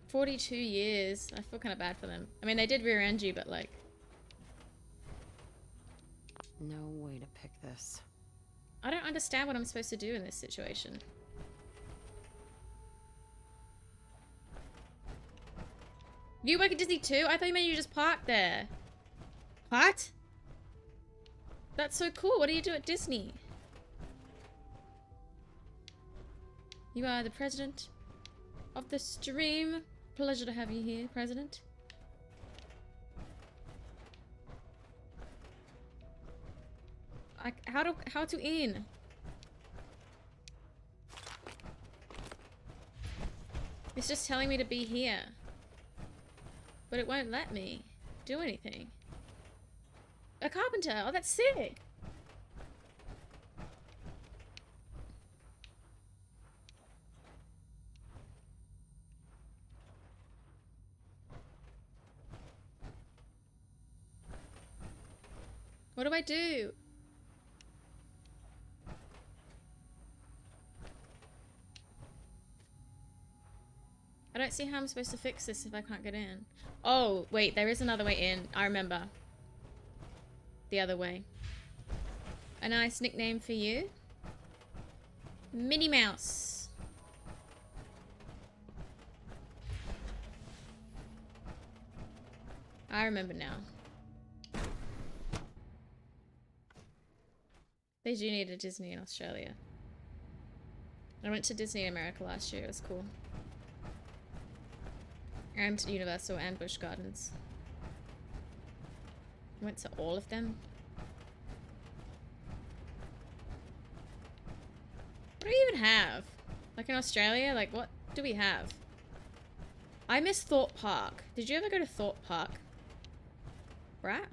"42 years. I feel kind of bad for them. I mean, they did rear-end you, but like... No way to pick this. I don't understand what I'm supposed to do in this situation. You work at Disney too? I thought you meant you just parked there. What? That's so cool. What do you do at Disney? You are the president of the stream. Pleasure to have you here, President. How to in? It's just telling me to be here. But it won't let me do anything. A carpenter! Oh, that's sick! What do I do? I don't see how I'm supposed to fix this if I can't get in. Oh, wait, there is another way in. I remember. The other way. A nice nickname for you. Minnie Mouse. I remember now. They do need a Disney in Australia. I went to Disney in America last year. It was cool. And Universal and Busch Gardens. I went to all of them. What do we even have? Like in Australia, like what do we have? I miss Thorpe Park. Did you ever go to Thorpe Park? Right?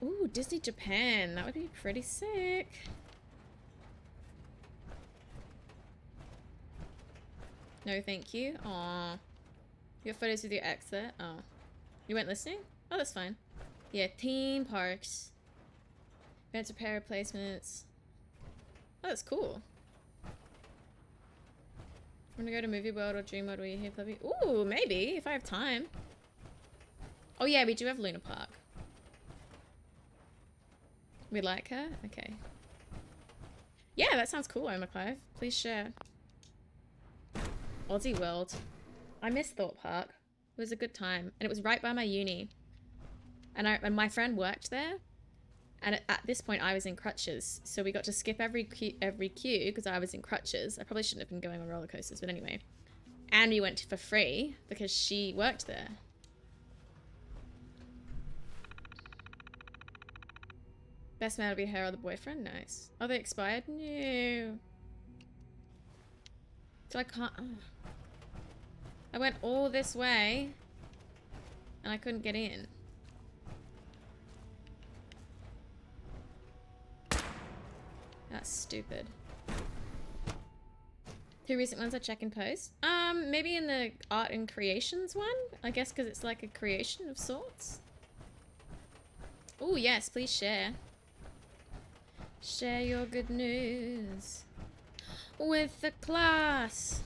Ooh, Disney Japan. That would be pretty sick. No, thank you. Aw. You got photos with your ex there? Oh. You weren't listening? Oh, that's fine. Yeah, theme parks. Events, repair, replacements. Oh, that's cool. Wanna go to Movie World or Dream World where you hear Plebbeee? Ooh, maybe, if I have time. Oh yeah, we do have Luna Park. We like her? Okay. Yeah, that sounds cool, Omar Clive. Please share. Aussie World. I miss Thorpe Park. It was a good time. And it was right by my uni. And my friend worked there. And at this point, I was in crutches. So we got to skip every queue because I was in crutches. I probably shouldn't have been going on roller coasters, but anyway. And we went for free because she worked there. Best man would be her or the boyfriend? Nice. Oh, they expired? No. So I can't... Oh. I went all this way. And I couldn't get in. That's stupid. 2 recent ones I check and post. Maybe in the art and creations one? I guess because it's like a creation of sorts. Oh yes, please share. Share your good news with the class.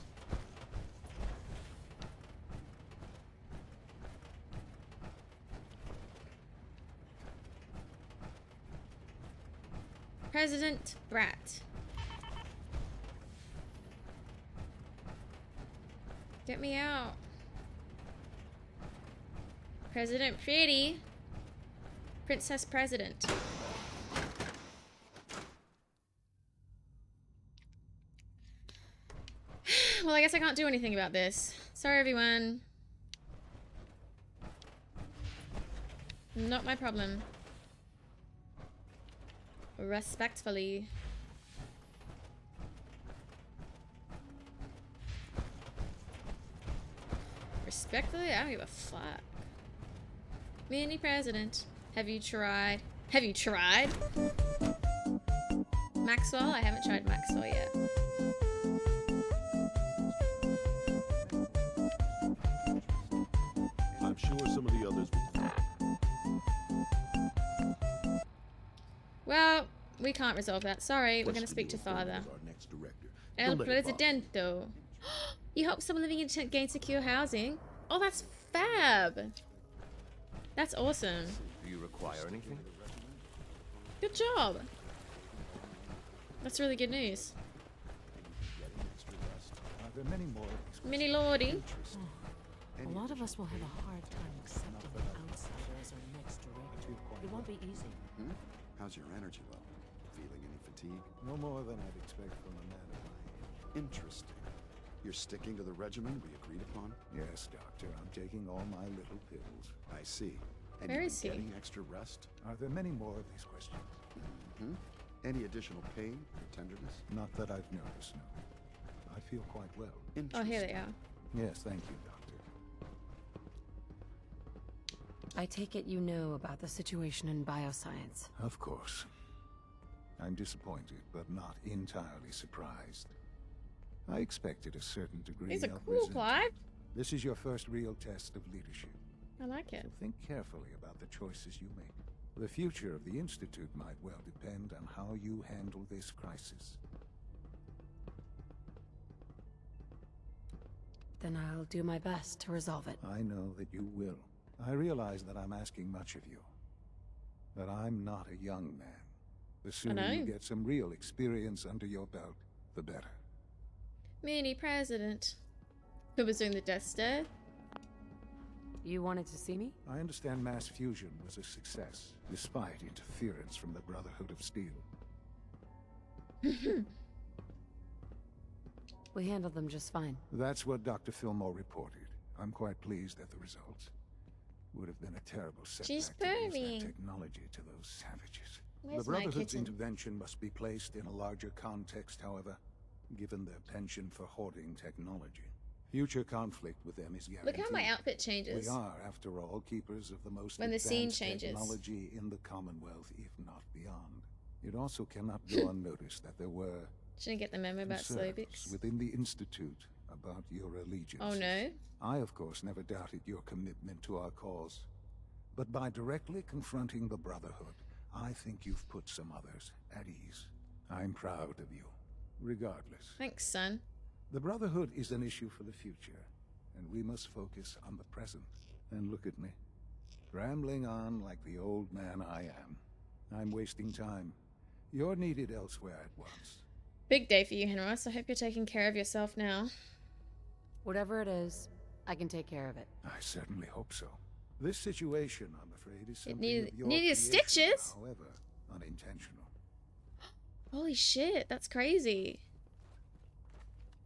President Brat. Get me out. President Pretty. Princess President. Well, I guess I can't do anything about this. Sorry, everyone. Not my problem. Respectfully. Respectfully? I don't give a fuck. Mini President. Have you tried? Have you tried? Maxwell? I haven't tried Maxwell yet. I'm sure some of the others will. Well, we can't resolve that. Sorry, we're going to speak to Father. El Presidento. You help someone living in gain secure housing? Oh, that's fab. That's awesome. Do you require anything? Good job. That's really good news. Mini Lordy. A lot of us will have a hard time accepting the outsider as our next director. It won't be easy. How's your energy level? Feeling any fatigue? No more than I'd expect from a man of my age. Interesting. You're sticking to the regimen we agreed upon? Yes, Doctor. I'm taking all my little pills. I see. And Where you've is been he? getting extra rest? Are there many more of these questions? Any additional pain or tenderness? Not that I've noticed, no. I feel quite well. Oh, here they are. Yes, thank you, Doctor. I take it you know about the situation in bioscience. Of course. I'm disappointed, but not entirely surprised. I expected a certain degree These are of cool, resentment. Clive. This is your first real test of leadership. I like it. So think carefully about the choices you make. The future of the Institute might well depend on how you handle this crisis. Then I'll do my best to resolve it. I know that you will. I realize that I'm asking much of you. But I'm not a young man. The sooner you get some real experience under your belt, the better. Mini President. Who was doing the death stare? You wanted to see me? I understand mass fusion was a success, despite interference from the Brotherhood of Steel. We handled them just fine. That's what Dr. Fillmore reported. I'm quite pleased at the results. Would have been a terrible setback She's to use purring. that technology to those savages. Where's The my Brotherhood's kitten? intervention must be placed in a larger context, however, given their penchant for hoarding technology. Future conflict with them is guaranteed. Look how my outfit changes. We are, after all, keepers of the most when the scene advanced changes. technology in the Commonwealth, if not beyond. It also cannot go unnoticed that there were Shouldn't get the memo about concerns Slobix. within the Institute about your allegiance. Oh no. I, of course, never doubted your commitment to our cause. But by directly confronting the Brotherhood, I think you've put some others at ease. I'm proud of you, regardless. Thanks, son. The Brotherhood is an issue for the future, and we must focus on the present. And look at me, rambling on like the old man I am. I'm wasting time. You're needed elsewhere at once. Big day for you, Henros. I hope you're taking care of yourself now. Whatever it is, I can take care of it. I certainly hope so. This situation, I'm afraid, is something needed- of your needed creation, stitches? however unintentional. Holy shit, that's crazy.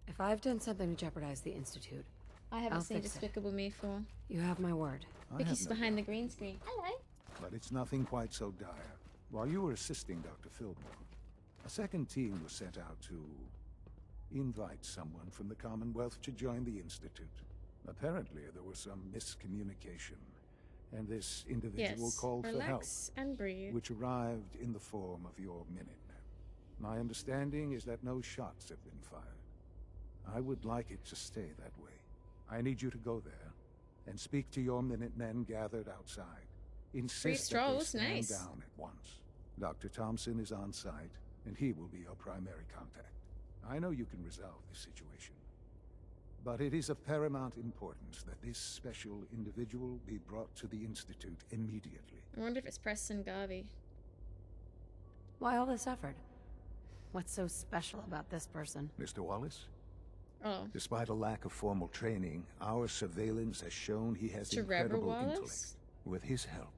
If I've done something to jeopardize the Institute, I haven't I'll seen fix it. Despicable Me for. You have my word. I Vicky's have no behind doubt. the green screen. Hello. But it's nothing quite so dire. While you were assisting Dr. Fillmore, a second team was sent out to invite someone from the Commonwealth to join the Institute. Apparently, there was some miscommunication, and this individual Yes. called for help, Relax and breathe. which arrived in the form of your Minutemen. My understanding is that no shots have been fired. I would like it to stay that way. I need you to go there and speak to your Minutemen gathered outside. Insist that they strolls, stand nice. down at once. Dr. Thompson is on site, and he will be your primary contact. I know you can resolve this situation, but it is of paramount importance that this special individual be brought to the Institute immediately. I wonder if it's Preston Garvey. Why all this effort? What's so special about this person? Mr. Wallace? Oh. Despite a lack of formal training, our surveillance has shown he has Trevor incredible Wallace? intellect. With his help,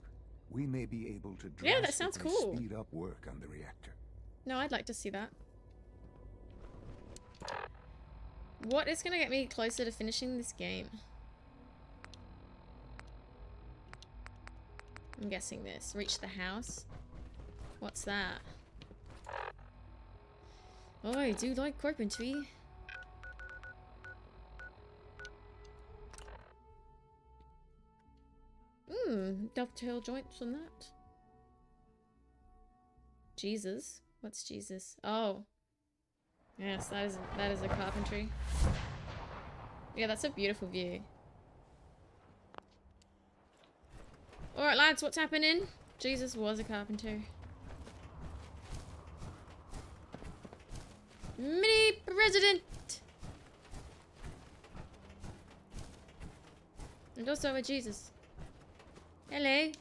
we may be able to Yeah, that sounds drastically cool. speed up work on the reactor. No, I'd like to see that. What is going to get me closer to finishing this game? I'm guessing this. Reach the house. What's that? Oh, I do like carpentry. Dovetail joints on that. Jesus. What's Jesus? Oh. Yes, that is a carpentry. Yeah, that's a beautiful view. Alright lads, what's happening? Jesus was a carpenter. Mini president! And also a Jesus. Hello.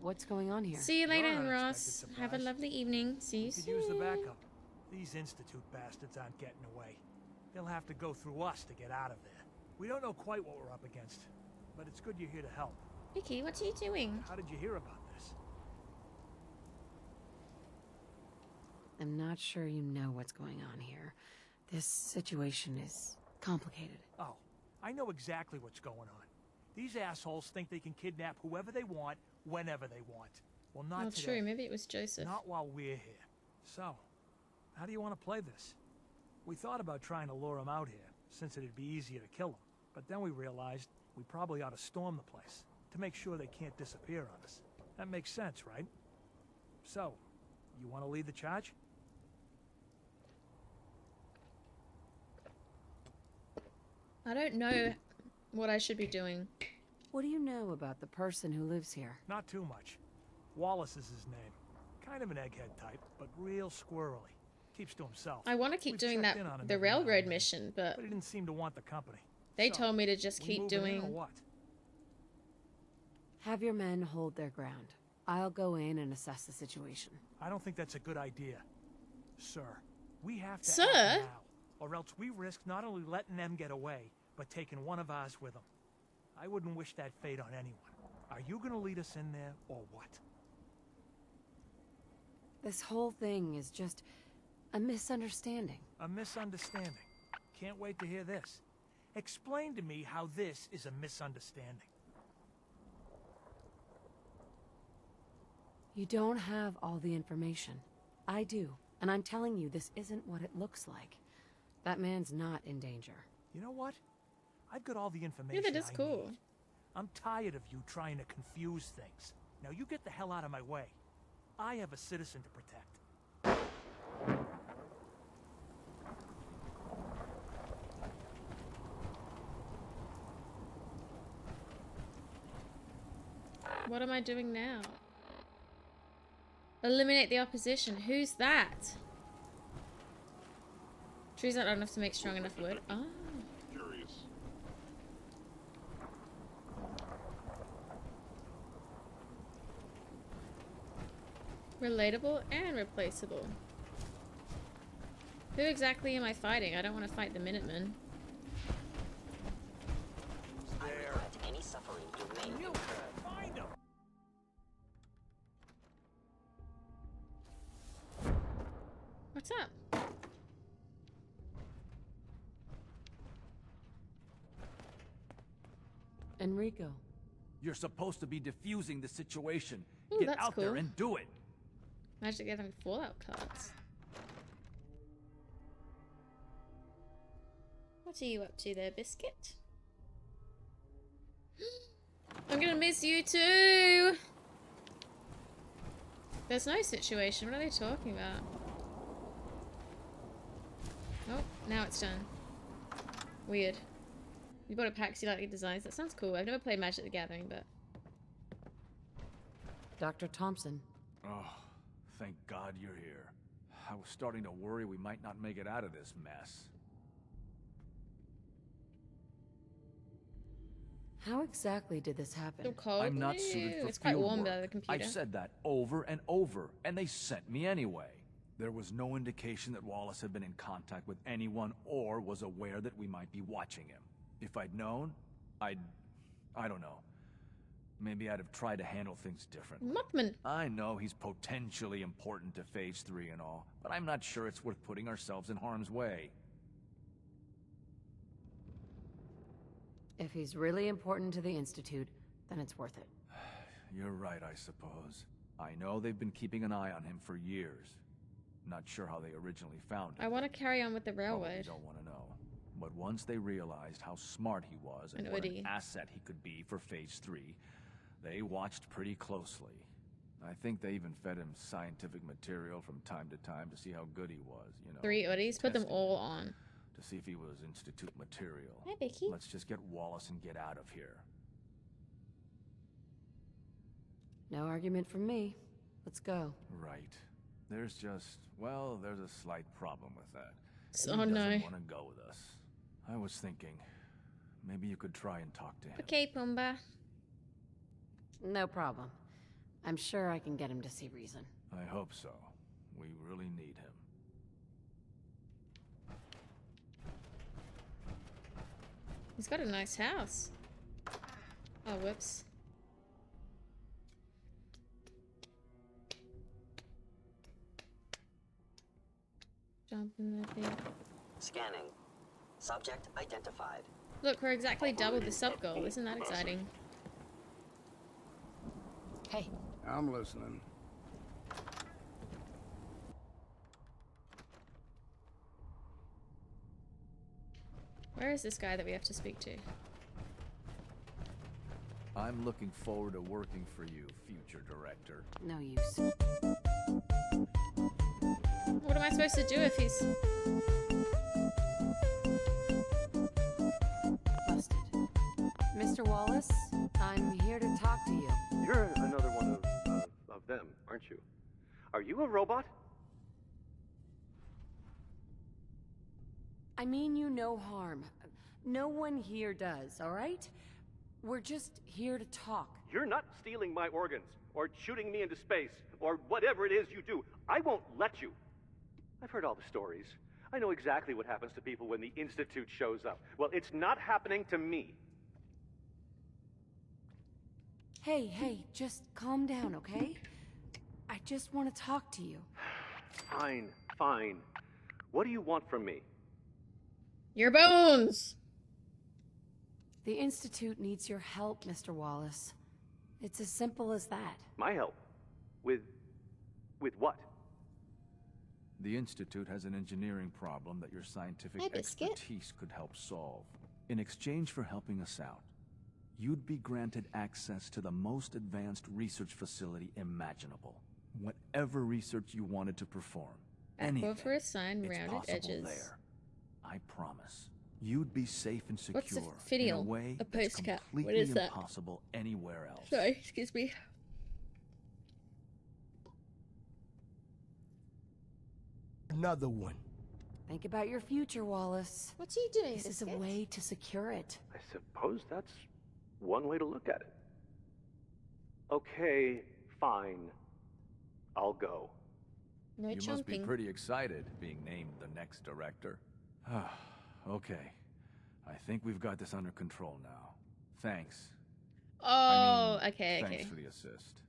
What's going on here? See you later, You're an Ross. unexpected Have a surprise. lovely evening. See you Could soon. use the backup. These Institute bastards aren't getting away. They'll have to go through us to get out of there. We don't know quite what we're up against, but it's good you're here to help. Vicky, what are you doing? How did you hear about this? I'm not sure you know what's going on here. This situation is complicated. Oh, I know exactly what's going on. These assholes think they can kidnap whoever they want, whenever they want. Well, not Oh, today. true. Maybe it was Joseph. Not while we're here. So, how do you want to play this? We thought about trying to lure them out here, since it'd be easier to kill them. But then we realized we probably ought to storm the place, to make sure they can't disappear on us. That makes sense, right? So, you want to lead the charge? I don't know what I should be doing. What do you know about the person who lives here? Not too much. Wallace is his name. Kind of an egghead type, but real squirrely. Keeps to himself. I want to keep We've doing checked that in on him the every now and railroad then, mission, but he didn't seem to want the company. they So, told me to just we keep moving in or doing. what? Have your men hold their ground. I'll go in and assess the situation. I don't think that's a good idea. Sir, we have to Sir? act now, or else we risk not only letting them get away, but taking one of ours with them. I wouldn't wish that fate on anyone. Are you gonna lead us in there, or what? This whole thing is just a misunderstanding. A misunderstanding. Can't wait to hear this. Explain to me how this is a misunderstanding. You don't have all the information. I do, and I'm telling you, this isn't what it looks like. That man's not in danger. You know what? I've got all the information Yeah, that is I cool. need. I'm tired of you trying to confuse things. Now you get the hell out of my way. I have a citizen to protect. What am I doing now? Eliminate the opposition. Who's that? Trees aren't enough to make strong enough wood. Ah. Curious. Relatable and replaceable. Who exactly am I fighting? I don't want to fight the Minutemen. I regret any suffering you may incur. Find him! What's up? Enrico. You're supposed to be diffusing the situation. Ooh, Get that's out there cool. and do it. Magic Gathering Fallout cards. What are you up to there, Biscuit? I'm gonna miss you too! There's no situation. What are they talking about? Oh, now it's done. Weird. You bought a pack, so you like the designs. That sounds cool. I've never played Magic the Gathering, but... Dr. Thompson. Oh, thank God you're here. I was starting to worry we might not make it out of this mess. How exactly did this happen? So cold. I'm not suited for It's quite field warm work. by the computer. I've said that over and over, and they sent me anyway. There was no indication that Wallace had been in contact with anyone or was aware that we might be watching him. If I'd known, I don't know. Maybe I'd have tried to handle things differently. Muckman. I know he's potentially important to Phase 3 and all, but I'm not sure it's worth putting ourselves in harm's way. If he's really important to the Institute, then it's worth it. You're right, I suppose. I know they've been keeping an eye on him for years. Not sure how they originally found him. I want to carry on with the Probably railroad. don't want to know. But once they realized how smart he was and An what Udi. an asset he could be for Phase 3, they watched pretty closely. I think they even fed him scientific material from time to time to see how good he was, you know. 3 Uddies. Put them testing all him on. to see if he was Institute material. Hi, Becky. Let's just get Wallace and get out of here. No argument from me. Let's go. Right. There's just, well, there's a slight problem with that. So, He oh, no. doesn't want to go with us. I was thinking, maybe you could try and talk to him. Okay, Pumbaa. No problem. I'm sure I can get him to see reason. I hope so. We really need him. He's got a nice house. Oh, whoops. Jump in the thing. Scanning. Subject identified. Look, we're exactly double the sub goal. Isn't that exciting? Hey. I'm listening. Where is this guy that we have to speak to? I'm looking forward to working for you, future director. No use. What am I supposed to do if he's... Busted. Mr. Wallace, I'm here to talk to you. You're another one of them, aren't you? Are you a robot? I mean you no harm. No one here does, all right? We're just here to talk. You're not stealing my organs, or shooting me into space, or whatever it is you do. I won't let you. I've heard all the stories. I know exactly what happens to people when the Institute shows up. Well, it's not happening to me. Hey, just calm down, okay? I just want to talk to you. Fine, fine. What do you want from me? Your bones! The Institute needs your help, Mr. Wallace. It's as simple as that. My help? With what? The Institute has an engineering problem that your scientific Hi, Biscuit. expertise could help solve. In exchange for helping us out, you'd be granted access to the most advanced research facility imaginable. Whatever research you wanted to perform. Anything. Aquifer sign, It's rounded possible edges. there. I promise. You'd be safe and secure What's a in a fidel? way A that's postcard. What completely is that? impossible anywhere else. Sorry, excuse me. Another one. Think about your future, Wallace. What's he doing? This is a way to secure it. I suppose that's one way to look at it. Okay, fine. I'll go. No You must be chomping. pretty excited being named the next director. Okay. I think we've got this under control now. Thanks. Oh, okay, Thanks okay. for the assist.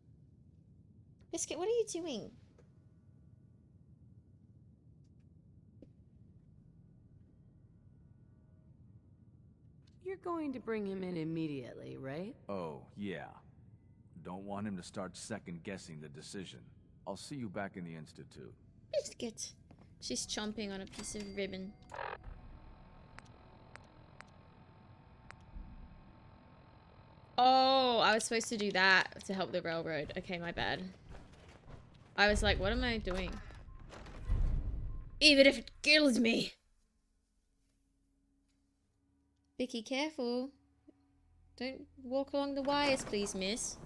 Biscuit, what are you doing? You're going to bring him in immediately, right? Oh, yeah. Don't want him to start second-guessing the decision. I'll see you back in the Institute. Biscuit. She's chomping on a piece of ribbon. Oh, I was supposed to do that to help the railroad. Okay, my bad. I was like, what am I doing? Even if it kills me. Vicky, careful. Don't walk along the wires, please, miss.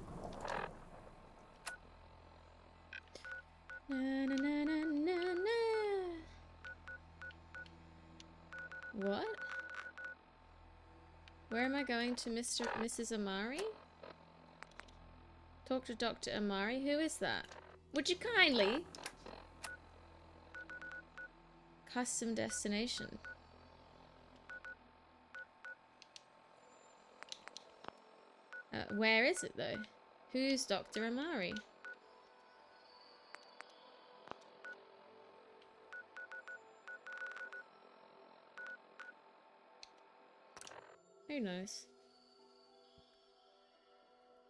Na, na, na, na, na, na. What? Where am I going to, Mrs. Amari? Talk to Dr. Amari? Who is that? Would you kindly? Custom destination. Where is it though? Who's Dr. Amari? Who knows?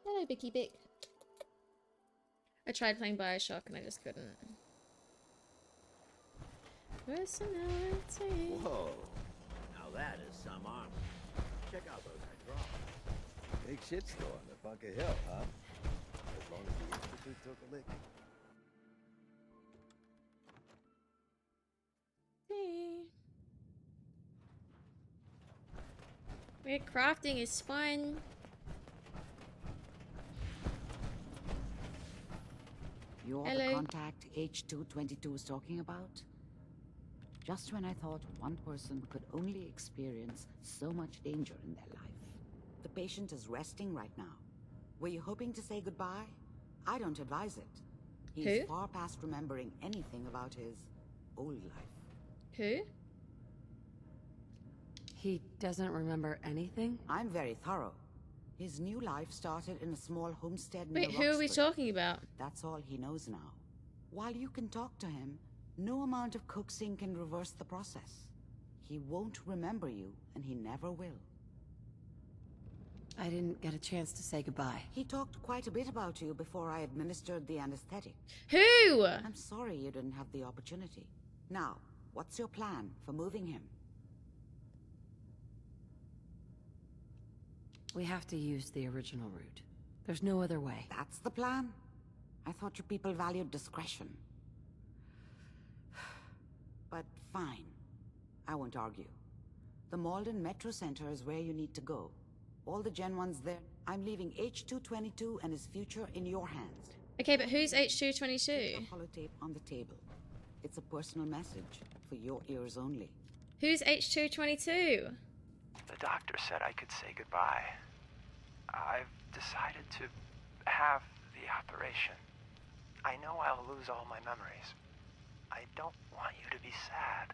Hello, Bicky Bick. I tried playing Bioshock and I just couldn't. Personality. Whoa. Now that is some armor. Check out those hydraulics. Big shitstorm at Bunker Hill, huh? As long as the Institute took a lick. Where crafting is fun. You're Hello. the contact H222 is talking about? Just when I thought one person could only experience so much danger in their life. The patient is resting right now. Were you hoping to say goodbye? I don't advise it. He's Who? far past remembering anything about his old life. Who? He doesn't remember anything? I'm very thorough. His new life started in a small homestead near Wait, who are we Roxbury. talking about? That's all he knows now. While you can talk to him, no amount of coaxing can reverse the process. He won't remember you, and he never will. I didn't get a chance to say goodbye. He talked quite a bit about you before I administered the anesthetic. Who? I'm sorry you didn't have the opportunity. Now, what's your plan for moving him? We have to use the original route. There's no other way. That's the plan? I thought you people valued discretion. But fine. I won't argue. The Malden Metro Center is where you need to go. All the Gen 1's there. I'm leaving H222 and his future in your hands. Okay, but who's Put H222? the holotape on the table. It's a personal message for your ears only. Who's H222? The doctor said I could say goodbye. I've decided to have the operation. I know I'll lose all my memories. I don't want you to be sad.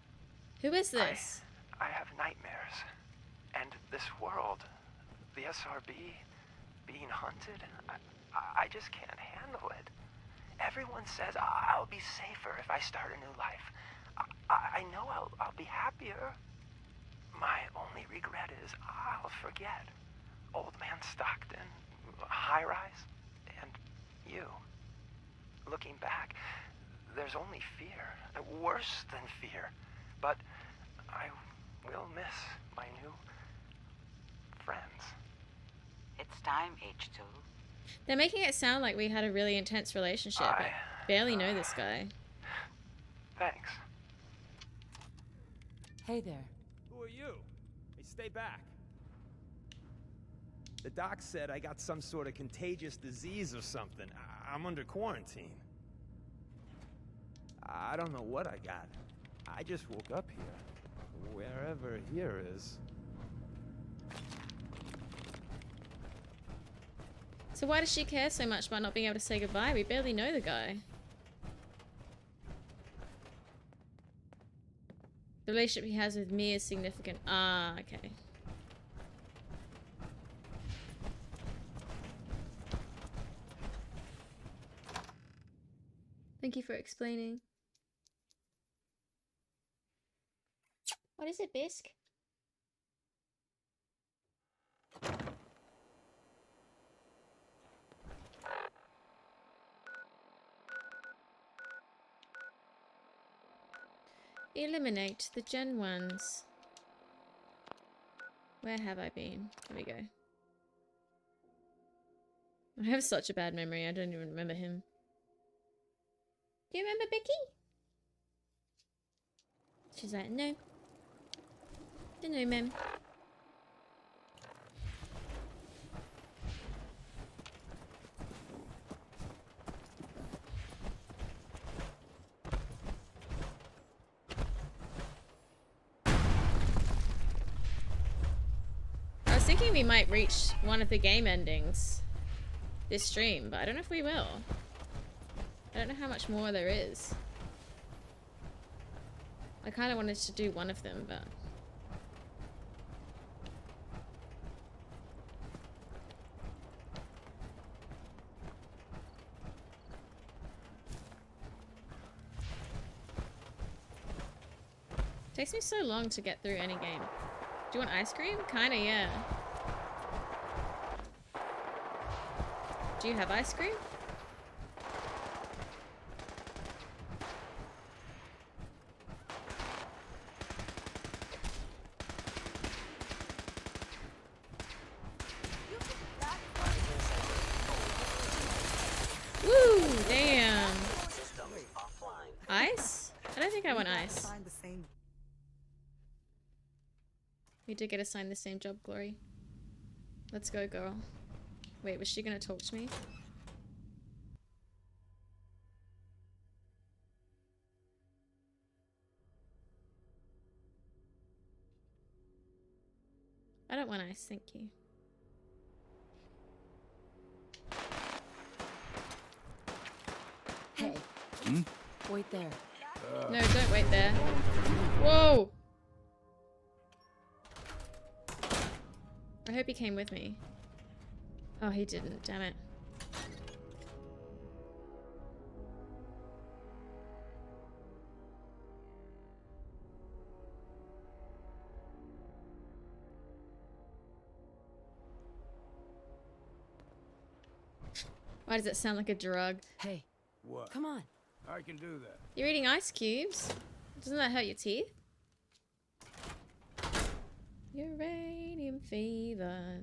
Who is this? I have nightmares. And this world, the SRB, being hunted, I just can't handle it. Everyone says I'll be safer if I start a new life. I know I'll be happier. My only regret is I'll forget. Old Man Stockton, High Rise, and you. Looking back, there's only fear. Worse than fear. But I will miss my new friends. It's time, H2. They're making it sound like we had a really intense relationship. I barely know this guy. Thanks. Hey there. Who are you? Hey, stay back. The doc said I got some sort of contagious disease or something. I'm under quarantine. I don't know what I got. I just woke up here. Wherever here is. So why does she care so much about not being able to say goodbye? We barely know the guy. The relationship he has with me is significant. Ah, okay. Thank you for explaining. What is it, Bisque? Eliminate the Gen 1s. Where have I been? Here we go. I have such a bad memory, I don't even remember him. Do you remember Becky? She's like, no. Don't know, ma'am. I was thinking we might reach one of the game endings this stream, but I don't know if we will. I don't know how much more there is. I kind of wanted to do one of them, but... It takes me so long to get through any game. Do you want ice cream? Kinda, yeah. Do you have ice cream? Woo! Damn. Ice? I don't think I want ice. We did get assigned the same job, Glory. Let's go, girl. Wait, was she gonna talk to me? I don't want ice, thank you. Hey. Wait there. No, don't wait there. Whoa! I hope he came with me. Oh, he didn't, damn it. Why does it sound like a drug? Hey. What? Come on. I can do that. You're eating ice cubes? Doesn't that hurt your teeth? Uranium fever.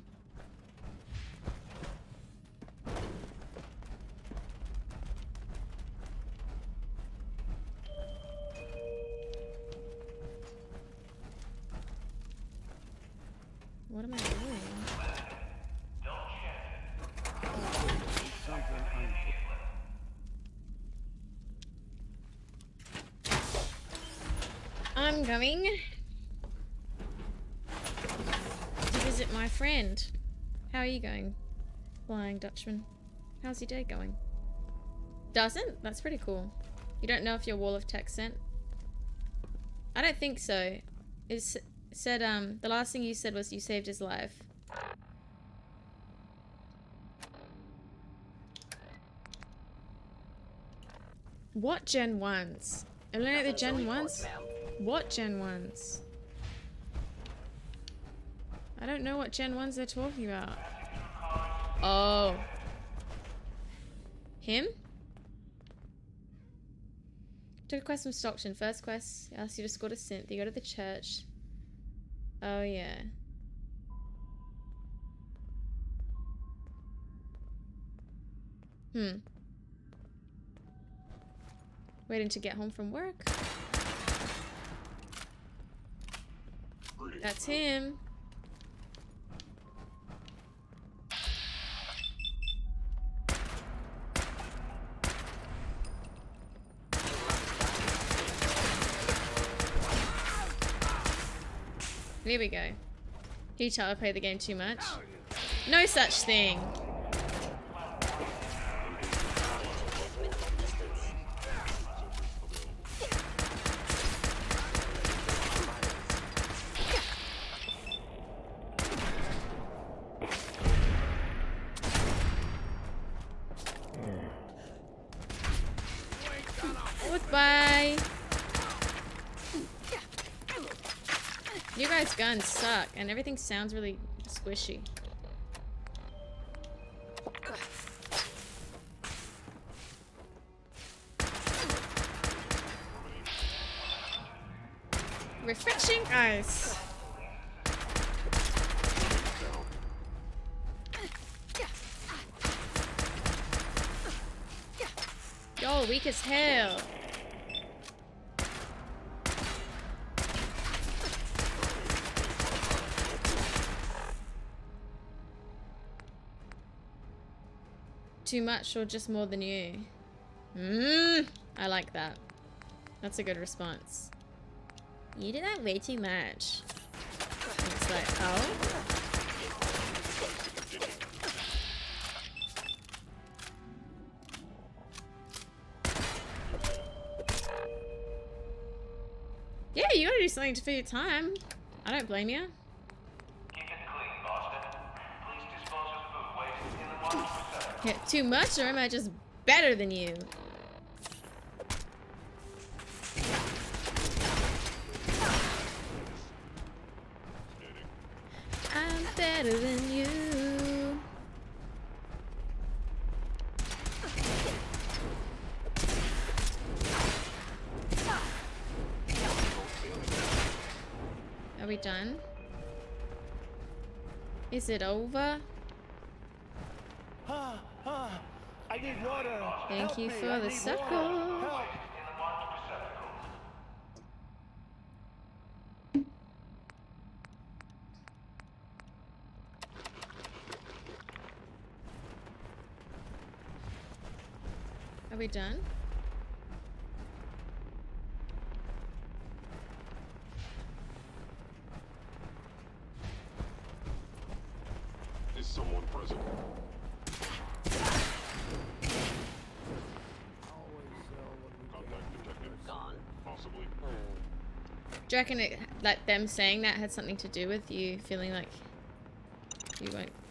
What am I doing? I'm going to visit my friend. How are you going, Flying Dutchman? How's your day going? Doesn't? That's pretty cool. You don't know if your wall of text sent? I don't think so. It said, the last thing you said was you saved his life. What Gen 1s? Eliminate the Gen 1s? What Gen 1s? I don't know what Gen 1s they're talking about. Oh. Him? Took a quest from Stockton. First quest asks you to escort a synth. You go to the church. Oh yeah. Waiting to get home from work. That's him. Here we go. Can you tell I play the game too much? No such thing. Goodbye. You guys' guns suck, and everything sounds really squishy. Refreshing ice. Yo, weak as hell. Too much or just more than you? I like that. That's a good response. You did that way too much. And it's like, oh? Yeah, you gotta do something for your time. I don't blame you. Yeah, too much, or am I just better than you? I'm better than you. Are we done? Is it over? I need water. Thank you for the suckle. Are we done? Is someone present? Possibly. Do you reckon it, like them saying that had something to do with you feeling like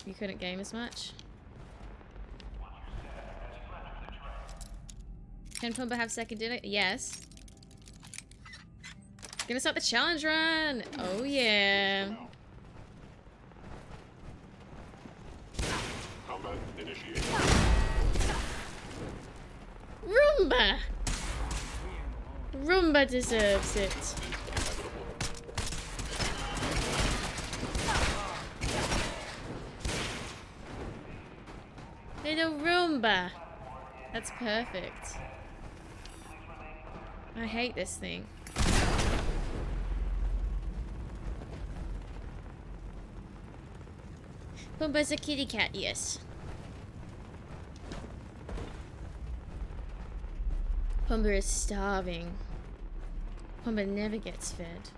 you couldn't game as much? Can Pumbaa have second dinner? Yes. Gonna start the challenge run. Oh yeah. Combat initiated. Roomba. Roomba deserves it. Little Roomba. That's perfect. I hate this thing. Pumbaa's a kitty cat, yes. Pumbaa is starving. Pumbaa never gets fed.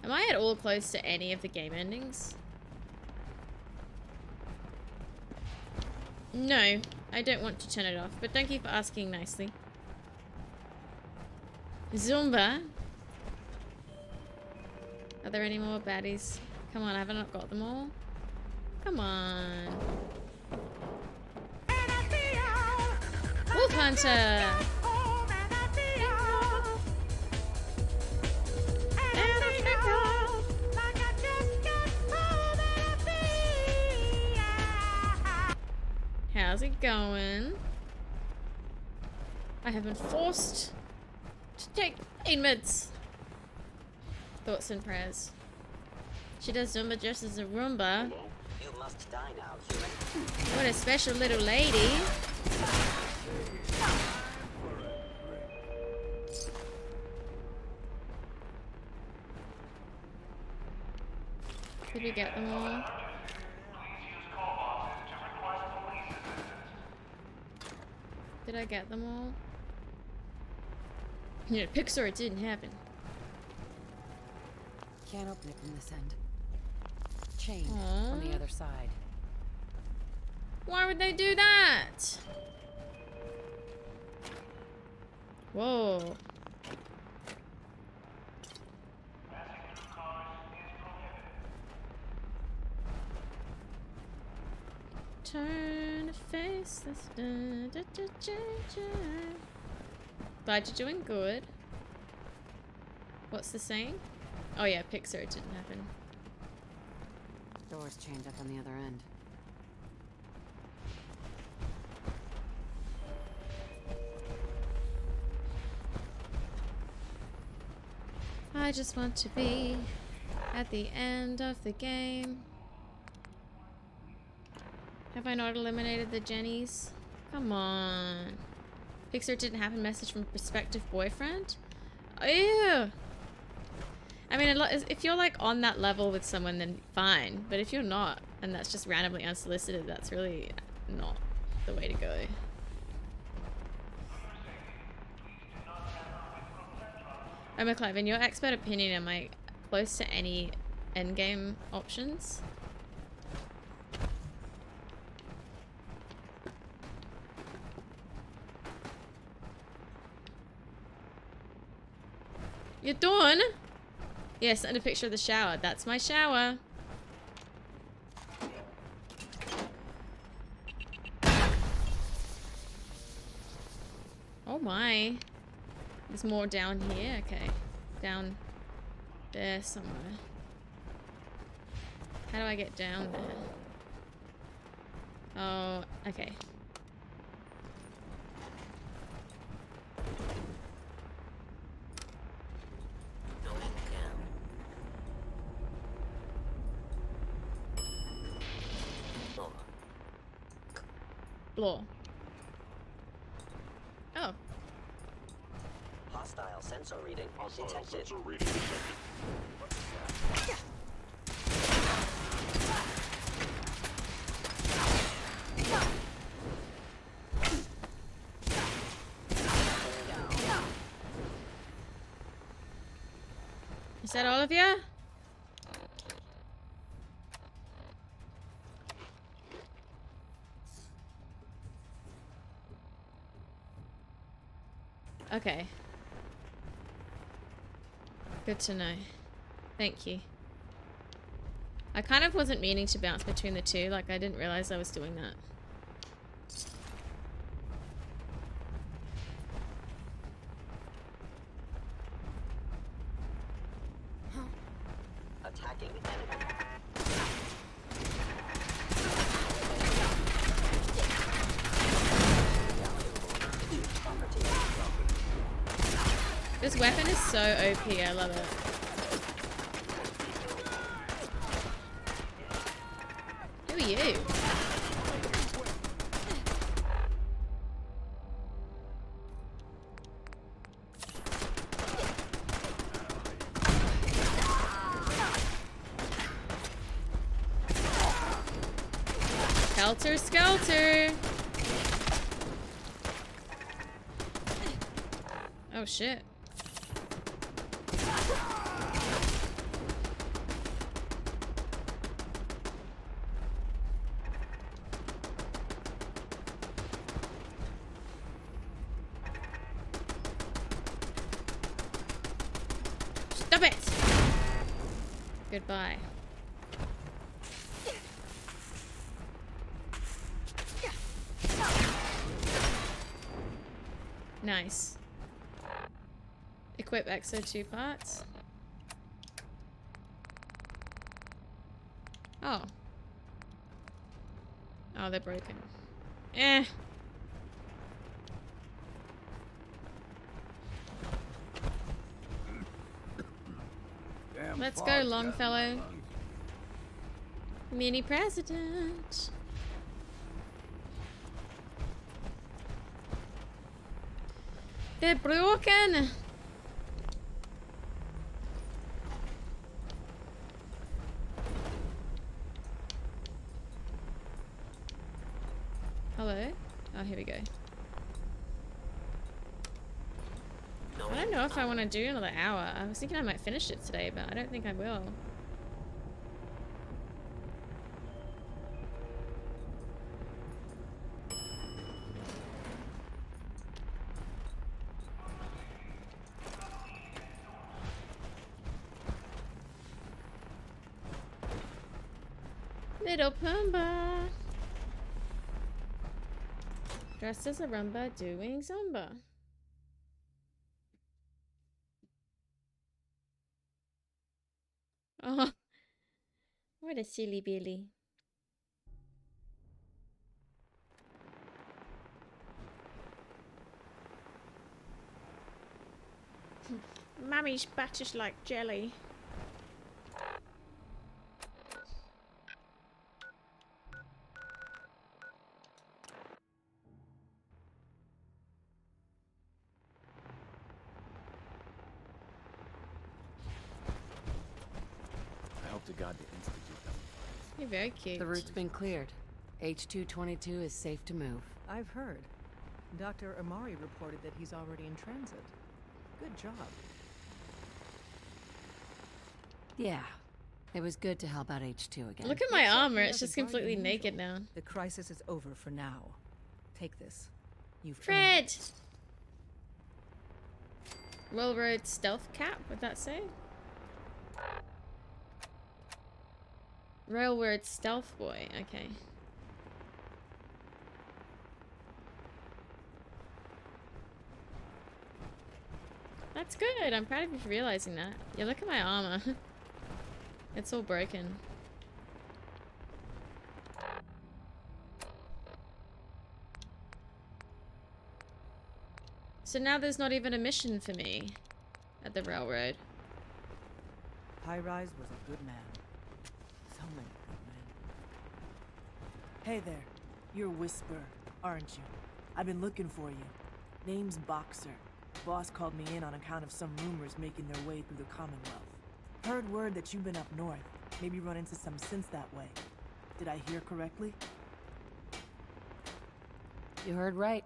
Am I at all close to any of the game endings? No, I don't want to turn it off, but thank you for asking nicely. Zumba. Are there any more baddies? Come on, have I not got them all? Come on. Wolf Hunter! How's it going? I have been forced to take pain meds. Thoughts and prayers. She does Zumba just as a Roomba. You must die now, human. What a special little lady. Did we get them all? Did I get them all? Yeah, Pixar, it didn't happen. Can't open it from this end. Chain on the other side. Why would they do that? Whoa. Turn to face this. Glad you're doing good. What's the saying? Oh yeah, Pixar, it didn't happen. Door's chained up on the other end. I just want to be at the end of the game. Have I not eliminated the Jennies? Come on. Pixar, it didn't happen. Message from prospective boyfriend? Oh, ew. I mean, if you're like on that level with someone, then fine. But if you're not, and that's just randomly unsolicited, that's really not the way to go. Oh, McClave, in your expert opinion, am I close to any endgame options? You're done? Yes, and a picture of the shower. That's my shower. Oh my. There's more down here. Okay. Down there somewhere. How do I get down there? Oh, okay. Floor. Oh. Hostile sensor reading detected. Is that all of you? Okay. Good to know. Thank you. I kind of wasn't meaning to bounce between the two, like I didn't realize I was doing that. Attacking enemy. This weapon is so OP, I love it. Who are you? Helter Skelter! Oh shit. Stop it! Goodbye. Nice. Equip EXO 2 parts. Oh. Oh, they're broken. Eh. Let's go, Longfellow. Mini president. They're broken. Hello? Oh, here we go. I don't know if I want to do another hour. I was thinking I might finish it today, but I don't think I will. Little Pumbaa. Dressed as a rumba doing zumba. Oh, what a silly Billy. Mummy's butters like jelly. I hope to God the Institute doesn't. You're very cute. The route's been cleared. H-222 is safe to move. I've heard. Dr. Amari reported that he's already in transit. Good job. Yeah. It was good to help out H2 again. Look at my Looks like armor, you it's have a just completely guardian naked angel. now. The crisis is over for now. Take this. You've earned Fred! it. Railroad stealth cap, would that say? Railroad stealth boy, okay. That's good, I'm proud of you for realizing that. Yeah, look at my armor. It's all broken. So now there's not even a mission for me at the railroad. High Rise was a good man. So many good men. Hey there. You're Whisper, aren't you? I've been looking for you. Name's Boxer. Boss called me in on account of some rumors making their way through the Commonwealth. Heard word that you've been up north. Maybe run into some synths that way. Did I hear correctly? You heard right.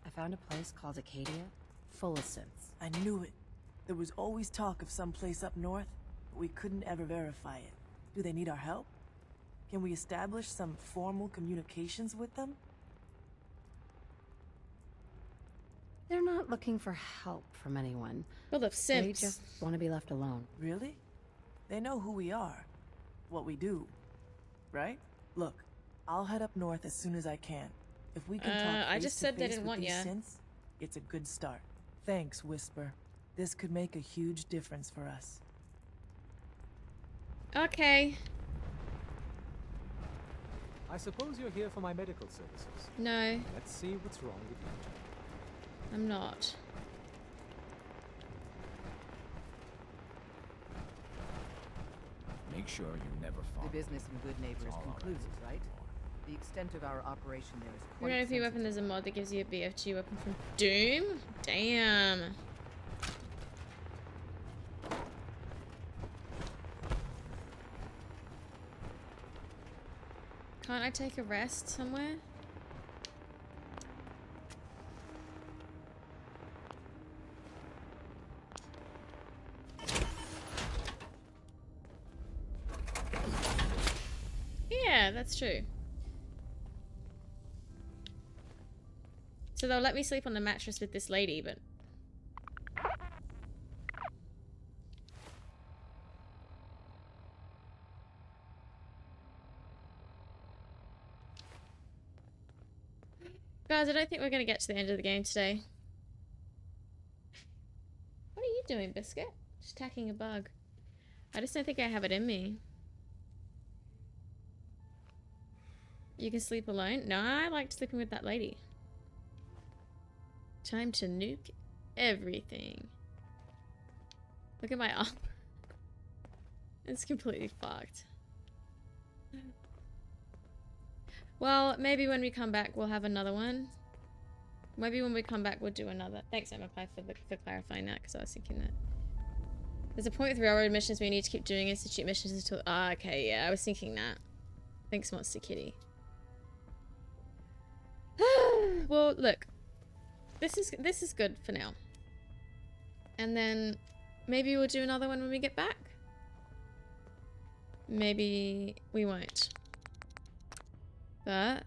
I found a place called Acadia, full of synths. I knew it. There was always talk of some place up north, but we couldn't ever verify it. Do they need our help? Can we establish some formal communications with them? They're not looking for help from anyone. Full of They simps. just want to be left alone. Really? They know who we are. What we do. Right? Look, I'll head up north as soon as I can. If we can talk I just said they didn't want these ya. synths, it's a good start. Thanks, Whisper. This could make a huge difference for us. Okay. I suppose you're here for my medical services. No, Let's see what's wrong with you. I'm not. Make sure you never The fall. business and good neighbor is all I'll concluded, right? The extent of our operation there is quite Regarding if your weapon, there's a mod that gives you a BFG weapon from Doom? Damn. Can't I take a rest somewhere? Yeah, that's true. So they'll let me sleep on the mattress with this lady, but... Guys, I don't think we're going to get to the end of the game today. What are you doing, Biscuit? Just attacking a bug. I just don't think I have it in me. You can sleep alone? No, I liked sleeping with that lady. Time to nuke everything. Look at my arm. It's completely fucked. Well, maybe when we come back, we'll have another one. Maybe when we come back, we'll do another. Thanks, Emma Pie, for clarifying that, because I was thinking that. There's a point with railroad missions where you need to keep doing institute missions until... Ah, okay, yeah, I was thinking that. Thanks, Monster Kitty. Well, look. This is good for now. And then maybe we'll do another one when we get back. Maybe we won't. But